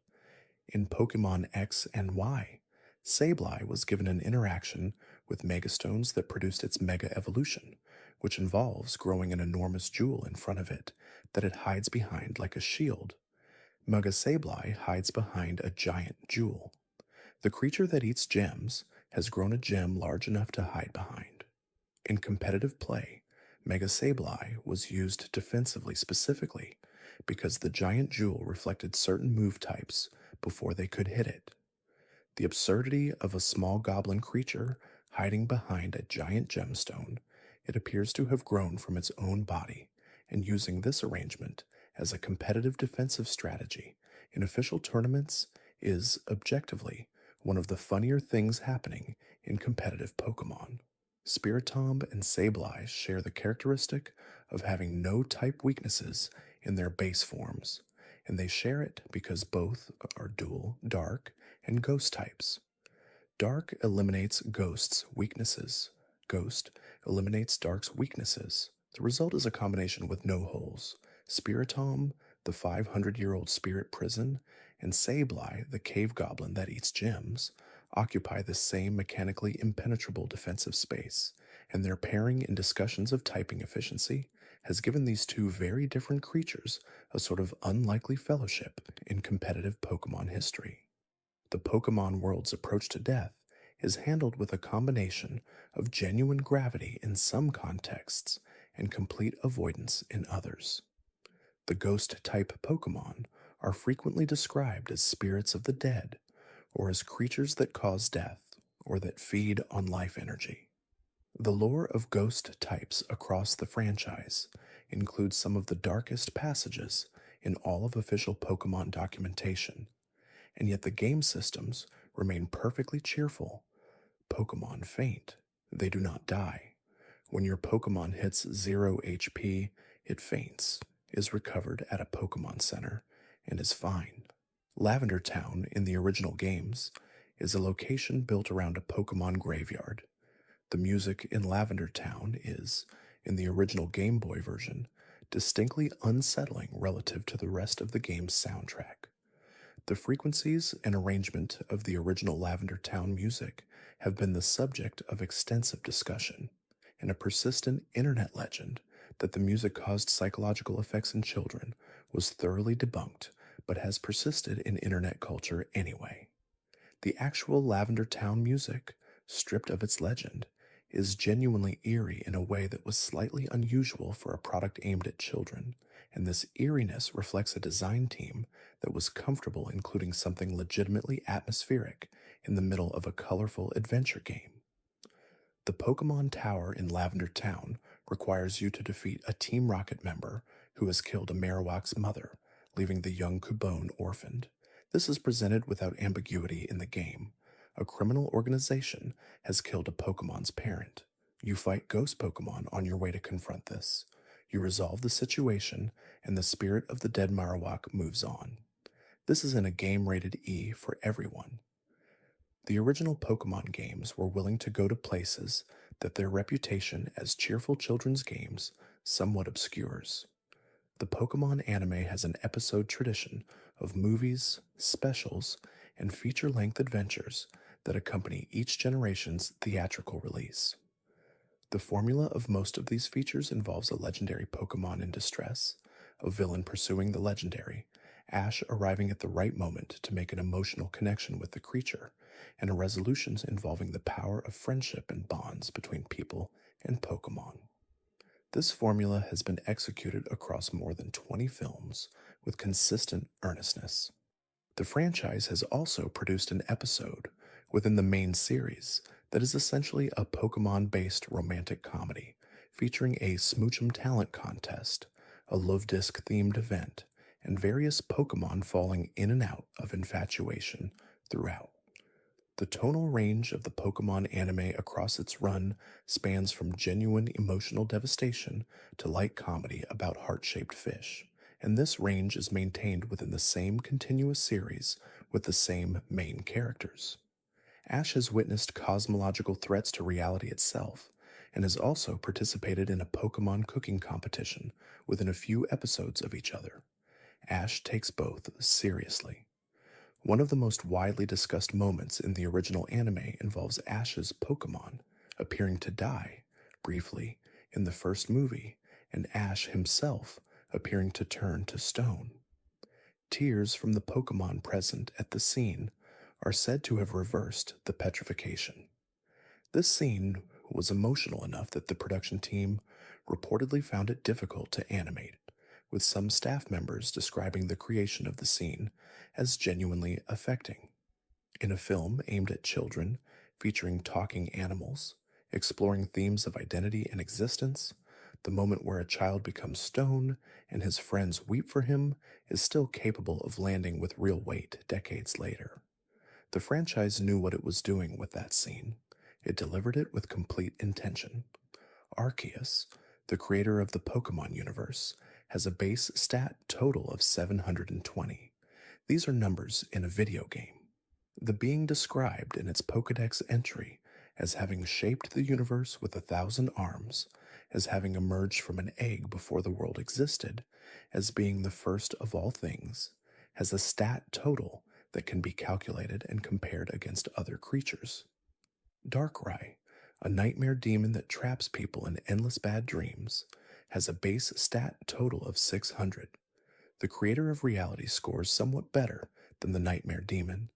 In Pokemon X and Y, Sableye was given an interaction with Megastones that produced its Mega Evolution, which involves growing an enormous jewel in front of it that it hides behind like a shield. Mega Sableye hides behind a giant jewel. The creature that eats gems has grown a gem large enough to hide behind. In competitive play, Mega Sableye was used defensively specifically because the giant jewel reflected certain move types before they could hit it. The absurdity of a small goblin creature hiding behind a giant gemstone, it appears to have grown from its own body, and using this arrangement as a competitive defensive strategy in official tournaments is, objectively, one of the funnier things happening in competitive Pokemon. Spiritomb and Sableye share the characteristic of having no type weaknesses in their base forms, and they share it because both are dual dark and ghost types. Dark eliminates Ghost's weaknesses. Ghost eliminates Dark's weaknesses. The result is a combination with no holes. Spiritomb, the 500-year-old spirit prison, and Sableye, the cave goblin that eats gems, occupy the same mechanically impenetrable defensive space, and their pairing in discussions of typing efficiency has given these two very different creatures a sort of unlikely fellowship in competitive Pokemon history. The Pokemon world's approach to death is handled with a combination of genuine gravity in some contexts and complete avoidance in others. The ghost-type Pokemon are frequently described as spirits of the dead, or as creatures that cause death, or that feed on life energy. The lore of ghost types across the franchise includes some of the darkest passages in all of official Pokemon documentation, and yet the game systems remain perfectly cheerful. Pokemon faint. They do not die. When your Pokemon hits 0 HP, it faints, is recovered at a Pokemon Center, and is fine. Lavender Town in the original games is a location built around a Pokemon graveyard. The music in Lavender Town is, in the original Game Boy version, distinctly unsettling relative to the rest of the game's soundtrack. The frequencies and arrangement of the original Lavender Town music have been the subject of extensive discussion, and a persistent internet legend that the music caused psychological effects in children was thoroughly debunked, but has persisted in internet culture anyway. The actual Lavender Town music, stripped of its legend, is genuinely eerie in a way that was slightly unusual for a product aimed at children, and this eeriness reflects a design team that was comfortable including something legitimately atmospheric in the middle of a colorful adventure game. The Pokemon Tower in Lavender Town requires you to defeat a Team Rocket member who has killed a Marowak's mother, leaving the young Cubone orphaned. This is presented without ambiguity in the game. A criminal organization has killed a Pokemon's parent. You fight ghost Pokemon on your way to confront this. You resolve the situation, and the spirit of the dead Marowak moves on. This is in a game rated E for everyone. The original Pokemon games were willing to go to places that their reputation as cheerful children's games somewhat obscures. The Pokemon anime has an episode tradition of movies, specials, and feature length adventures that accompany each generation's theatrical release. The formula of most of these features involves a legendary Pokemon in distress, a villain pursuing the legendary, Ash arriving at the right moment to make an emotional connection with the creature, and resolutions involving the power of friendship and bonds between people and Pokemon. This formula has been executed across more than 20 films with consistent earnestness. The franchise has also produced an episode within the main series that is essentially a Pokemon-based romantic comedy featuring a Smooch'em talent contest, a Love Disc-themed event, and various Pokemon falling in and out of infatuation throughout. The tonal range of the Pokemon anime across its run spans from genuine emotional devastation to light comedy about heart-shaped fish, and this range is maintained within the same continuous series with the same main characters. Ash has witnessed cosmological threats to reality itself, and has also participated in a Pokemon cooking competition within a few episodes of each other. Ash takes both seriously. One of the most widely discussed moments in the original anime involves Ash's Pokémon appearing to die, briefly, in the first movie, and Ash himself appearing to turn to stone. Tears from the Pokémon present at the scene are said to have reversed the petrification. This scene was emotional enough that the production team reportedly found it difficult to animate, with some staff members describing the creation of the scene as genuinely affecting. In a film aimed at children, featuring talking animals, exploring themes of identity and existence, the moment where a child becomes stone and his friends weep for him is still capable of landing with real weight decades later. The franchise knew what it was doing with that scene. It delivered it with complete intention. Arceus, the creator of the Pokemon universe, has a base stat total of 720. These are numbers in a video game. The being described in its Pokédex entry as having shaped the universe with 1,000 arms, as having emerged from an egg before the world existed, as being the first of all things, has a stat total that can be calculated and compared against other creatures. Darkrai, a nightmare demon that traps people in endless bad dreams, has a base stat total of 600. The creator of reality scores somewhat better than the nightmare demon.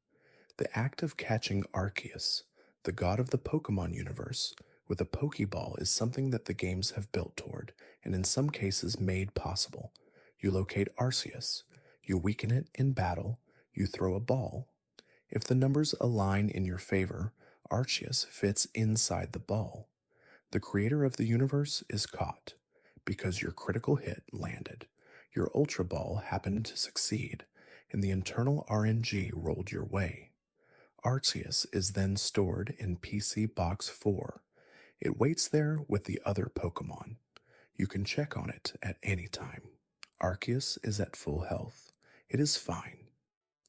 The act of catching Arceus, the god of the Pokemon universe, with a Pokeball is something that the games have built toward, and in some cases made possible. You locate Arceus, you weaken it in battle, you throw a ball. If the numbers align in your favor, Arceus fits inside the ball. The creator of the universe is caught, because your critical hit landed. Your Ultra Ball happened to succeed, and the internal RNG rolled your way. Arceus is then stored in PC Box 4. It waits there with the other Pokemon. You can check on it at any time. Arceus is at full health. It is fine.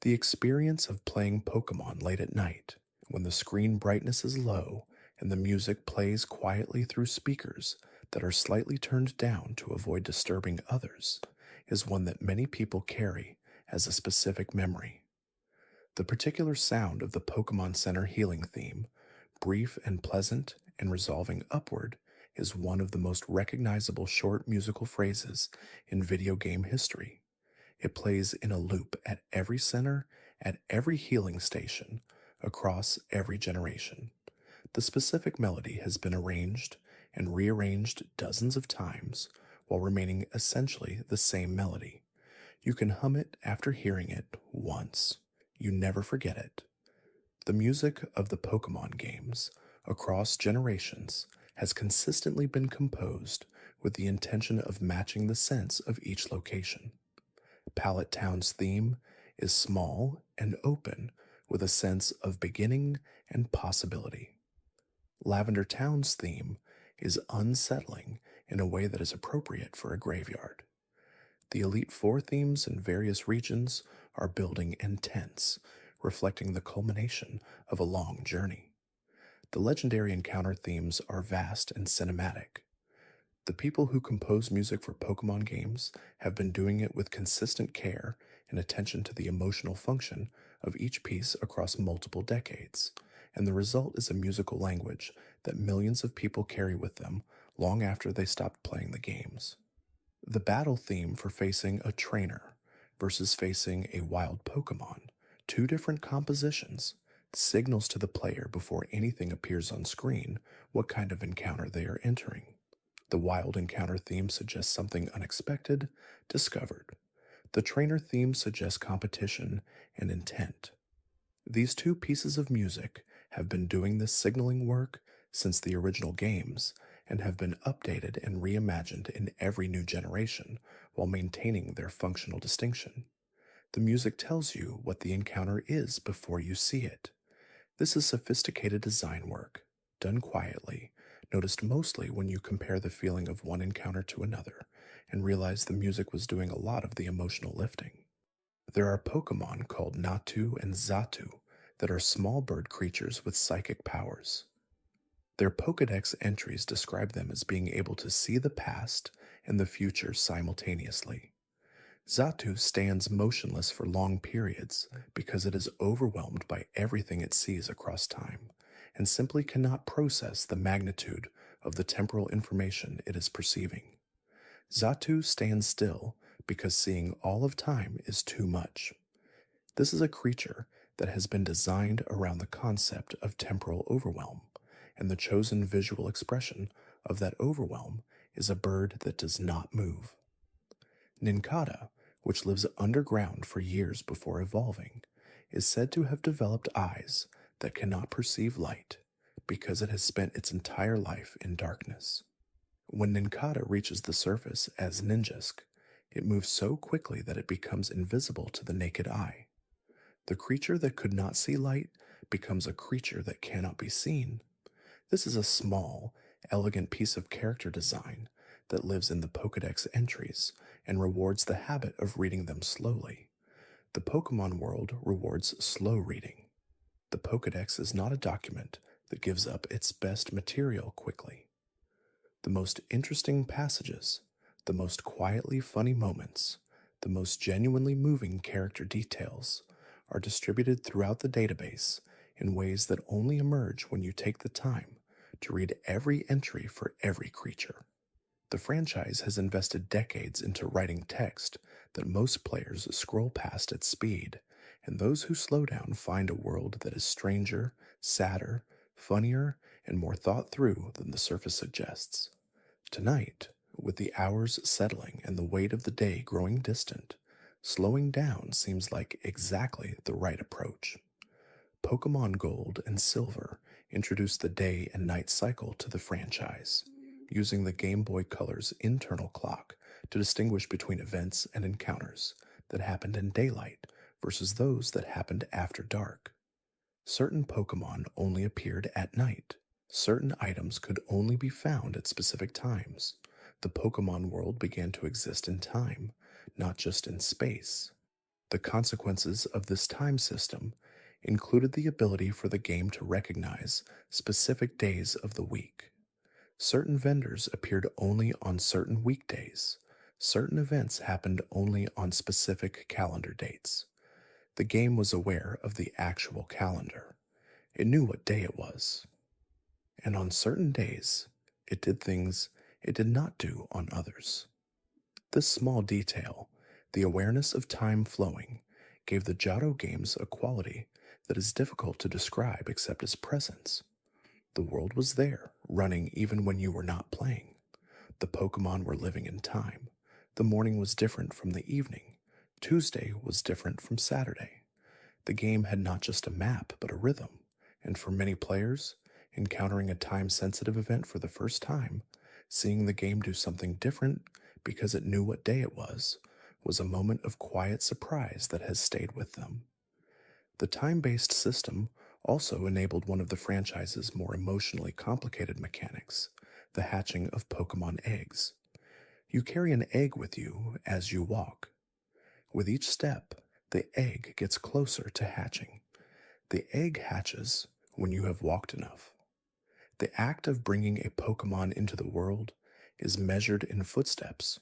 The experience of playing Pokemon late at night, when the screen brightness is low and the music plays quietly through speakers that are slightly turned down to avoid disturbing others, is one that many people carry as a specific memory. The particular sound of the Pokemon Center healing theme, brief and pleasant and resolving upward, is one of the most recognizable short musical phrases in video game history. It plays in a loop at every center, at every healing station, across every generation. The specific melody has been arranged and rearranged dozens of times while remaining essentially the same melody. You can hum it after hearing it once. You never forget it. The music of the Pokemon games, across generations, has consistently been composed with the intention of matching the sense of each location. Pallet Town's theme is small and open with a sense of beginning and possibility. Lavender Town's theme is unsettling in a way that is appropriate for a graveyard. The Elite Four themes in various regions are building and tense, reflecting the culmination of a long journey. The legendary encounter themes are vast and cinematic. The people who compose music for Pokemon games have been doing it with consistent care and attention to the emotional function of each piece across multiple decades, and the result is a musical language that millions of people carry with them long after they stopped playing the games. The battle theme for facing a trainer versus facing a wild Pokemon, two different compositions, signals to the player before anything appears on screen what kind of encounter they are entering. The wild encounter theme suggests something unexpected, discovered. The trainer theme suggests competition and intent. These two pieces of music have been doing this signaling work since the original games and have been updated and reimagined in every new generation while maintaining their functional distinction. The music tells you what the encounter is before you see it. This is sophisticated design work, done quietly, noticed mostly when you compare the feeling of one encounter to another and realize the music was doing a lot of the emotional lifting. There are Pokemon called Natu and Xatu that are small bird creatures with psychic powers. Their Pokédex entries describe them as being able to see the past and the future simultaneously. Xatu stands motionless for long periods because it is overwhelmed by everything it sees across time and simply cannot process the magnitude of the temporal information it is perceiving. Xatu stands still because seeing all of time is too much. This is a creature that has been designed around the concept of temporal overwhelm, and the chosen visual expression of that overwhelm is a bird that does not move. Nincada, which lives underground for years before evolving, is said to have developed eyes that cannot perceive light because it has spent its entire life in darkness. When Nincada reaches the surface as Ninjask, it moves so quickly that it becomes invisible to the naked eye. The creature that could not see light becomes a creature that cannot be seen. This is a small, elegant piece of character design that lives in the Pokédex entries and rewards the habit of reading them slowly. The Pokemon world rewards slow reading. The Pokédex is not a document that gives up its best material quickly. The most interesting passages, the most quietly funny moments, the most genuinely moving character details are distributed throughout the database in ways that only emerge when you take the time to read every entry for every creature. The franchise has invested decades into writing text that most players scroll past at speed, and those who slow down find a world that is stranger, sadder, funnier, and more thought through than the surface suggests. Tonight, with the hours settling and the weight of the day growing distant, slowing down seems like exactly the right approach. Pokemon Gold and Silver introduced the day and night cycle to the franchise, using the Game Boy Color's internal clock to distinguish between events and encounters that happened in daylight versus those that happened after dark. Certain Pokemon only appeared at night. Certain items could only be found at specific times. The Pokemon world began to exist in time, not just in space. The consequences of this time system included the ability for the game to recognize specific days of the week. Certain vendors appeared only on certain weekdays. Certain events happened only on specific calendar dates. The game was aware of the actual calendar. It knew what day it was. And on certain days, it did things it did not do on others. This small detail, the awareness of time flowing, gave the Johto games a quality that is difficult to describe except as presence. The world was there, running even when you were not playing. The Pokemon were living in time. The morning was different from the evening. Tuesday was different from Saturday. The game had not just a map, but a rhythm, and for many players, encountering a time-sensitive event for the first time, seeing the game do something different because it knew what day it was a moment of quiet surprise that has stayed with them. The time-based system also enabled one of the franchise's more emotionally complicated mechanics, the hatching of Pokemon eggs. You carry an egg with you as you walk. With each step, the egg gets closer to hatching. The egg hatches when you have walked enough. The act of bringing a Pokemon into the world is measured in footsteps.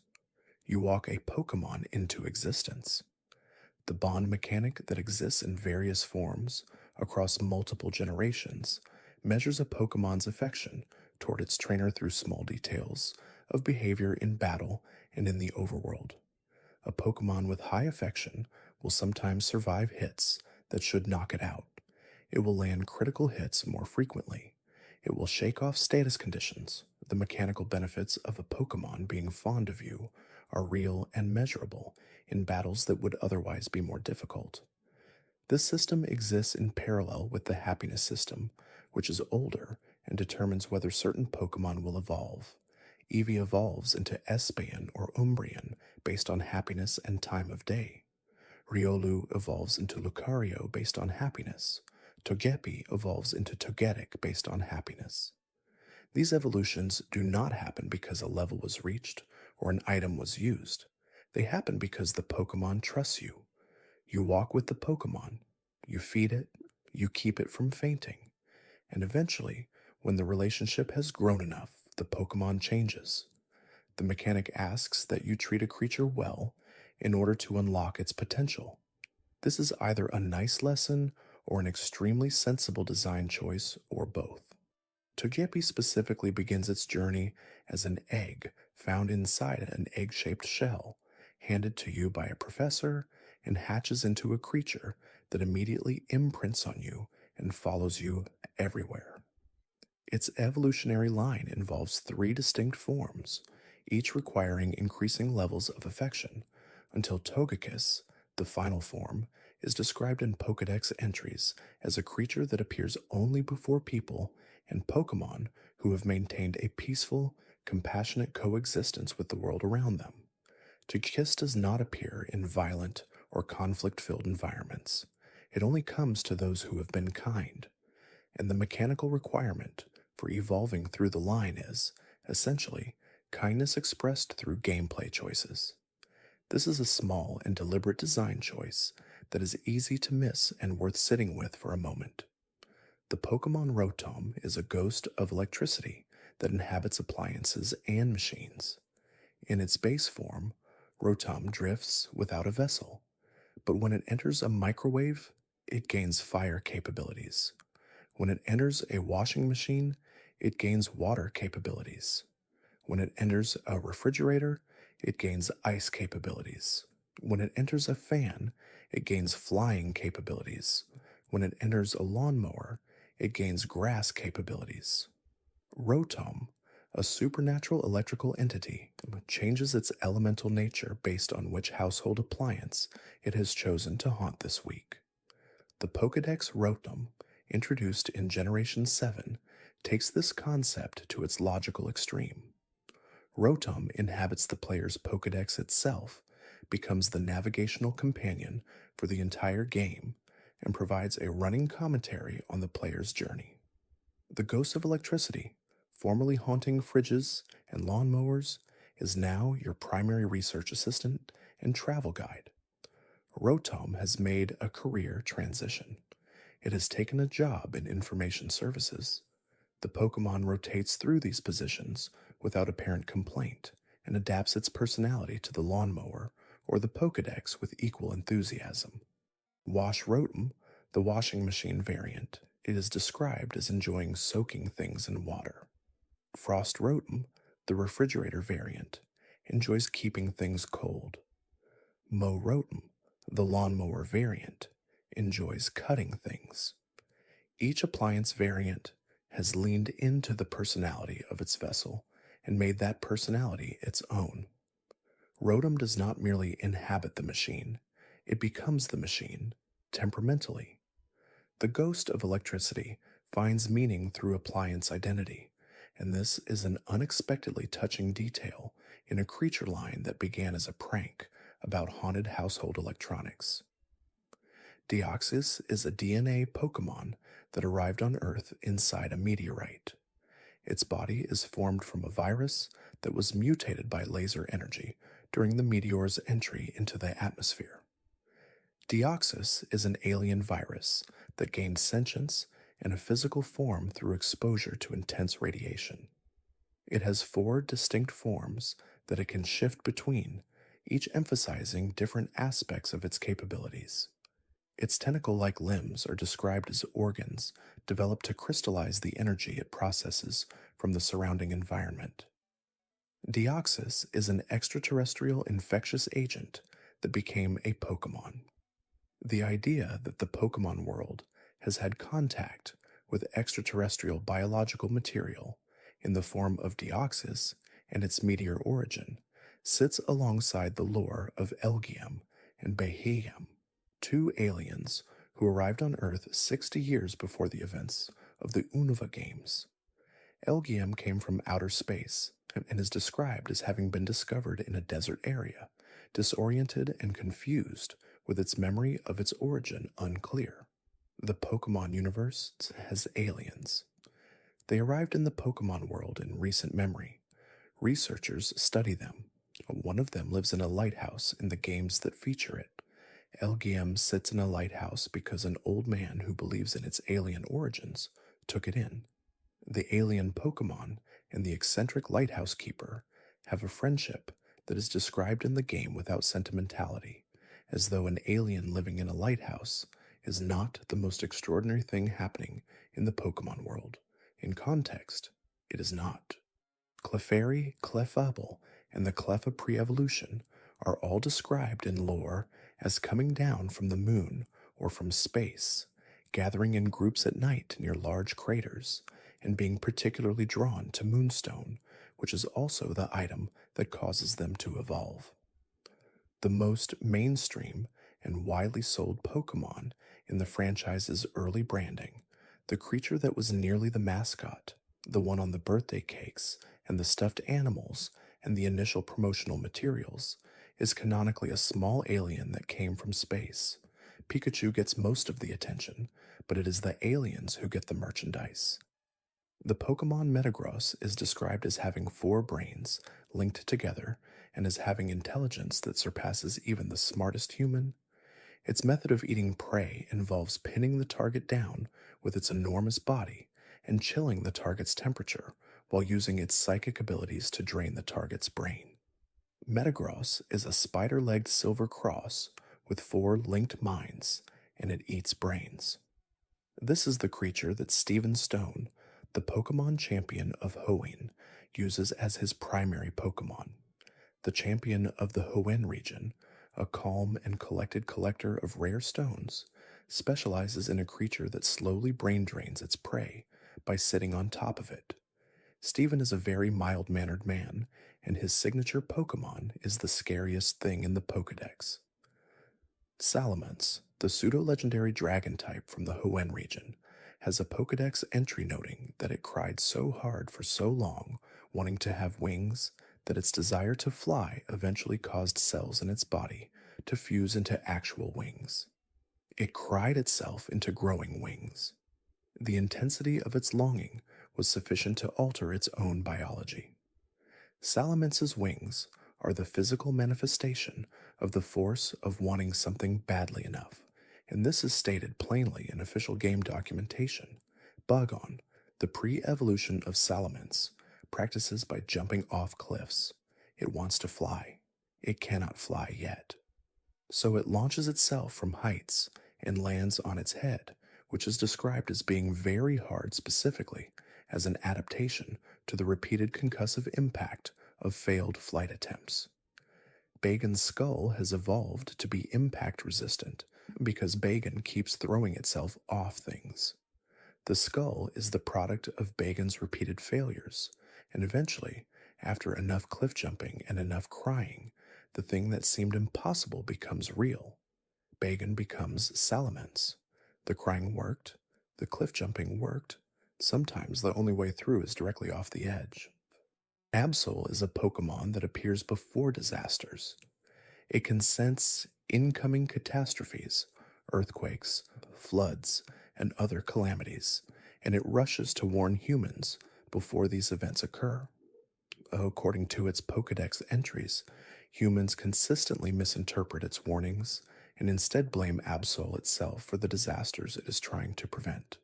You walk a Pokemon into existence. The bond mechanic that exists in various forms across multiple generations measures a Pokemon's affection toward its trainer through small details of behavior in battle and in the overworld. A Pokemon with high affection will sometimes survive hits that should knock it out. It will land critical hits more frequently. It will shake off status conditions. The mechanical benefits of a Pokemon being fond of you are real and measurable in battles that would otherwise be more difficult. This system exists in parallel with the happiness system, which is older and determines whether certain Pokemon will evolve. Eevee evolves into Espeon or Umbreon based on happiness and time of day. Riolu evolves into Lucario based on happiness. Togepi evolves into Togetic based on happiness. These evolutions do not happen because a level was reached or an item was used. They happen because the Pokemon trusts you. You walk with the Pokemon, you feed it, you keep it from fainting, and eventually, when the relationship has grown enough, the Pokemon changes. The mechanic asks that you treat a creature well in order to unlock its potential. This is either a nice lesson or an extremely sensible design choice, or both. Togepi specifically begins its journey as an egg found inside an egg-shaped shell, handed to you by a professor, and hatches into a creature that immediately imprints on you and follows you everywhere. Its evolutionary line involves three distinct forms, each requiring increasing levels of affection, until Togekiss, the final form, is described in Pokédex entries as a creature that appears only before people and Pokémon who have maintained a peaceful, compassionate coexistence with the world around them. Togekiss does not appear in violent or conflict-filled environments. It only comes to those who have been kind, and the mechanical requirement for evolving through the line is, essentially, kindness expressed through gameplay choices. This is a small and deliberate design choice that is easy to miss and worth sitting with for a moment. The Pokemon Rotom is a ghost of electricity that inhabits appliances and machines. In its base form, Rotom drifts without a vessel, but when it enters a microwave, it gains fire capabilities. When it enters a washing machine, it gains water capabilities. When it enters a refrigerator, it gains ice capabilities. When it enters a fan, it gains flying capabilities. When it enters a lawnmower, it gains grass capabilities. Rotom, a supernatural electrical entity, changes its elemental nature based on which household appliance it has chosen to haunt this week. The Pokédex Rotom, introduced in Generation 7, takes this concept to its logical extreme. Rotom inhabits the player's Pokédex itself, becomes the navigational companion for the entire game, and provides a running commentary on the player's journey. The Ghost of Electricity, formerly haunting fridges and lawnmowers, is now your primary research assistant and travel guide. Rotom has made a career transition. It has taken a job in information services. The Pokemon rotates through these positions without apparent complaint and adapts its personality to the lawnmower or the Pokédex with equal enthusiasm. Wash Rotom, the washing machine variant, it is described as enjoying soaking things in water. Frost Rotom, the refrigerator variant, enjoys keeping things cold. Mow Rotom, the lawnmower variant, enjoys cutting things. Each appliance variant has leaned into the personality of its vessel and made that personality its own. Rotom does not merely inhabit the machine, it becomes the machine, temperamentally. The Ghost of Electricity finds meaning through appliance identity, and this is an unexpectedly touching detail in a creature line that began as a prank about haunted household electronics. Deoxys is a DNA Pokémon that arrived on Earth inside a meteorite. Its body is formed from a virus that was mutated by laser energy during the meteor's entry into the atmosphere. Deoxys is an alien virus that gained sentience and a physical form through exposure to intense radiation. It has four distinct forms that it can shift between, each emphasizing different aspects of its capabilities. Its tentacle like limbs are described as organs developed to crystallize the energy it processes from the surrounding environment. Deoxys is an extraterrestrial infectious agent that became a Pokémon. The idea that the Pokémon world has had contact with extraterrestrial biological material in the form of Deoxys and its meteor origin sits alongside the lore of Elgium and Beheeyem, two aliens who arrived on Earth 60 years before the events of the Unova games. Elgium came from outer space and is described as having been discovered in a desert area, disoriented and confused, with its memory of its origin unclear. The Pokémon universe has aliens. They arrived in the Pokémon world in recent memory. Researchers study them. One of them lives in a lighthouse in the games that feature it. Elgium sits in a lighthouse because an old man who believes in its alien origins took it in. The alien Pokémon and the eccentric lighthouse keeper have a friendship that is described in the game without sentimentality, as though an alien living in a lighthouse is not the most extraordinary thing happening in the Pokémon world. In context, it is not. Clefairy, Clefable, and the Cleffa pre-evolution are all described in lore as coming down from the moon or from space, gathering in groups at night near large craters, and being particularly drawn to moonstone, which is also the item that causes them to evolve. The most mainstream and widely sold Pokémon in the franchise's early branding, the creature that was nearly the mascot, the one on the birthday cakes and the stuffed animals and the initial promotional materials, is canonically a small alien that came from space. Pikachu gets most of the attention, but it is the aliens who get the merchandise. The Pokemon Metagross is described as having 4 brains linked together and as having intelligence that surpasses even the smartest human. Its method of eating prey involves pinning the target down with its enormous body and chilling the target's temperature while using its psychic abilities to drain the target's brain. Metagross is a spider-legged silver cross with 4 linked minds, and it eats brains. This is the creature that Steven Stone, the Pokemon champion of Hoenn, uses as his primary Pokemon. The champion of the Hoenn region, a calm and collected collector of rare stones, specializes in a creature that slowly brain drains its prey by sitting on top of it. Steven is a very mild-mannered man, and his signature Pokemon is the scariest thing in the Pokédex. Salamence, the pseudo-legendary dragon type from the Hoenn region, has a Pokédex entry noting that it cried so hard for so long, wanting to have wings, that its desire to fly eventually caused cells in its body to fuse into actual wings. It cried itself into growing wings. The intensity of its longing was sufficient to alter its own biology. Salamence's wings are the physical manifestation of the force of wanting something badly enough, and this is stated plainly in official game documentation. Bugon, the pre-evolution of Salamence, practices by jumping off cliffs. It wants to fly. It cannot fly yet. So it launches itself from heights and lands on its head, which is described as being very hard specifically as an adaptation to the repeated concussive impact of failed flight attempts. Bagon's skull has evolved to be impact resistant because Bagon keeps throwing itself off things. The skull is the product of Bagon's repeated failures, and eventually, after enough cliff jumping and enough crying, the thing that seemed impossible becomes real. Bagon becomes Salamence. The crying worked, the cliff jumping worked. Sometimes the only way through is directly off the edge. Absol is a Pokemon that appears before disasters. It can sense incoming catastrophes earthquakes, floods, and other calamities, and it rushes to warn humans before these events occur. According to its Pokédex entries, humans consistently misinterpret its warnings and instead blame Absol itself for the disasters it is trying to prevent.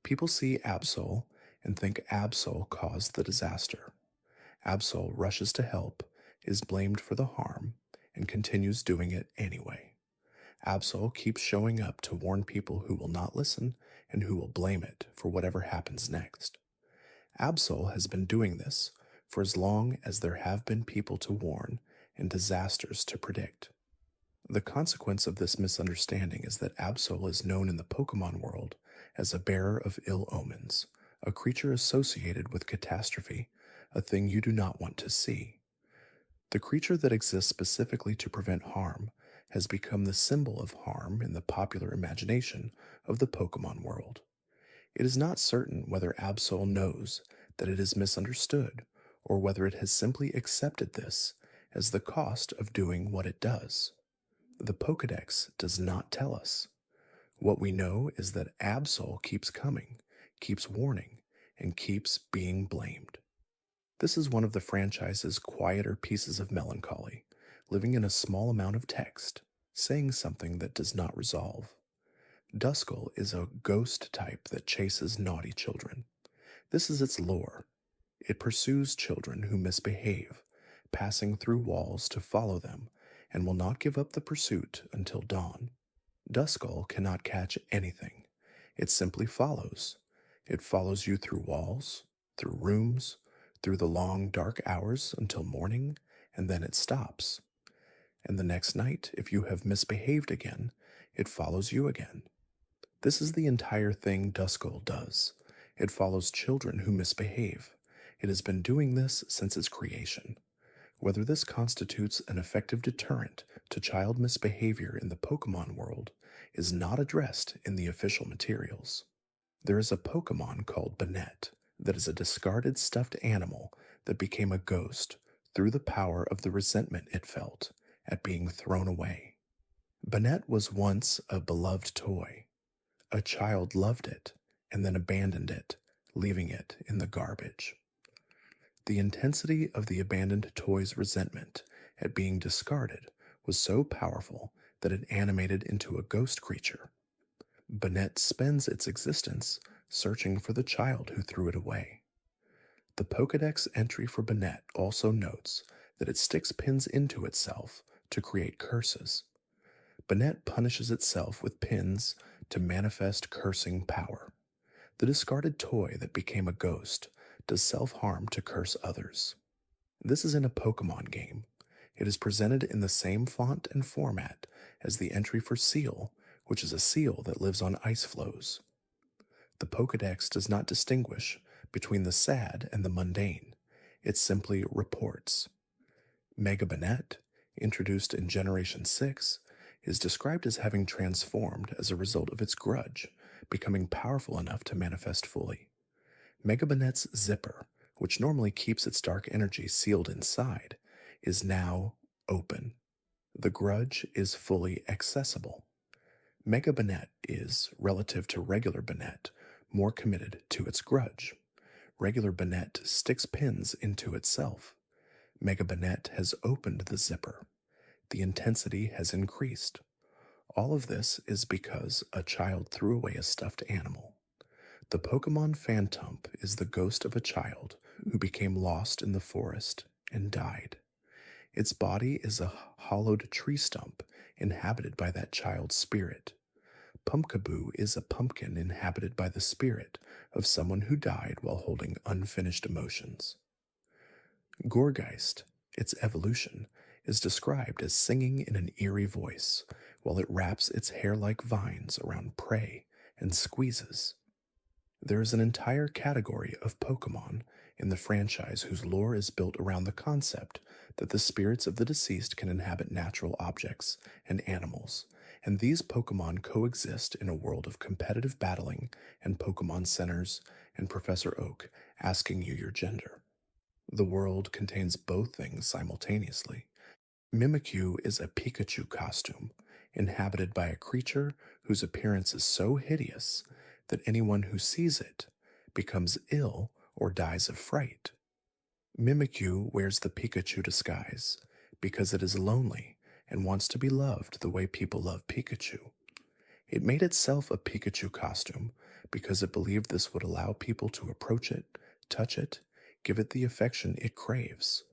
People see Absol and think Absol caused the disaster. Absol rushes to help, is blamed for the harm, and continues doing it anyway. Absol keeps showing up to warn people who will not listen and who will blame it for whatever happens next. Absol has been doing this for as long as there have been people to warn and disasters to predict. The consequence of this misunderstanding is that Absol is known in the Pokemon world as a bearer of ill omens, a creature associated with catastrophe, a thing you do not want to see. The creature that exists specifically to prevent harm has become the symbol of harm in the popular imagination of the Pokemon world. It is not certain whether Absol knows that it is misunderstood or whether it has simply accepted this as the cost of doing what it does. The Pokédex does not tell us. What we know is that Absol keeps coming, keeps warning, and keeps being blamed. This is one of the franchise's quieter pieces of melancholy, living in a small amount of text, saying something that does not resolve. Duskull is a ghost type that chases naughty children. This is its lore. It pursues children who misbehave, passing through walls to follow them, and will not give up the pursuit until dawn. Duskull cannot catch anything. It simply follows. It follows you through walls, through rooms, through the long dark hours until morning, and then it stops. And the next night, if you have misbehaved again, it follows you again. This is the entire thing Duskull does. It follows children who misbehave. It has been doing this since its creation. Whether this constitutes an effective deterrent to child misbehavior in the Pokemon world is not addressed in the official materials. There is a Pokemon called Banette that is a discarded stuffed animal that became a ghost through the power of the resentment it felt at being thrown away. Banette was once a beloved toy. A child loved it and then abandoned it, leaving it in the garbage. The intensity of the abandoned toy's resentment at being discarded was so powerful that it animated into a ghost creature. Banette spends its existence searching for the child who threw it away. The Pokédex entry for Banette also notes that it sticks pins into itself to create curses. Banette punishes itself with pins to manifest cursing power. The discarded toy that became a ghost does self-harm to curse others. This is in a Pokemon game. It is presented in the same font and format as the entry for Seal, which is a seal that lives on ice floes. The Pokédex does not distinguish between the sad and the mundane. It simply reports. Mega Banette, introduced in Generation 6, is described as having transformed as a result of its grudge, becoming powerful enough to manifest fully. Mega Banette's zipper, which normally keeps its dark energy sealed inside, is now open. The grudge is fully accessible. Mega Banette is, relative to regular Banette, more committed to its grudge. Regular Banette sticks pins into itself. Mega Banette has opened the zipper. The intensity has increased. All of this is because a child threw away a stuffed animal. The Pokemon Phantump is the ghost of a child who became lost in the forest and died. Its body is a hollowed tree stump inhabited by that child's spirit. Pumpkaboo is a pumpkin inhabited by the spirit of someone who died while holding unfinished emotions. Gourgeist, its evolution, is described as singing in an eerie voice while it wraps its hair-like vines around prey and squeezes. There is an entire category of Pokemon in the franchise whose lore is built around the concept that the spirits of the deceased can inhabit natural objects and animals, and these Pokemon coexist in a world of competitive battling and Pokemon centers and Professor Oak asking you your gender. The world contains both things simultaneously. Mimikyu is a Pikachu costume, inhabited by a creature whose appearance is so hideous that anyone who sees it becomes ill or dies of fright. Mimikyu wears the Pikachu disguise because it is lonely and wants to be loved the way people love Pikachu. It made itself a Pikachu costume because it believed this would allow people to approach it, touch it, give it the affection it craves.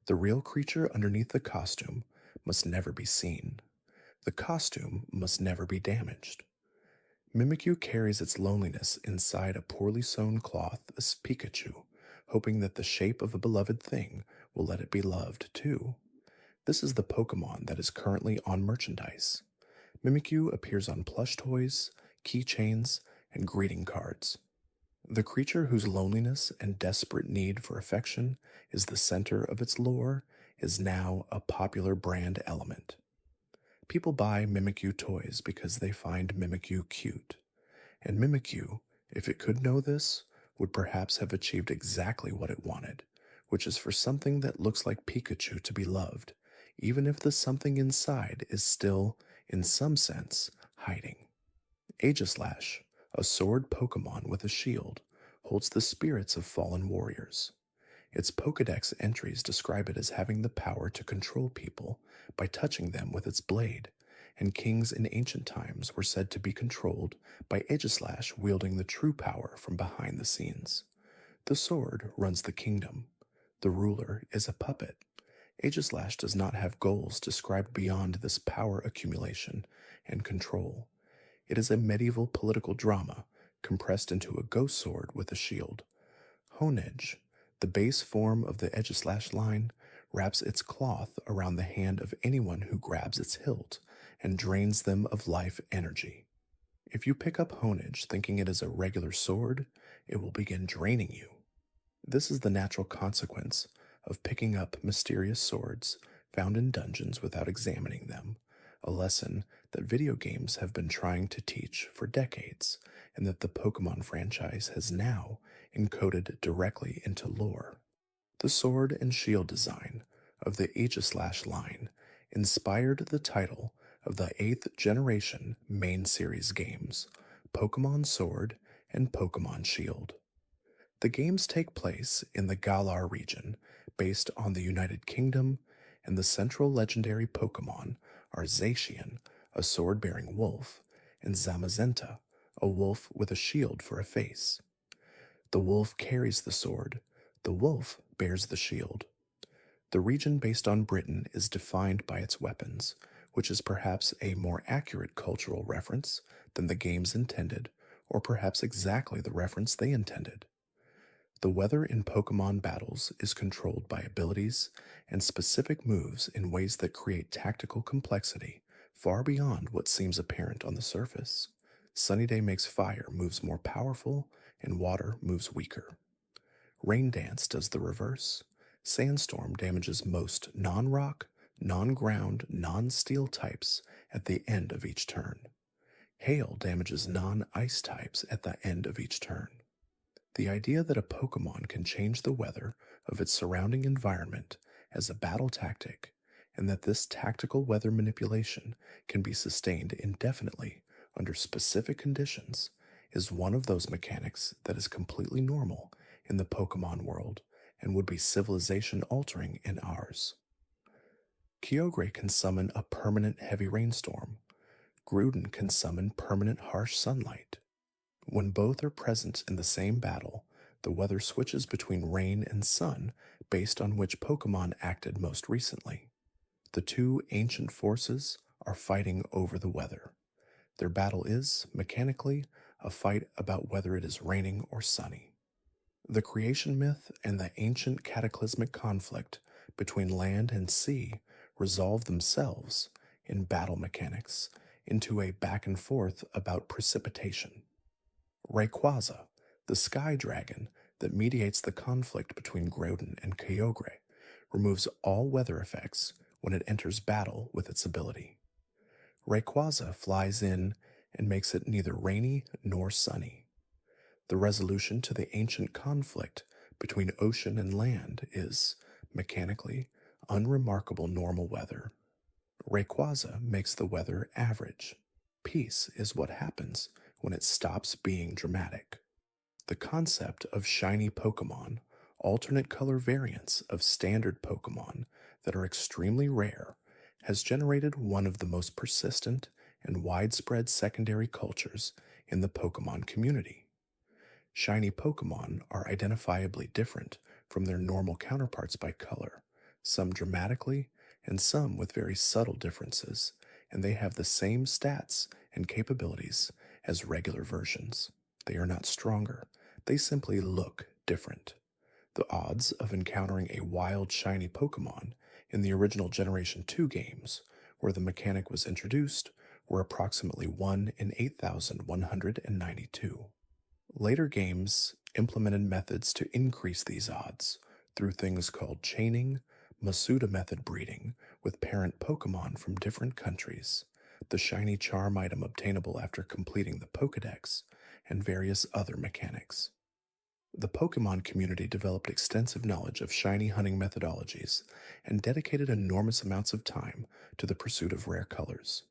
The real creature underneath the costume must never be seen. The costume must never be damaged. Mimikyu carries its loneliness inside a poorly sewn cloth as Pikachu, hoping that the shape of a beloved thing will let it be loved too. This is the Pokemon that is currently on merchandise. Mimikyu appears on plush toys, keychains, and greeting cards. The creature whose loneliness and desperate need for affection is the center of its lore is now a popular brand element. People buy Mimikyu toys because they find Mimikyu cute. And Mimikyu, if it could know this, would perhaps have achieved exactly what it wanted, which is for something that looks like Pikachu to be loved, even if the something inside is still, in some sense, hiding. Aegislash, a sword Pokemon with a shield, holds the spirits of fallen warriors. Its Pokédex entries describe it as having the power to control people by touching them with its blade, and kings in ancient times were said to be controlled by Aegislash wielding the true power from behind the scenes. The sword runs the kingdom. The ruler is a puppet. Aegislash does not have goals described beyond this power accumulation and control. It is a medieval political drama compressed into a ghost sword with a shield. Honedge, the base form of the Aegislash line, wraps its cloth around the hand of anyone who grabs its hilt and drains them of life energy. If you pick up Honedge thinking it is a regular sword, it will begin draining you. This is the natural consequence of picking up mysterious swords found in dungeons without examining them, a lesson that video games have been trying to teach for decades, and that the Pokémon franchise has now encoded directly into lore. The sword and shield design of the Aegislash line inspired the title of the 8th generation main series games, Pokémon Sword and Pokémon Shield. The games take place in the Galar region, based on the United Kingdom, and the central legendary Pokémon are Zacian, a sword-bearing wolf, and Zamazenta, a wolf with a shield for a face. The wolf carries the sword, the wolf bears the shield. The region based on Britain is defined by its weapons, which is perhaps a more accurate cultural reference than the games intended, or perhaps exactly the reference they intended. The weather in Pokémon battles is controlled by abilities and specific moves in ways that create tactical complexity far beyond what seems apparent on the surface. Sunny Day makes fire moves more powerful and water moves weaker. Rain Dance does the reverse. Sandstorm damages most non-rock, non-ground, non-steel types at the end of each turn. Hail damages non-ice types at the end of each turn. The idea that a Pokémon can change the weather of its surrounding environment as a battle tactic, and that this tactical weather manipulation can be sustained indefinitely under specific conditions, is one of those mechanics that is completely normal in the Pokémon world and would be civilization-altering in ours. Kyogre can summon a permanent heavy rainstorm. Groudon can summon permanent harsh sunlight. When both are present in the same battle, the weather switches between rain and sun based on which Pokémon acted most recently. The two ancient forces are fighting over the weather. Their battle is, mechanically, a fight about whether it is raining or sunny. The creation myth and the ancient cataclysmic conflict between land and sea resolve themselves, in battle mechanics, into a back and forth about precipitation. Rayquaza, the sky dragon that mediates the conflict between Groudon and Kyogre, removes all weather effects when it enters battle with its ability. Rayquaza flies in and makes it neither rainy nor sunny. The resolution to the ancient conflict between ocean and land is, mechanically, unremarkable normal weather. Rayquaza makes the weather average. Peace is what happens when it stops being dramatic. The concept of shiny Pokemon, alternate color variants of standard Pokemon that are extremely rare, has generated one of the most persistent and widespread secondary cultures in the Pokemon community. Shiny Pokemon are identifiably different from their normal counterparts by color, some dramatically and some with very subtle differences, and they have the same stats and capabilities as regular versions. They are not stronger, they simply look different. The odds of encountering a wild shiny Pokemon in the original Generation 2 games, where the mechanic was introduced, were approximately 1 in 8,192. Later games implemented methods to increase these odds through things called chaining, Masuda method breeding with parent Pokemon from different countries, the shiny charm item obtainable after completing the Pokédex, and various other mechanics. The Pokemon community developed extensive knowledge of shiny hunting methodologies and dedicated enormous amounts of time to the pursuit of rare colors.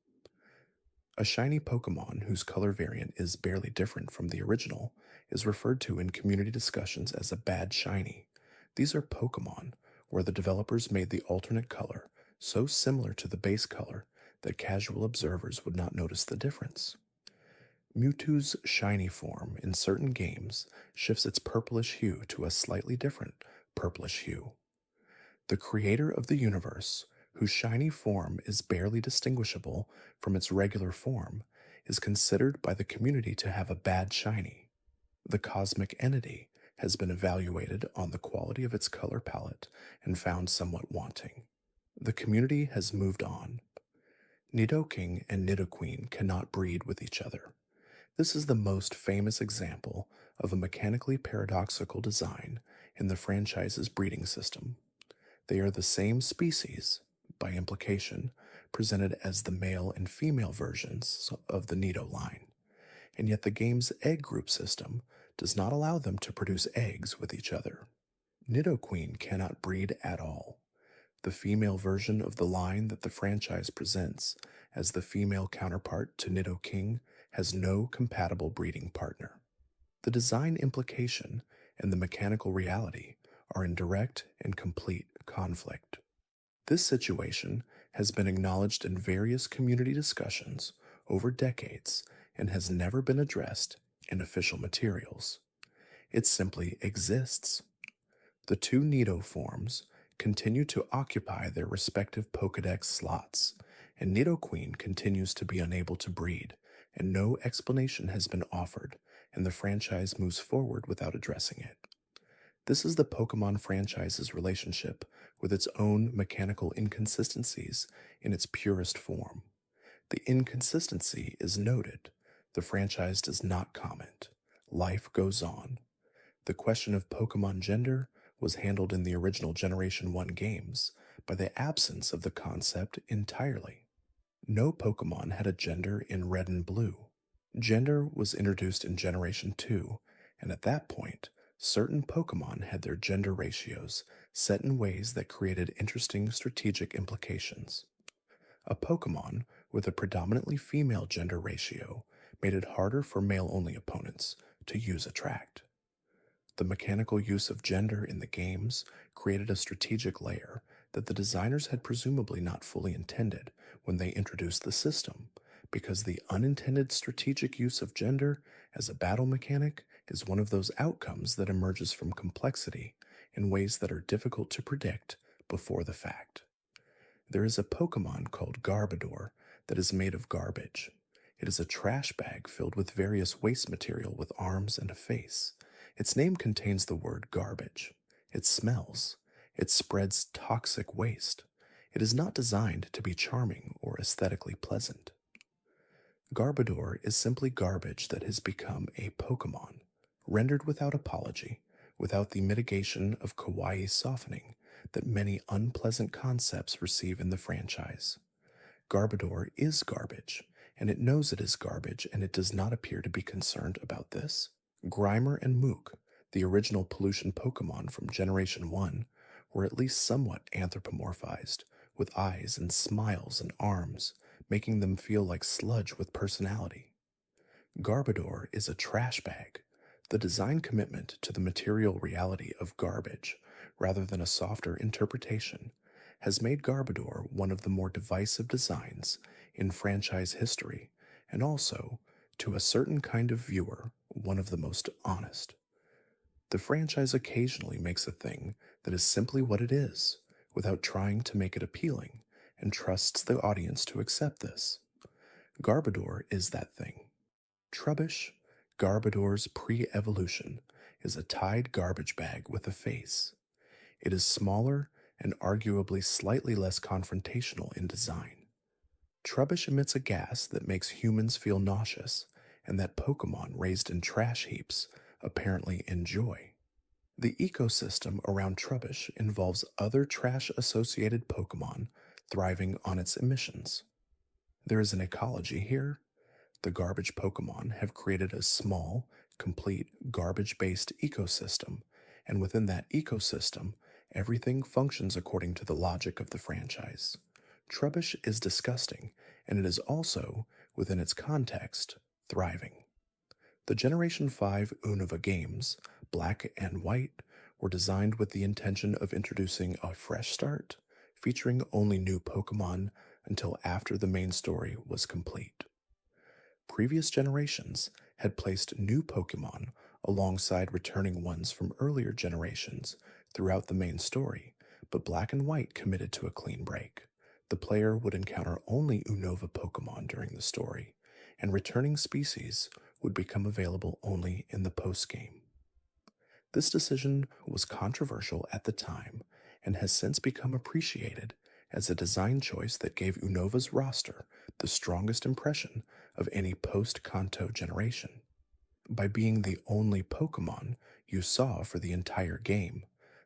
A shiny Pokemon whose color variant is barely different from the original is referred to in community discussions as a bad shiny. These are Pokemon where the developers made the alternate color so similar to the base color that casual observers would not notice the difference. Mewtwo's shiny form in certain games shifts its purplish hue to a slightly different purplish hue. The creator of the universe, whose shiny form is barely distinguishable from its regular form, is considered by the community to have a bad shiny. The cosmic entity has been evaluated on the quality of its color palette and found somewhat wanting. The community has moved on. Nidoking and Nidoqueen cannot breed with each other. This is the most famous example of a mechanically paradoxical design in the franchise's breeding system. They are the same species, by implication, presented as the male and female versions of the Nido line, and yet the game's egg group system does not allow them to produce eggs with each other. Nidoqueen cannot breed at all. The female version of the line that the franchise presents as the female counterpart to Nidoking has no compatible breeding partner. The design implication and the mechanical reality are in direct and complete conflict. This situation has been acknowledged in various community discussions over decades and has never been addressed in official materials. It simply exists. The two Nido forms continue to occupy their respective Pokédex slots, and Nidoqueen continues to be unable to breed, and no explanation has been offered, and the franchise moves forward without addressing it. This is the Pokemon franchise's relationship with its own mechanical inconsistencies in its purest form. The inconsistency is noted. The franchise does not comment. Life goes on. The question of Pokemon gender was handled in the original Generation 1 games by the absence of the concept entirely. No Pokemon had a gender in Red and Blue. Gender was introduced in Generation 2, and at that point, certain Pokemon had their gender ratios set in ways that created interesting strategic implications. A Pokemon with a predominantly female gender ratio made it harder for male-only opponents to use Attract. The mechanical use of gender in the games created a strategic layer that the designers had presumably not fully intended when they introduced the system, because the unintended strategic use of gender as a battle mechanic is one of those outcomes that emerges from complexity in ways that are difficult to predict before the fact. There is a Pokemon called Garbodor that is made of garbage. It is a trash bag filled with various waste material with arms and a face. Its name contains the word garbage. It smells. It spreads toxic waste. It is not designed to be charming or aesthetically pleasant. Garbodor is simply garbage that has become a Pokemon, rendered without apology, without the mitigation of kawaii softening that many unpleasant concepts receive in the franchise. Garbodor is garbage, and it knows it is garbage, and it does not appear to be concerned about this. Grimer and Mook, the original pollution Pokemon from Generation 1, were at least somewhat anthropomorphized, with eyes and smiles and arms, making them feel like sludge with personality. Garbodor is a trash bag. The design commitment to the material reality of garbage, rather than a softer interpretation, has made Garbodor one of the more divisive designs in franchise history, and also, to a certain kind of viewer, one of the most honest. The franchise occasionally makes a thing that is simply what it is, without trying to make it appealing, and trusts the audience to accept this. Garbodor is that thing. Trubbish, Garbodor's pre-evolution, is a tied garbage bag with a face. It is smaller and arguably slightly less confrontational in design. Trubbish emits a gas that makes humans feel nauseous, and that Pokémon raised in trash heaps apparently enjoy. The ecosystem around Trubbish involves other trash-associated Pokémon thriving on its emissions. There is an ecology here. The garbage Pokémon have created a small, complete, garbage-based ecosystem, and within that ecosystem, everything functions according to the logic of the franchise. Trubbish is disgusting, and it is also, within its context, thriving. The Generation 5 Unova games, Black and White, were designed with the intention of introducing a fresh start, featuring only new Pokémon until after the main story was complete. Previous generations had placed new Pokémon alongside returning ones from earlier generations throughout the main story, but Black and White committed to a clean break. The player would encounter only Unova Pokémon during the story, and returning species would become available only in the post-game. This decision was controversial at the time and has since become appreciated as a design choice that gave Unova's roster the strongest impression of any post-Kanto generation. By being the only Pokémon you saw for the entire game,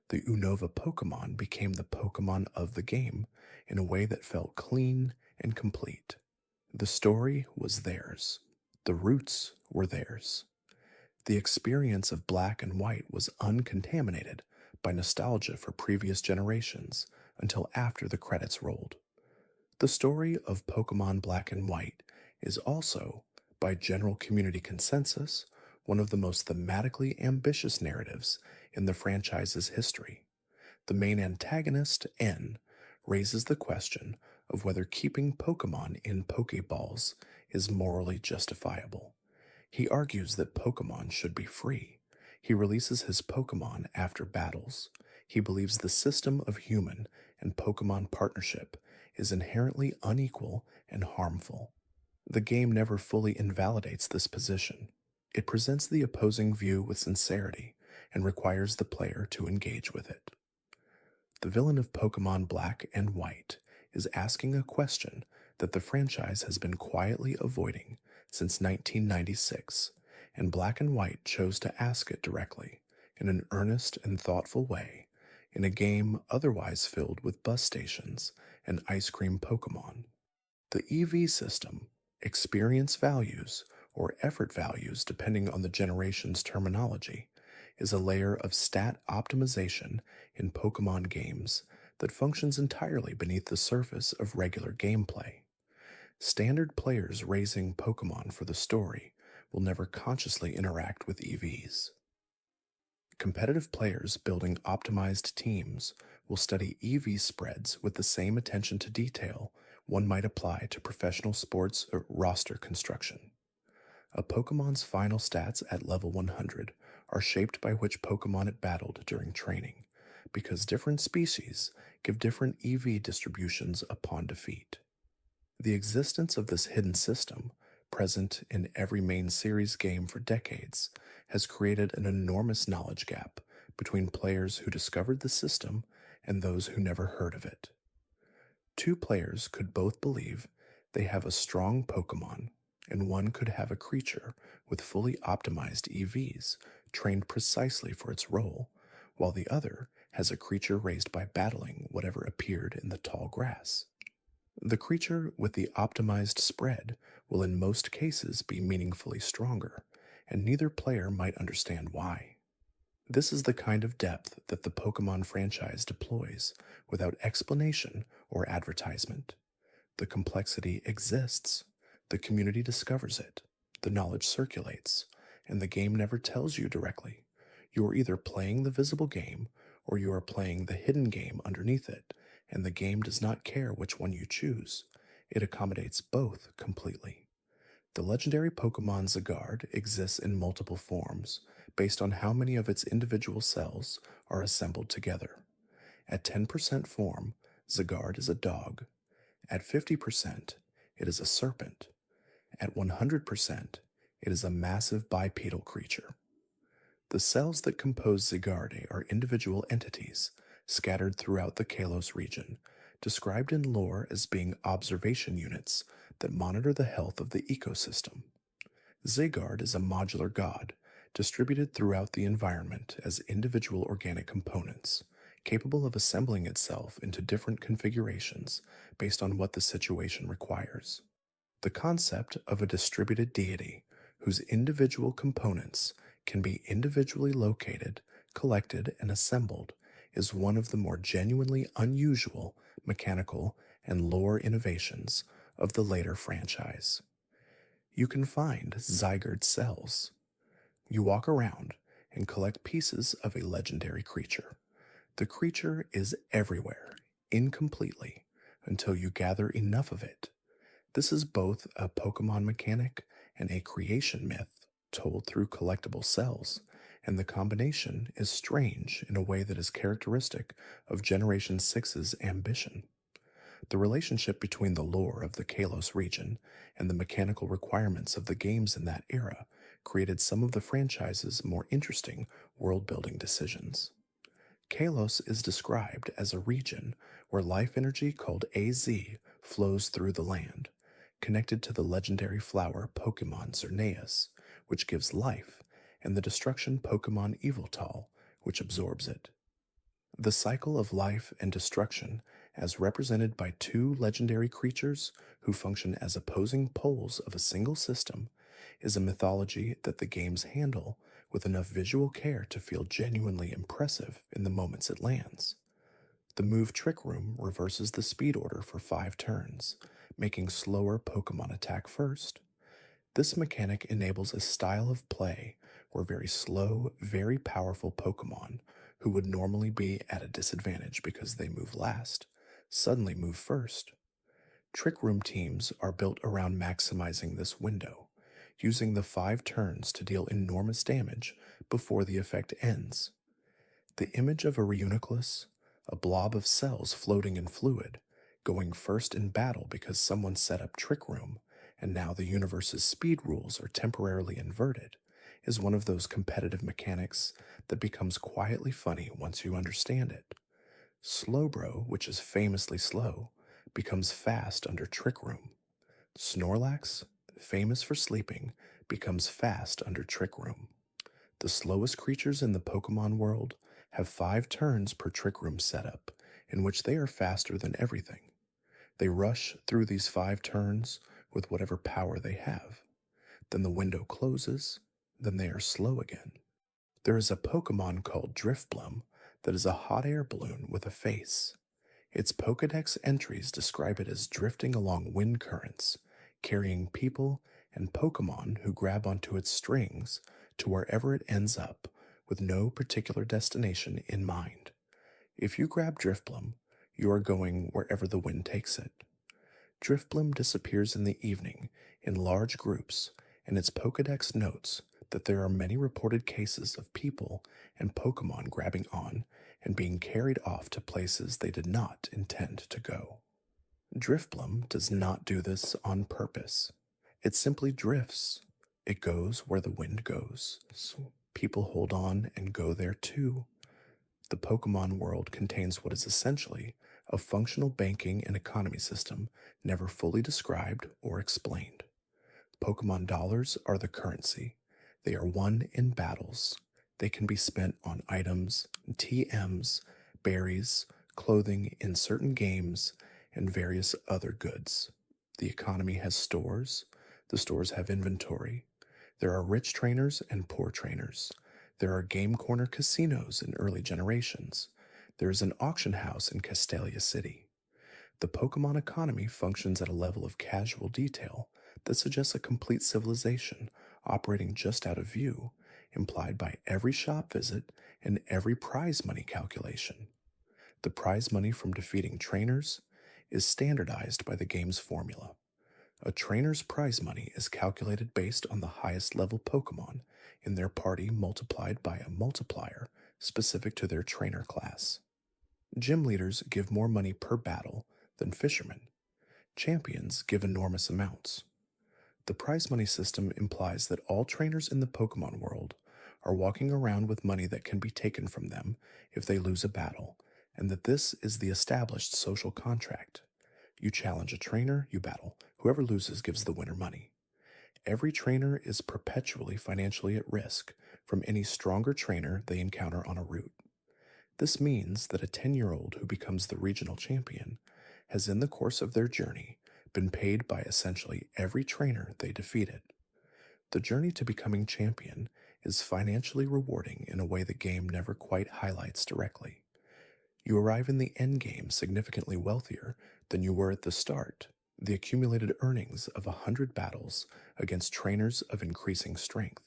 the Unova Pokémon became the Pokémon of the game in a way that felt clean and complete. The story was theirs. The roots were theirs. The experience of Black and White was uncontaminated by nostalgia for previous generations until after the credits rolled. The story of Pokémon Black and White is also, by general community consensus, one of the most thematically ambitious narratives in the franchise's history. The main antagonist, N, raises the question of whether keeping Pokémon in Pokéballs is morally justifiable. He argues that Pokémon should be free. He releases his Pokémon after battles. He believes the system of human and Pokémon partnership is inherently unequal and harmful. The game never fully invalidates this position. It presents the opposing view with sincerity and requires the player to engage with it. The villain of Pokémon Black and White is asking a question that the franchise has been quietly avoiding since 1996, and Black and White chose to ask it directly, in an earnest and thoughtful way, in a game otherwise filled with bus stations and ice cream Pokémon. The EV system, experience values, or effort values depending on the generation's terminology, is a layer of stat optimization in Pokémon games that functions entirely beneath the surface of regular gameplay. Standard players raising Pokémon for the story will never consciously interact with EVs. Competitive players building optimized teams will study EV spreads with the same attention to detail one might apply to professional sports or roster construction. A Pokémon's final stats at level 100 are shaped by which Pokémon it battled during training, because different species give different EV distributions upon defeat. The existence of this hidden system, present in every main series game for decades, has created an enormous knowledge gap between players who discovered the system and those who never heard of it. Two players could both believe they have a strong Pokémon, and one could have a creature with fully optimized EVs trained precisely for its role, while the other has a creature raised by battling whatever appeared in the tall grass. The creature with the optimized spread will in most cases be meaningfully stronger, and neither player might understand why. This is the kind of depth that the Pokemon franchise deploys without explanation or advertisement. The complexity exists, the community discovers it, the knowledge circulates, and the game never tells you directly. You are either playing the visible game or you are playing the hidden game underneath it, and the game does not care which one you choose. It accommodates both completely. The legendary Pokemon Zygarde exists in multiple forms based on how many of its individual cells are assembled together. At 10% form, Zygarde is a dog. At 50%, it is a serpent. At 100%, it is a massive bipedal creature. The cells that compose Zygarde are individual entities scattered throughout the Kalos region, described in lore as being observation units that monitor the health of the ecosystem. Zygarde is a modular god, distributed throughout the environment as individual organic components, capable of assembling itself into different configurations based on what the situation requires. The concept of a distributed deity, whose individual components can be individually located, collected, and assembled, is one of the more genuinely unusual mechanical and lore innovations of the later franchise. You can find Zygarde cells. You walk around and collect pieces of a legendary creature. The creature is everywhere, incompletely, until you gather enough of it. This is both a Pokemon mechanic and a creation myth told through collectible cells, and the combination is strange in a way that is characteristic of Generation 6's ambition. The relationship between the lore of the Kalos region and the mechanical requirements of the games in that era created some of the franchise's more interesting world-building decisions. Kalos is described as a region where life energy called AZ flows through the land, connected to the legendary flower Pokemon Xerneas, which gives life, and the destruction Pokemon Yveltal, which absorbs it. The cycle of life and destruction, as represented by two legendary creatures who function as opposing poles of a single system, is a mythology that the games handle with enough visual care to feel genuinely impressive in the moments it lands. The move Trick Room reverses the speed order for 5 turns, making slower Pokemon attack first. This mechanic enables a style of play where very slow, very powerful Pokemon, who would normally be at a disadvantage because they move last, suddenly move first. Trick Room teams are built around maximizing this window, using the 5 turns to deal enormous damage before the effect ends. The image of a Reuniclus, a blob of cells floating in fluid, going first in battle because someone set up Trick Room, and now the universe's speed rules are temporarily inverted, is one of those competitive mechanics that becomes quietly funny once you understand it. Slowbro, which is famously slow, becomes fast under Trick Room. Snorlax, famous for sleeping, becomes fast under Trick Room. The slowest creatures in the Pokemon world have 5 turns per Trick Room setup, in which they are faster than everything. They rush through these 5 turns with whatever power they have. Then the window closes, then they are slow again. There is a Pokemon called Drifblim that is a hot air balloon with a face. Its Pokédex entries describe it as drifting along wind currents, carrying people and Pokemon who grab onto its strings to wherever it ends up, with no particular destination in mind. If you grab Drifblim, you are going wherever the wind takes it. Drifblim disappears in the evening in large groups, and its Pokédex notes that there are many reported cases of people and Pokemon grabbing on and being carried off to places they did not intend to go. Drifblim does not do this on purpose. It simply drifts. It goes where the wind goes, so people hold on and go there too. The Pokemon world contains what is essentially a functional banking and economy system never fully described or explained. Pokemon dollars are the currency. They are won in battles. They can be spent on items, TMs, berries, clothing in certain games, and various other goods. The economy has stores. The stores have inventory. There are rich trainers and poor trainers. There are game corner casinos in early generations. There is an auction house in Castalia City. The Pokemon economy functions at a level of casual detail that suggests a complete civilization operating just out of view, implied by every shop visit and every prize money calculation. The prize money from defeating trainers is standardized by the game's formula. A trainer's prize money is calculated based on the highest level Pokemon in their party multiplied by a multiplier specific to their trainer class. Gym leaders give more money per battle than fishermen. Champions give enormous amounts. The prize money system implies that all trainers in the Pokemon world are walking around with money that can be taken from them if they lose a battle, and that this is the established social contract. You challenge a trainer, you battle. Whoever loses gives the winner money. Every trainer is perpetually financially at risk from any stronger trainer they encounter on a route. This means that a 10-year-old who becomes the regional champion has, in the course of their journey, been paid by essentially every trainer they defeated. The journey to becoming champion is financially rewarding in a way the game never quite highlights directly. You arrive in the endgame significantly wealthier than you were at the start. The accumulated earnings of 100 battles against trainers of increasing strength.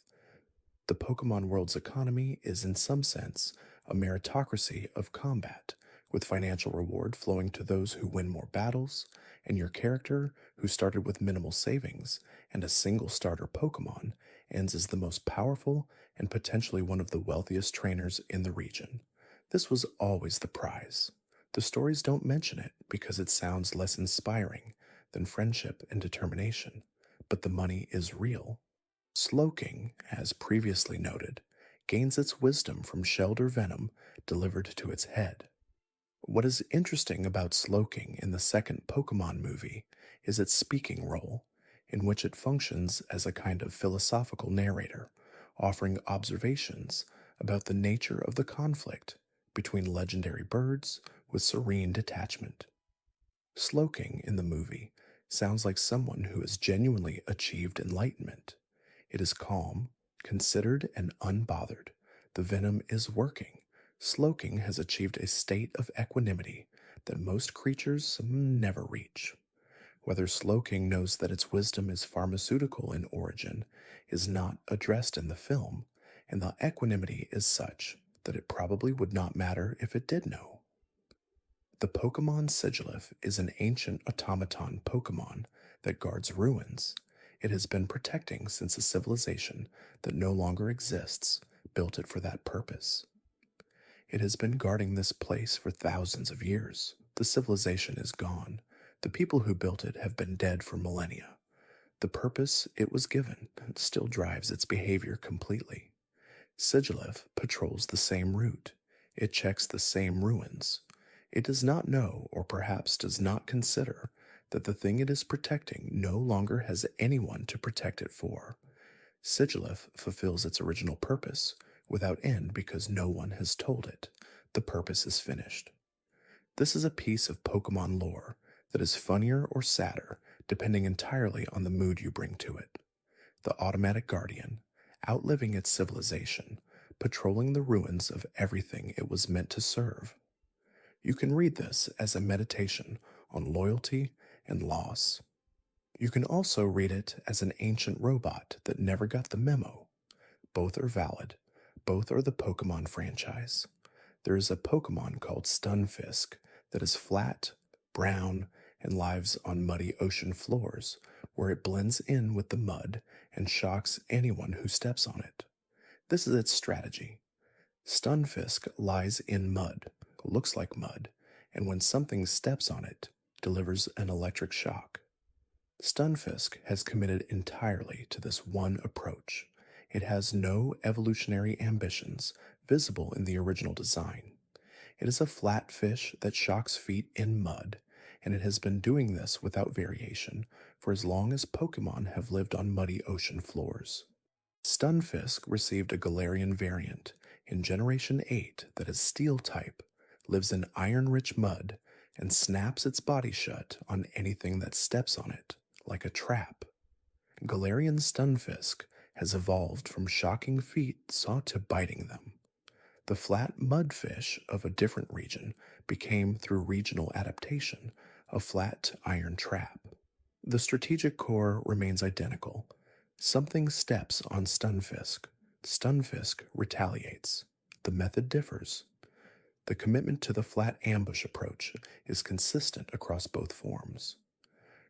The Pokemon world's economy is, in some sense, a meritocracy of combat, with financial reward flowing to those who win more battles, and your character, who started with minimal savings and a single starter Pokemon, ends as the most powerful and potentially one of the wealthiest trainers in the region. This was always the prize. The stories don't mention it because it sounds less inspiring than friendship and determination, but the money is real. Slowking, as previously noted, gains its wisdom from Shelder venom delivered to its head. What is interesting about Slowking in the second Pokemon movie is its speaking role, in which it functions as a kind of philosophical narrator, offering observations about the nature of the conflict between legendary birds with serene detachment. Slowking in the movie sounds like someone who has genuinely achieved enlightenment. It is calm, considered, and unbothered. The venom is working. Slowking has achieved a state of equanimity that most creatures never reach. Whether Slowking knows that its wisdom is pharmaceutical in origin is not addressed in the film, and the equanimity is such that it probably would not matter if it did know. The Pokemon Sigilyph is an ancient automaton Pokemon that guards ruins. It has been protecting since a civilization that no longer exists built it for that purpose. It has been guarding this place for thousands of years. The civilization is gone. The people who built it have been dead for millennia. The purpose it was given still drives its behavior completely. Sigilyph patrols the same route. It checks the same ruins. It does not know, or perhaps does not consider, that the thing it is protecting no longer has anyone to protect it for. Sigilyph fulfills its original purpose without end because no one has told it. The purpose is finished. This is a piece of Pokemon lore that is funnier or sadder depending entirely on the mood you bring to it. The automatic guardian, outliving its civilization, patrolling the ruins of everything it was meant to serve. You can read this as a meditation on loyalty and loss. You can also read it as an ancient robot that never got the memo. Both are valid. Both are the Pokemon franchise. There is a Pokemon called Stunfisk that is flat, brown, and lives on muddy ocean floors, where it blends in with the mud and shocks anyone who steps on it. This is its strategy. Stunfisk lies in mud, looks like mud, and when something steps on it, delivers an electric shock. Stunfisk has committed entirely to this one approach. It has no evolutionary ambitions visible in the original design. It is a flat fish that shocks feet in mud, and it has been doing this without variation for as long as Pokemon have lived on muddy ocean floors. Stunfisk received a Galarian variant in Generation 8 that is Steel-type, lives in iron-rich mud, and snaps its body shut on anything that steps on it, like a trap. Galarian Stunfisk has evolved from shocking feet saw to biting them. The flat mudfish of a different region became, through regional adaptation, a flat iron trap. The strategic core remains identical. Something steps on Stunfisk. Stunfisk retaliates. The method differs. The commitment to the flat ambush approach is consistent across both forms.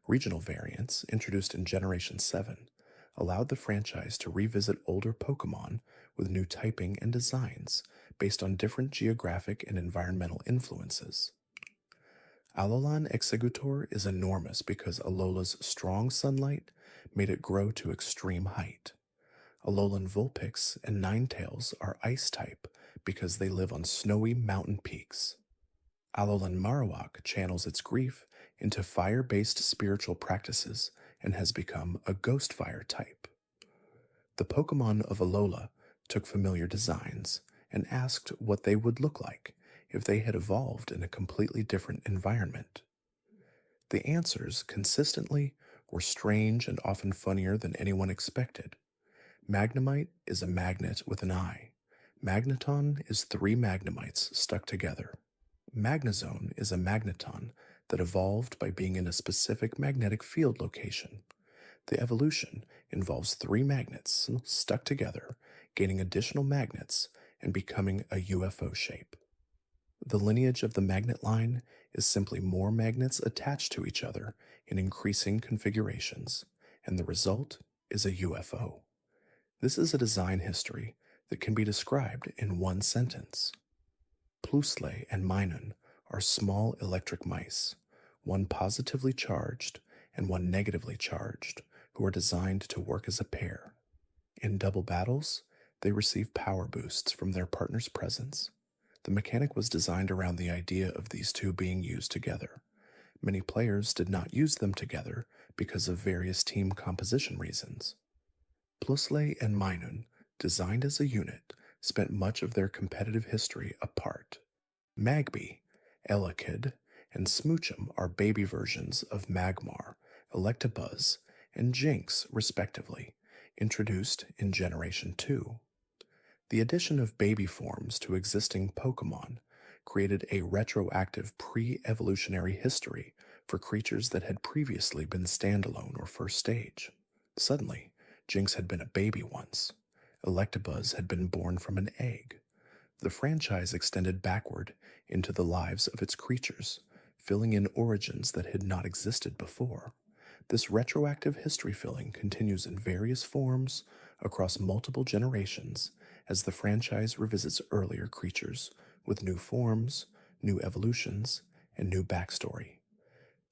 Regional variants, introduced in Generation 7, allowed the franchise to revisit older Pokémon with new typing and designs based on different geographic and environmental influences. Alolan Executor is enormous because Alola's strong sunlight made it grow to extreme height. Alolan Vulpix and Ninetales are ice type because they live on snowy mountain peaks. Alolan Marowak channels its grief into fire-based spiritual practices and has become a ghost fire type. The Pokemon of Alola took familiar designs and asked what they would look like if they had evolved in a completely different environment. The answers, consistently, were strange and often funnier than anyone expected. Magnemite is a magnet with an eye. Magneton is 3 Magnemites stuck together. Magnezone is a magneton that evolved by being in a specific magnetic field location. The evolution involves 3 magnets stuck together, gaining additional magnets, and becoming a UFO shape. The lineage of the magnet line is simply more magnets attached to each other in increasing configurations, and the result is a UFO. This is a design history that can be described in one sentence. Plusle and Minun are small electric mice, one positively charged and one negatively charged, who are designed to work as a pair. In double battles, they receive power boosts from their partner's presence. The mechanic was designed around the idea of these two being used together. Many players did not use them together because of various team composition reasons. Plusle and Minun, designed as a unit, spent much of their competitive history apart. Magby, Elekid, and Smoochum are baby versions of Magmar, Electabuzz, and Jinx, respectively, introduced in Generation 2. The addition of baby forms to existing Pokémon created a retroactive pre-evolutionary history for creatures that had previously been standalone or first stage. Suddenly, Jinx had been a baby once. Electabuzz had been born from an egg. The franchise extended backward into the lives of its creatures, filling in origins that had not existed before. This retroactive history filling continues in various forms across multiple generations as the franchise revisits earlier creatures with new forms, new evolutions, and new backstory.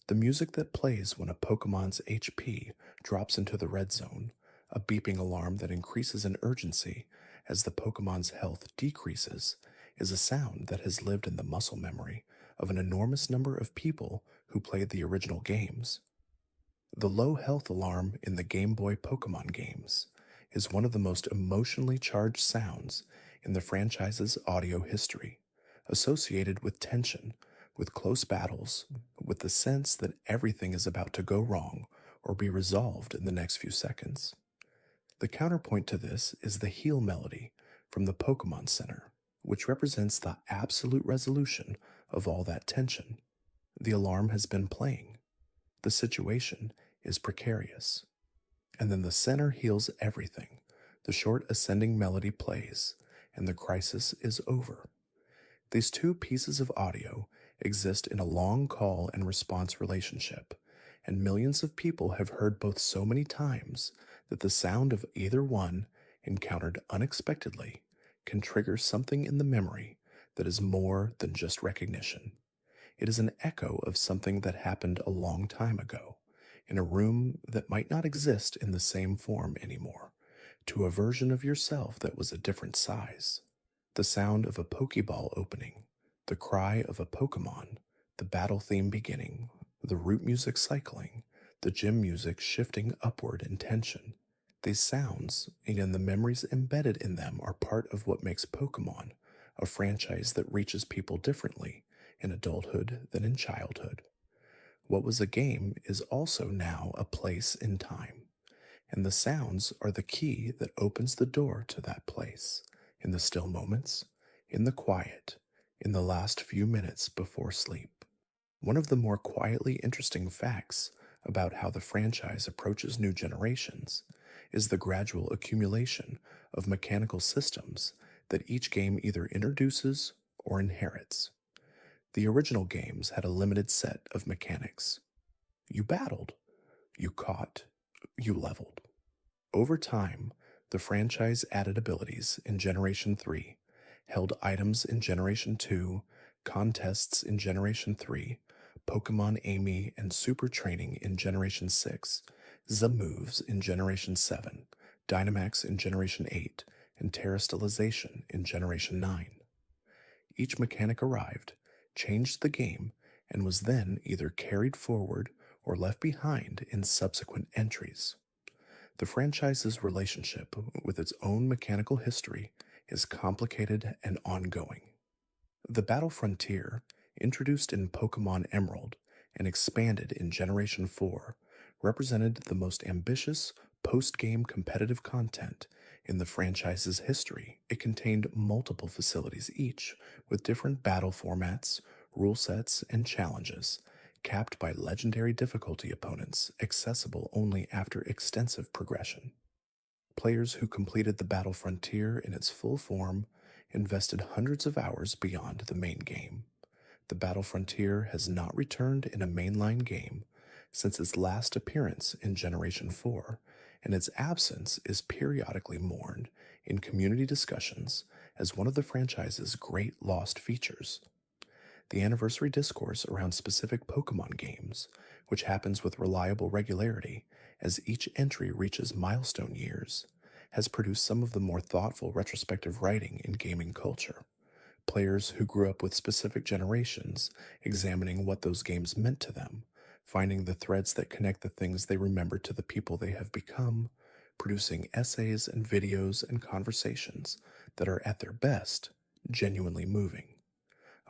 The music that plays when a Pokemon's HP drops into the red zone, a beeping alarm that increases in urgency as the Pokemon's health decreases, is a sound that has lived in the muscle memory of an enormous number of people who played the original games. The low health alarm in the Game Boy Pokemon games is one of the most emotionally charged sounds in the franchise's audio history, associated with tension, with close battles, with the sense that everything is about to go wrong or be resolved in the next few seconds. The counterpoint to this is the heal melody from the Pokemon Center, which represents the absolute resolution of all that tension. The alarm has been playing. The situation is precarious. And then the center heals everything. The short ascending melody plays, and the crisis is over. These two pieces of audio exist in a long call and response relationship, and millions of people have heard both so many times that the sound of either one, encountered unexpectedly, can trigger something in the memory that is more than just recognition. It is an echo of something that happened a long time ago, in a room that might not exist in the same form anymore, to a version of yourself that was a different size. The sound of a Pokeball opening, the cry of a Pokemon, the battle theme beginning, the root music cycling, the gym music shifting upward in tension. These sounds, and the memories embedded in them, are part of what makes Pokémon a franchise that reaches people differently in adulthood than in childhood. What was a game is also now a place in time, and the sounds are the key that opens the door to that place, in the still moments, in the quiet, in the last few minutes before sleep. One of the more quietly interesting facts about how the franchise approaches new generations is the gradual accumulation of mechanical systems that each game either introduces or inherits. The original games had a limited set of mechanics. You battled, you caught, you leveled. Over time, the franchise added abilities in Generation 3, held items in Generation 2, contests in Generation 3, Pokemon Amy and Super Training in Generation 6, Z-moves in Generation 7, Dynamax in Generation 8, and Terastallization in Generation 9. Each mechanic arrived, changed the game, and was then either carried forward or left behind in subsequent entries. The franchise's relationship with its own mechanical history is complicated and ongoing. The Battle Frontier, introduced in Pokemon Emerald and expanded in Generation 4, represented the most ambitious post-game competitive content in the franchise's history. It contained multiple facilities each, with different battle formats, rule sets, and challenges, capped by legendary difficulty opponents accessible only after extensive progression. Players who completed the Battle Frontier in its full form invested hundreds of hours beyond the main game. The Battle Frontier has not returned in a mainline game since its last appearance in Generation 4, and its absence is periodically mourned in community discussions as one of the franchise's great lost features. The anniversary discourse around specific Pokemon games, which happens with reliable regularity as each entry reaches milestone years, has produced some of the more thoughtful retrospective writing in gaming culture. Players who grew up with specific generations examining what those games meant to them, finding the threads that connect the things they remember to the people they have become, producing essays and videos and conversations that are at their best genuinely moving.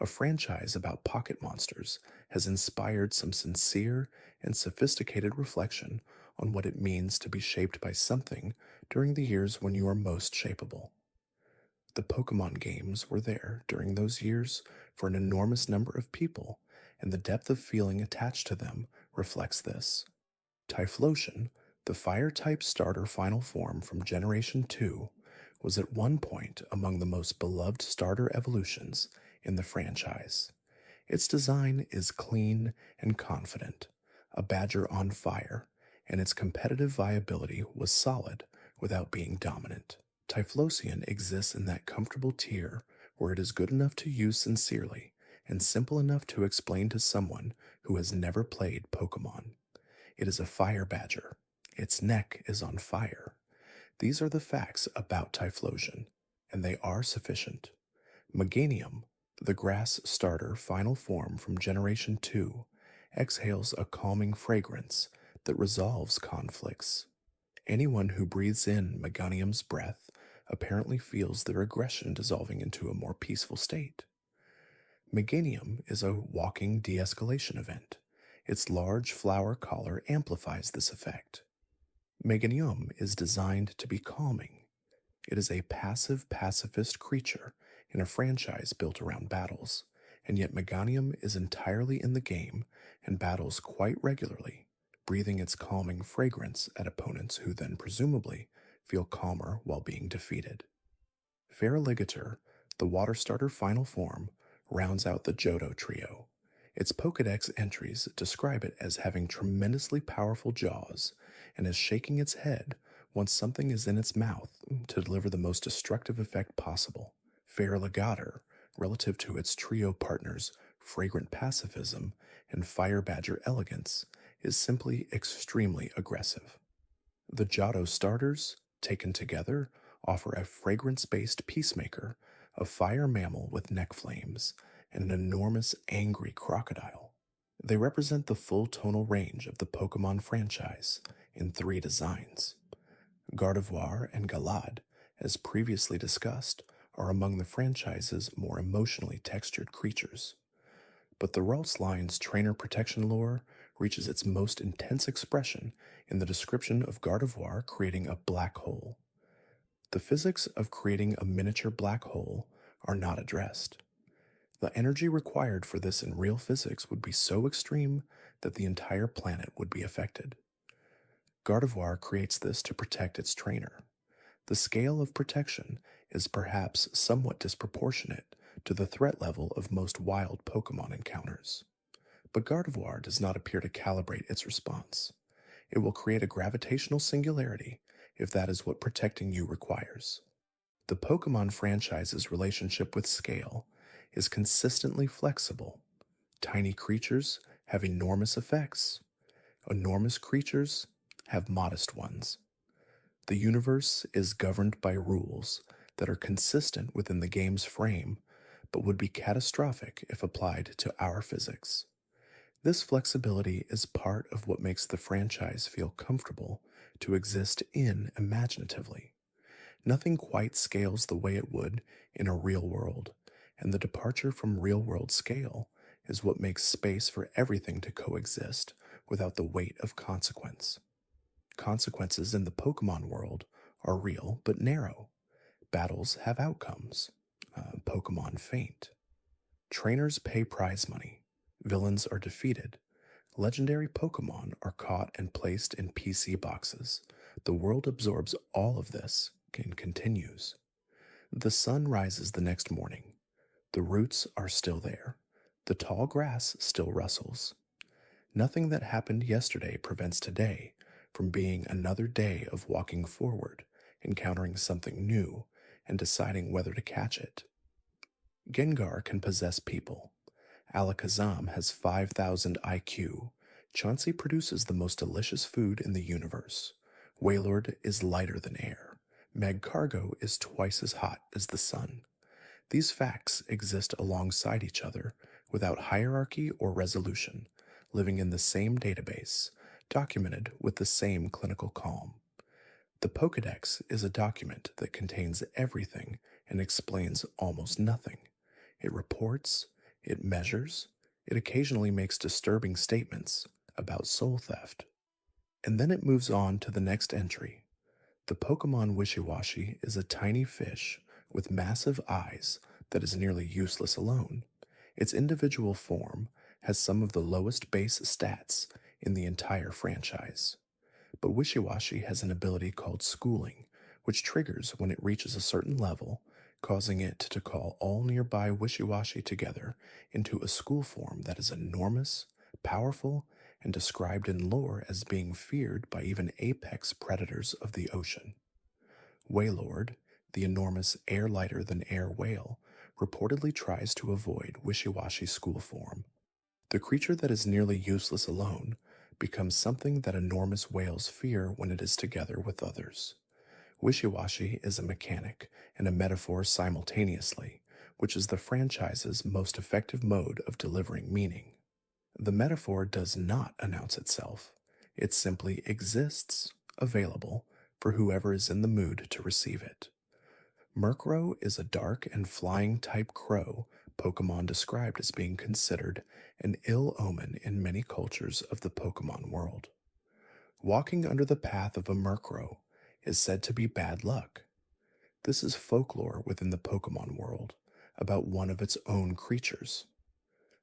A franchise about pocket monsters has inspired some sincere and sophisticated reflection on what it means to be shaped by something during the years when you are most shapeable. The Pokemon games were there during those years for an enormous number of people, and the depth of feeling attached to them reflects this. Typhlosion, the fire-type starter final form from Generation 2, was at one point among the most beloved starter evolutions in the franchise. Its design is clean and confident, a badger on fire, and its competitive viability was solid without being dominant. Typhlosion exists in that comfortable tier where it is good enough to use sincerely and simple enough to explain to someone who has never played Pokemon. It is a fire badger. Its neck is on fire. These are the facts about Typhlosion, and they are sufficient. Meganium, the grass starter final form from Generation 2, exhales a calming fragrance that resolves conflicts. Anyone who breathes in Meganium's breath apparently feels their aggression dissolving into a more peaceful state. Meganium is a walking de-escalation event. Its large flower collar amplifies this effect. Meganium is designed to be calming. It is a passive pacifist creature in a franchise built around battles, and yet Meganium is entirely in the game and battles quite regularly, breathing its calming fragrance at opponents who then presumably feel calmer while being defeated. Feraligator, the water starter final form, rounds out the Johto trio. Its Pokédex entries describe it as having tremendously powerful jaws and as shaking its head once something is in its mouth to deliver the most destructive effect possible. Feraligator, relative to its trio partners' fragrant pacifism and fire badger elegance, is simply extremely aggressive. The Johto starters, taken together, offer a fragrance-based peacemaker, a fire mammal with neck flames, and an enormous angry crocodile. They represent the full tonal range of the Pokemon franchise in 3 designs. Gardevoir and Galad, as previously discussed, are among the franchise's more emotionally textured creatures. But the Ralts line's trainer protection lore reaches its most intense expression in the description of Gardevoir creating a black hole. The physics of creating a miniature black hole are not addressed. The energy required for this in real physics would be so extreme that the entire planet would be affected. Gardevoir creates this to protect its trainer. The scale of protection is perhaps somewhat disproportionate to the threat level of most wild Pokémon encounters. But Gardevoir does not appear to calibrate its response. It will create a gravitational singularity if that is what protecting you requires. The Pokémon franchise's relationship with scale is consistently flexible. Tiny creatures have enormous effects. Enormous creatures have modest ones. The universe is governed by rules that are consistent within the game's frame, but would be catastrophic if applied to our physics. This flexibility is part of what makes the franchise feel comfortable to exist in imaginatively. Nothing quite scales the way it would in a real world, and the departure from real world scale is what makes space for everything to coexist without the weight of consequence. Consequences in the Pokemon world are real but narrow. Battles have outcomes. Pokemon faint. Trainers pay prize money. Villains are defeated. Legendary Pokemon are caught and placed in PC boxes. The world absorbs all of this and continues. The sun rises the next morning. The roots are still there. The tall grass still rustles. Nothing that happened yesterday prevents today from being another day of walking forward, encountering something new, and deciding whether to catch it. Gengar can possess people. Alakazam has 5,000 IQ. Chauncey produces the most delicious food in the universe. Wailord is lighter than air. Magcargo is twice as hot as the sun. These facts exist alongside each other without hierarchy or resolution, living in the same database, documented with the same clinical calm. The Pokédex is a document that contains everything and explains almost nothing. It reports, it measures, it occasionally makes disturbing statements about soul theft. And then it moves on to the next entry. The Pokemon Wishiwashi is a tiny fish with massive eyes that is nearly useless alone. Its individual form has some of the lowest base stats in the entire franchise. But Wishiwashi has an ability called schooling, which triggers when it reaches a certain level, causing it to call all nearby Wishiwashi together into a school form that is enormous, powerful, and described in lore as being feared by even apex predators of the ocean. Wailord, the enormous air-lighter-than-air whale, reportedly tries to avoid Wishiwashi's school form. The creature that is nearly useless alone becomes something that enormous whales fear when it is together with others. Wishiwashi is a mechanic and a metaphor simultaneously, which is the franchise's most effective mode of delivering meaning. The metaphor does not announce itself. It simply exists, available, for whoever is in the mood to receive it. Murkrow is a dark and flying type crow Pokemon described as being considered an ill omen in many cultures of the Pokemon world. Walking under the path of a Murkrow is said to be bad luck. This is folklore within the Pokemon world about one of its own creatures.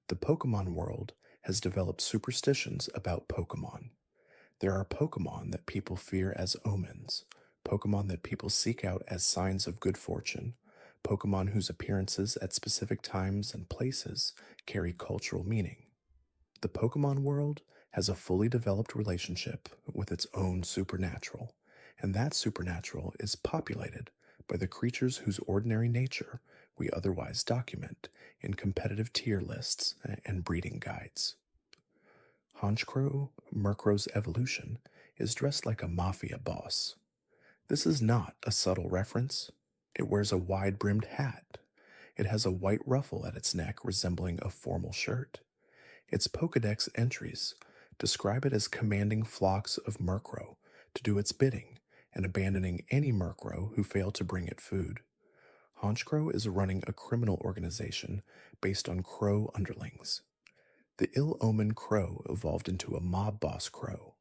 The Pokemon world has developed superstitions about Pokemon. There are Pokemon that people fear as omens, Pokemon that people seek out as signs of good fortune, Pokemon whose appearances at specific times and places carry cultural meaning. The Pokemon world has a fully developed relationship with its own supernatural, and that supernatural is populated by the creatures whose ordinary nature we otherwise document in competitive tier lists and breeding guides. Honchkrow, Murkrow's evolution, is dressed like a mafia boss. This is not a subtle reference. It wears a wide-brimmed hat. It has a white ruffle at its neck resembling a formal shirt. Its Pokédex entries describe it as commanding flocks of Murkrow to do its bidding and abandoning any Murkrow who failed to bring it food. Honchkrow is running a criminal organization based on crow underlings. The ill-omened crow evolved into a mob boss crow.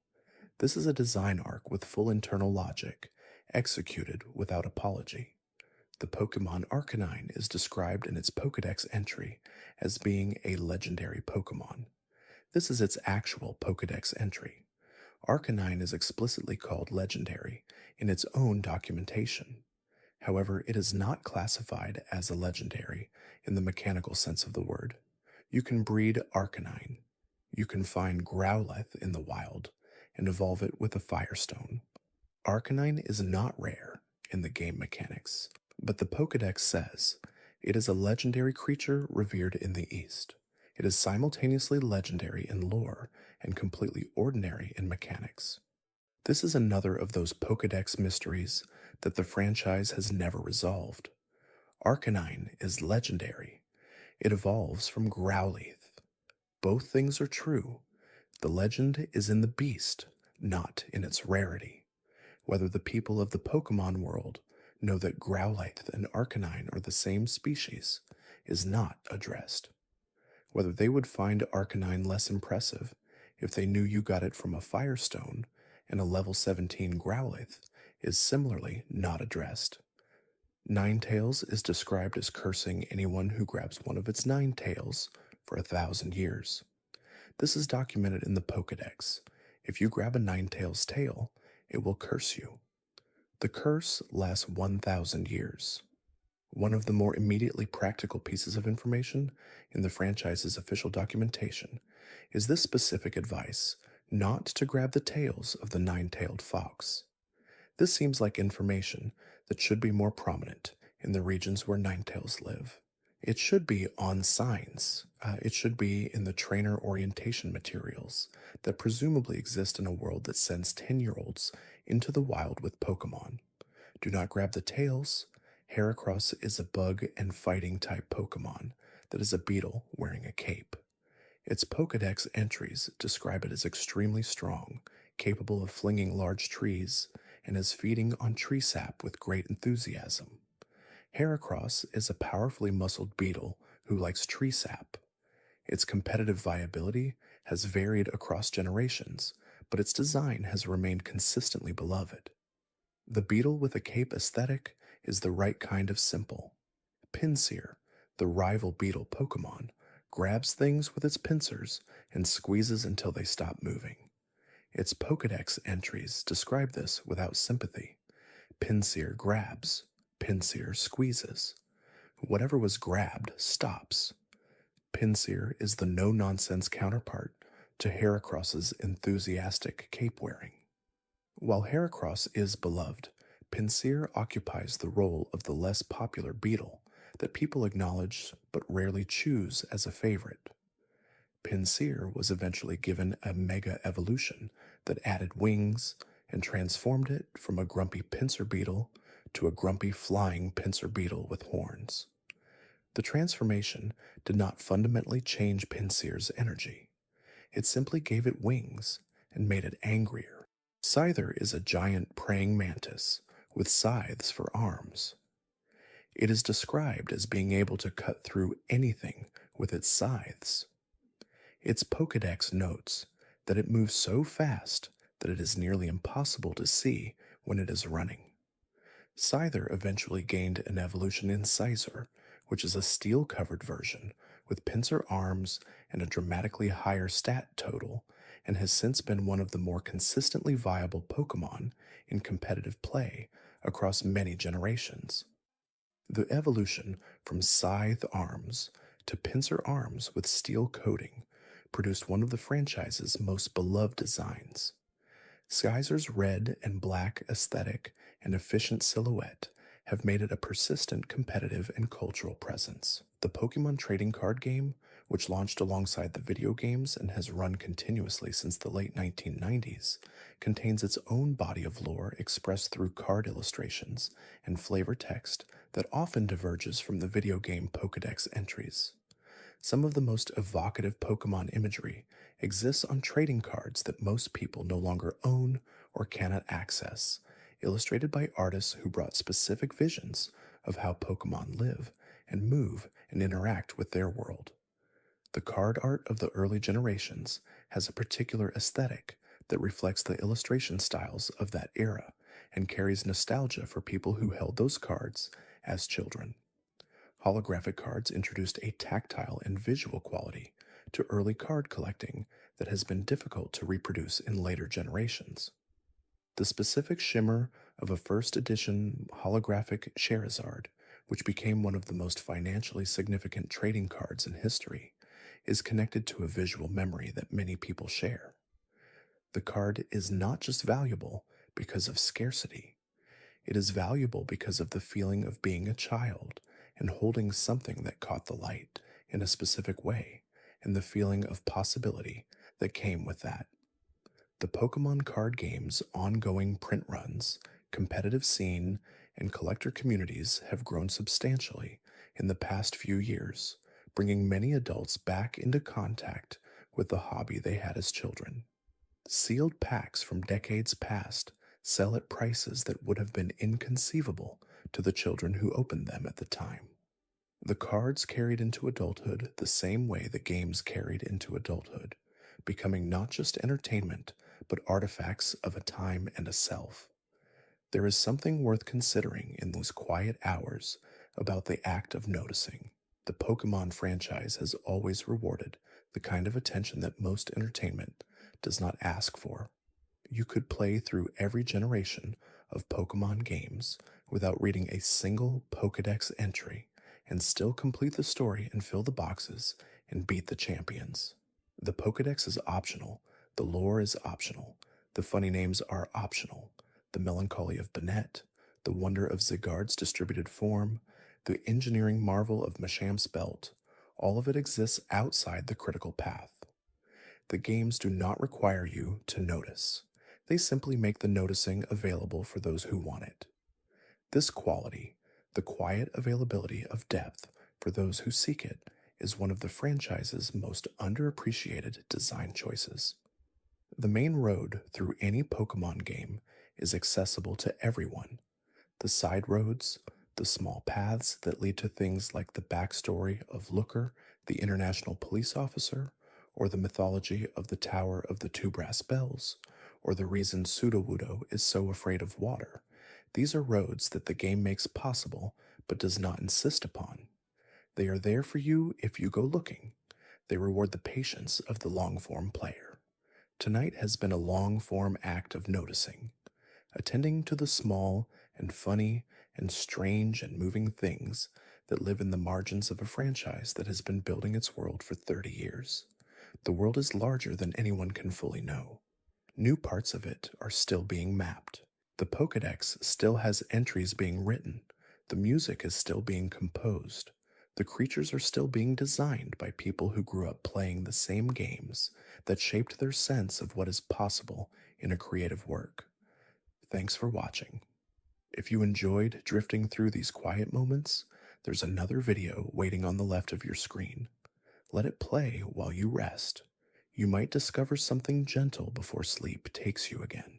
This is a design arc with full internal logic, executed without apology. The Pokemon Arcanine is described in its Pokédex entry as being a legendary Pokemon. This is its actual Pokédex entry. Arcanine is explicitly called legendary in its own documentation. However, it is not classified as a legendary in the mechanical sense of the word. You can breed Arcanine. You can find Growlithe in the wild and evolve it with a Firestone. Arcanine is not rare in the game mechanics, but the Pokédex says it is a legendary creature revered in the East. It is simultaneously legendary in lore and completely ordinary in mechanics. This is another of those Pokédex mysteries that the franchise has never resolved. Arcanine is legendary. It evolves from Growlithe. Both things are true. The legend is in the beast, not in its rarity. Whether the people of the Pokemon world know that Growlithe and Arcanine are the same species is not addressed. Whether they would find Arcanine less impressive if they knew you got it from a Firestone and a level 17 Growlithe is similarly not addressed. Ninetales is described as cursing anyone who grabs one of its 9 tails for 1,000 years. This is documented in the Pokédex. If you grab a Ninetales tail, it will curse you. The curse lasts 1,000 years. One of the more immediately practical pieces of information in the franchise's official documentation is this specific advice not to grab the tails of the 9-tailed fox. This seems like information that should be more prominent in the regions where Ninetales live. It should be on signs. It should be in the trainer orientation materials that presumably exist in a world that sends 10-year-olds into the wild with Pokemon. Do not grab the tails. Heracross is a bug and fighting type Pokemon that is a beetle wearing a cape. Its Pokédex entries describe it as extremely strong, capable of flinging large trees, and is feeding on tree sap with great enthusiasm. Heracross is a powerfully muscled beetle who likes tree sap. Its competitive viability has varied across generations, but its design has remained consistently beloved. The beetle with a cape aesthetic is the right kind of simple. Pinsir, the rival beetle Pokemon, grabs things with its pincers and squeezes until they stop moving. Its Pokédex entries describe this without sympathy. Pinsir grabs. Pinsir squeezes. Whatever was grabbed stops. Pinsir is the no-nonsense counterpart to Heracross's enthusiastic cape-wearing. While Heracross is beloved, Pinsir occupies the role of the less popular beetle that people acknowledge but rarely choose as a favorite. Pinsir was eventually given a mega evolution that added wings and transformed it from a grumpy pincer beetle to a grumpy flying pincer beetle with horns. The transformation did not fundamentally change Pinsir's energy. It simply gave it wings and made it angrier. Scyther is a giant praying mantis with scythes for arms. It is described as being able to cut through anything with its scythes. Its Pokédex notes that it moves so fast that it is nearly impossible to see when it is running. Scyther eventually gained an evolution in Scyther, which is a steel-covered version with pincer arms and a dramatically higher stat total, and has since been one of the more consistently viable Pokemon in competitive play across many generations. The evolution from scythe arms to pincer arms with steel coating produced one of the franchise's most beloved designs. Scyther's red and black aesthetic and efficient silhouette have made it a persistent competitive and cultural presence. The Pokemon trading card game, which launched alongside the video games and has run continuously since the late 1990s, contains its own body of lore expressed through card illustrations and flavor text that often diverges from the video game Pokédex entries. Some of the most evocative Pokemon imagery exists on trading cards that most people no longer own or cannot access, illustrated by artists who brought specific visions of how Pokemon live and move and interact with their world. The card art of the early generations has a particular aesthetic that reflects the illustration styles of that era and carries nostalgia for people who held those cards as children. Holographic cards introduced a tactile and visual quality to early card collecting that has been difficult to reproduce in later generations. The specific shimmer of a first edition holographic Charizard, which became one of the most financially significant trading cards in history, is connected to a visual memory that many people share. The card is not just valuable because of scarcity, it is valuable because of the feeling of being a child and holding something that caught the light in a specific way, and the feeling of possibility that came with that. The Pokemon card game's ongoing print runs, competitive scene, and collector communities have grown substantially in the past few years, bringing many adults back into contact with the hobby they had as children. Sealed packs from decades past sell at prices that would have been inconceivable to the children who opened them at the time. The cards carried into adulthood the same way the games carried into adulthood, becoming not just entertainment, but artifacts of a time and a self. There is something worth considering in those quiet hours about the act of noticing. The Pokemon franchise has always rewarded the kind of attention that most entertainment does not ask for. You could play through every generation of Pokemon games without reading a single Pokédex entry and still complete the story and fill the boxes and beat the champions. The Pokédex is optional, the lore is optional, the funny names are optional, the melancholy of Banette, the wonder of Zygarde's distributed form, the engineering marvel of Masham's belt, all of it exists outside the critical path. The games do not require you to notice. They simply make the noticing available for those who want it. This quality, the quiet availability of depth for those who seek it, is one of the franchise's most underappreciated design choices. The main road through any Pokemon game is accessible to everyone. The side roads, the small paths that lead to things like the backstory of Looker, the international police officer, or the mythology of the Tower of the Two Brass Bells, or the reason Sudowoodo is so afraid of water. These are roads that the game makes possible but does not insist upon. They are there for you if you go looking. They reward the patience of the long-form player. Tonight has been a long-form act of noticing, attending to the small and funny and strange and moving things that live in the margins of a franchise that has been building its world for 30 years. The world is larger than anyone can fully know. New parts of it are still being mapped. The Pokédex still has entries being written. The music is still being composed. The creatures are still being designed by people who grew up playing the same games that shaped their sense of what is possible in a creative work. Thanks for watching. If you enjoyed drifting through these quiet moments, there's another video waiting on the left of your screen. Let it play while you rest. You might discover something gentle before sleep takes you again.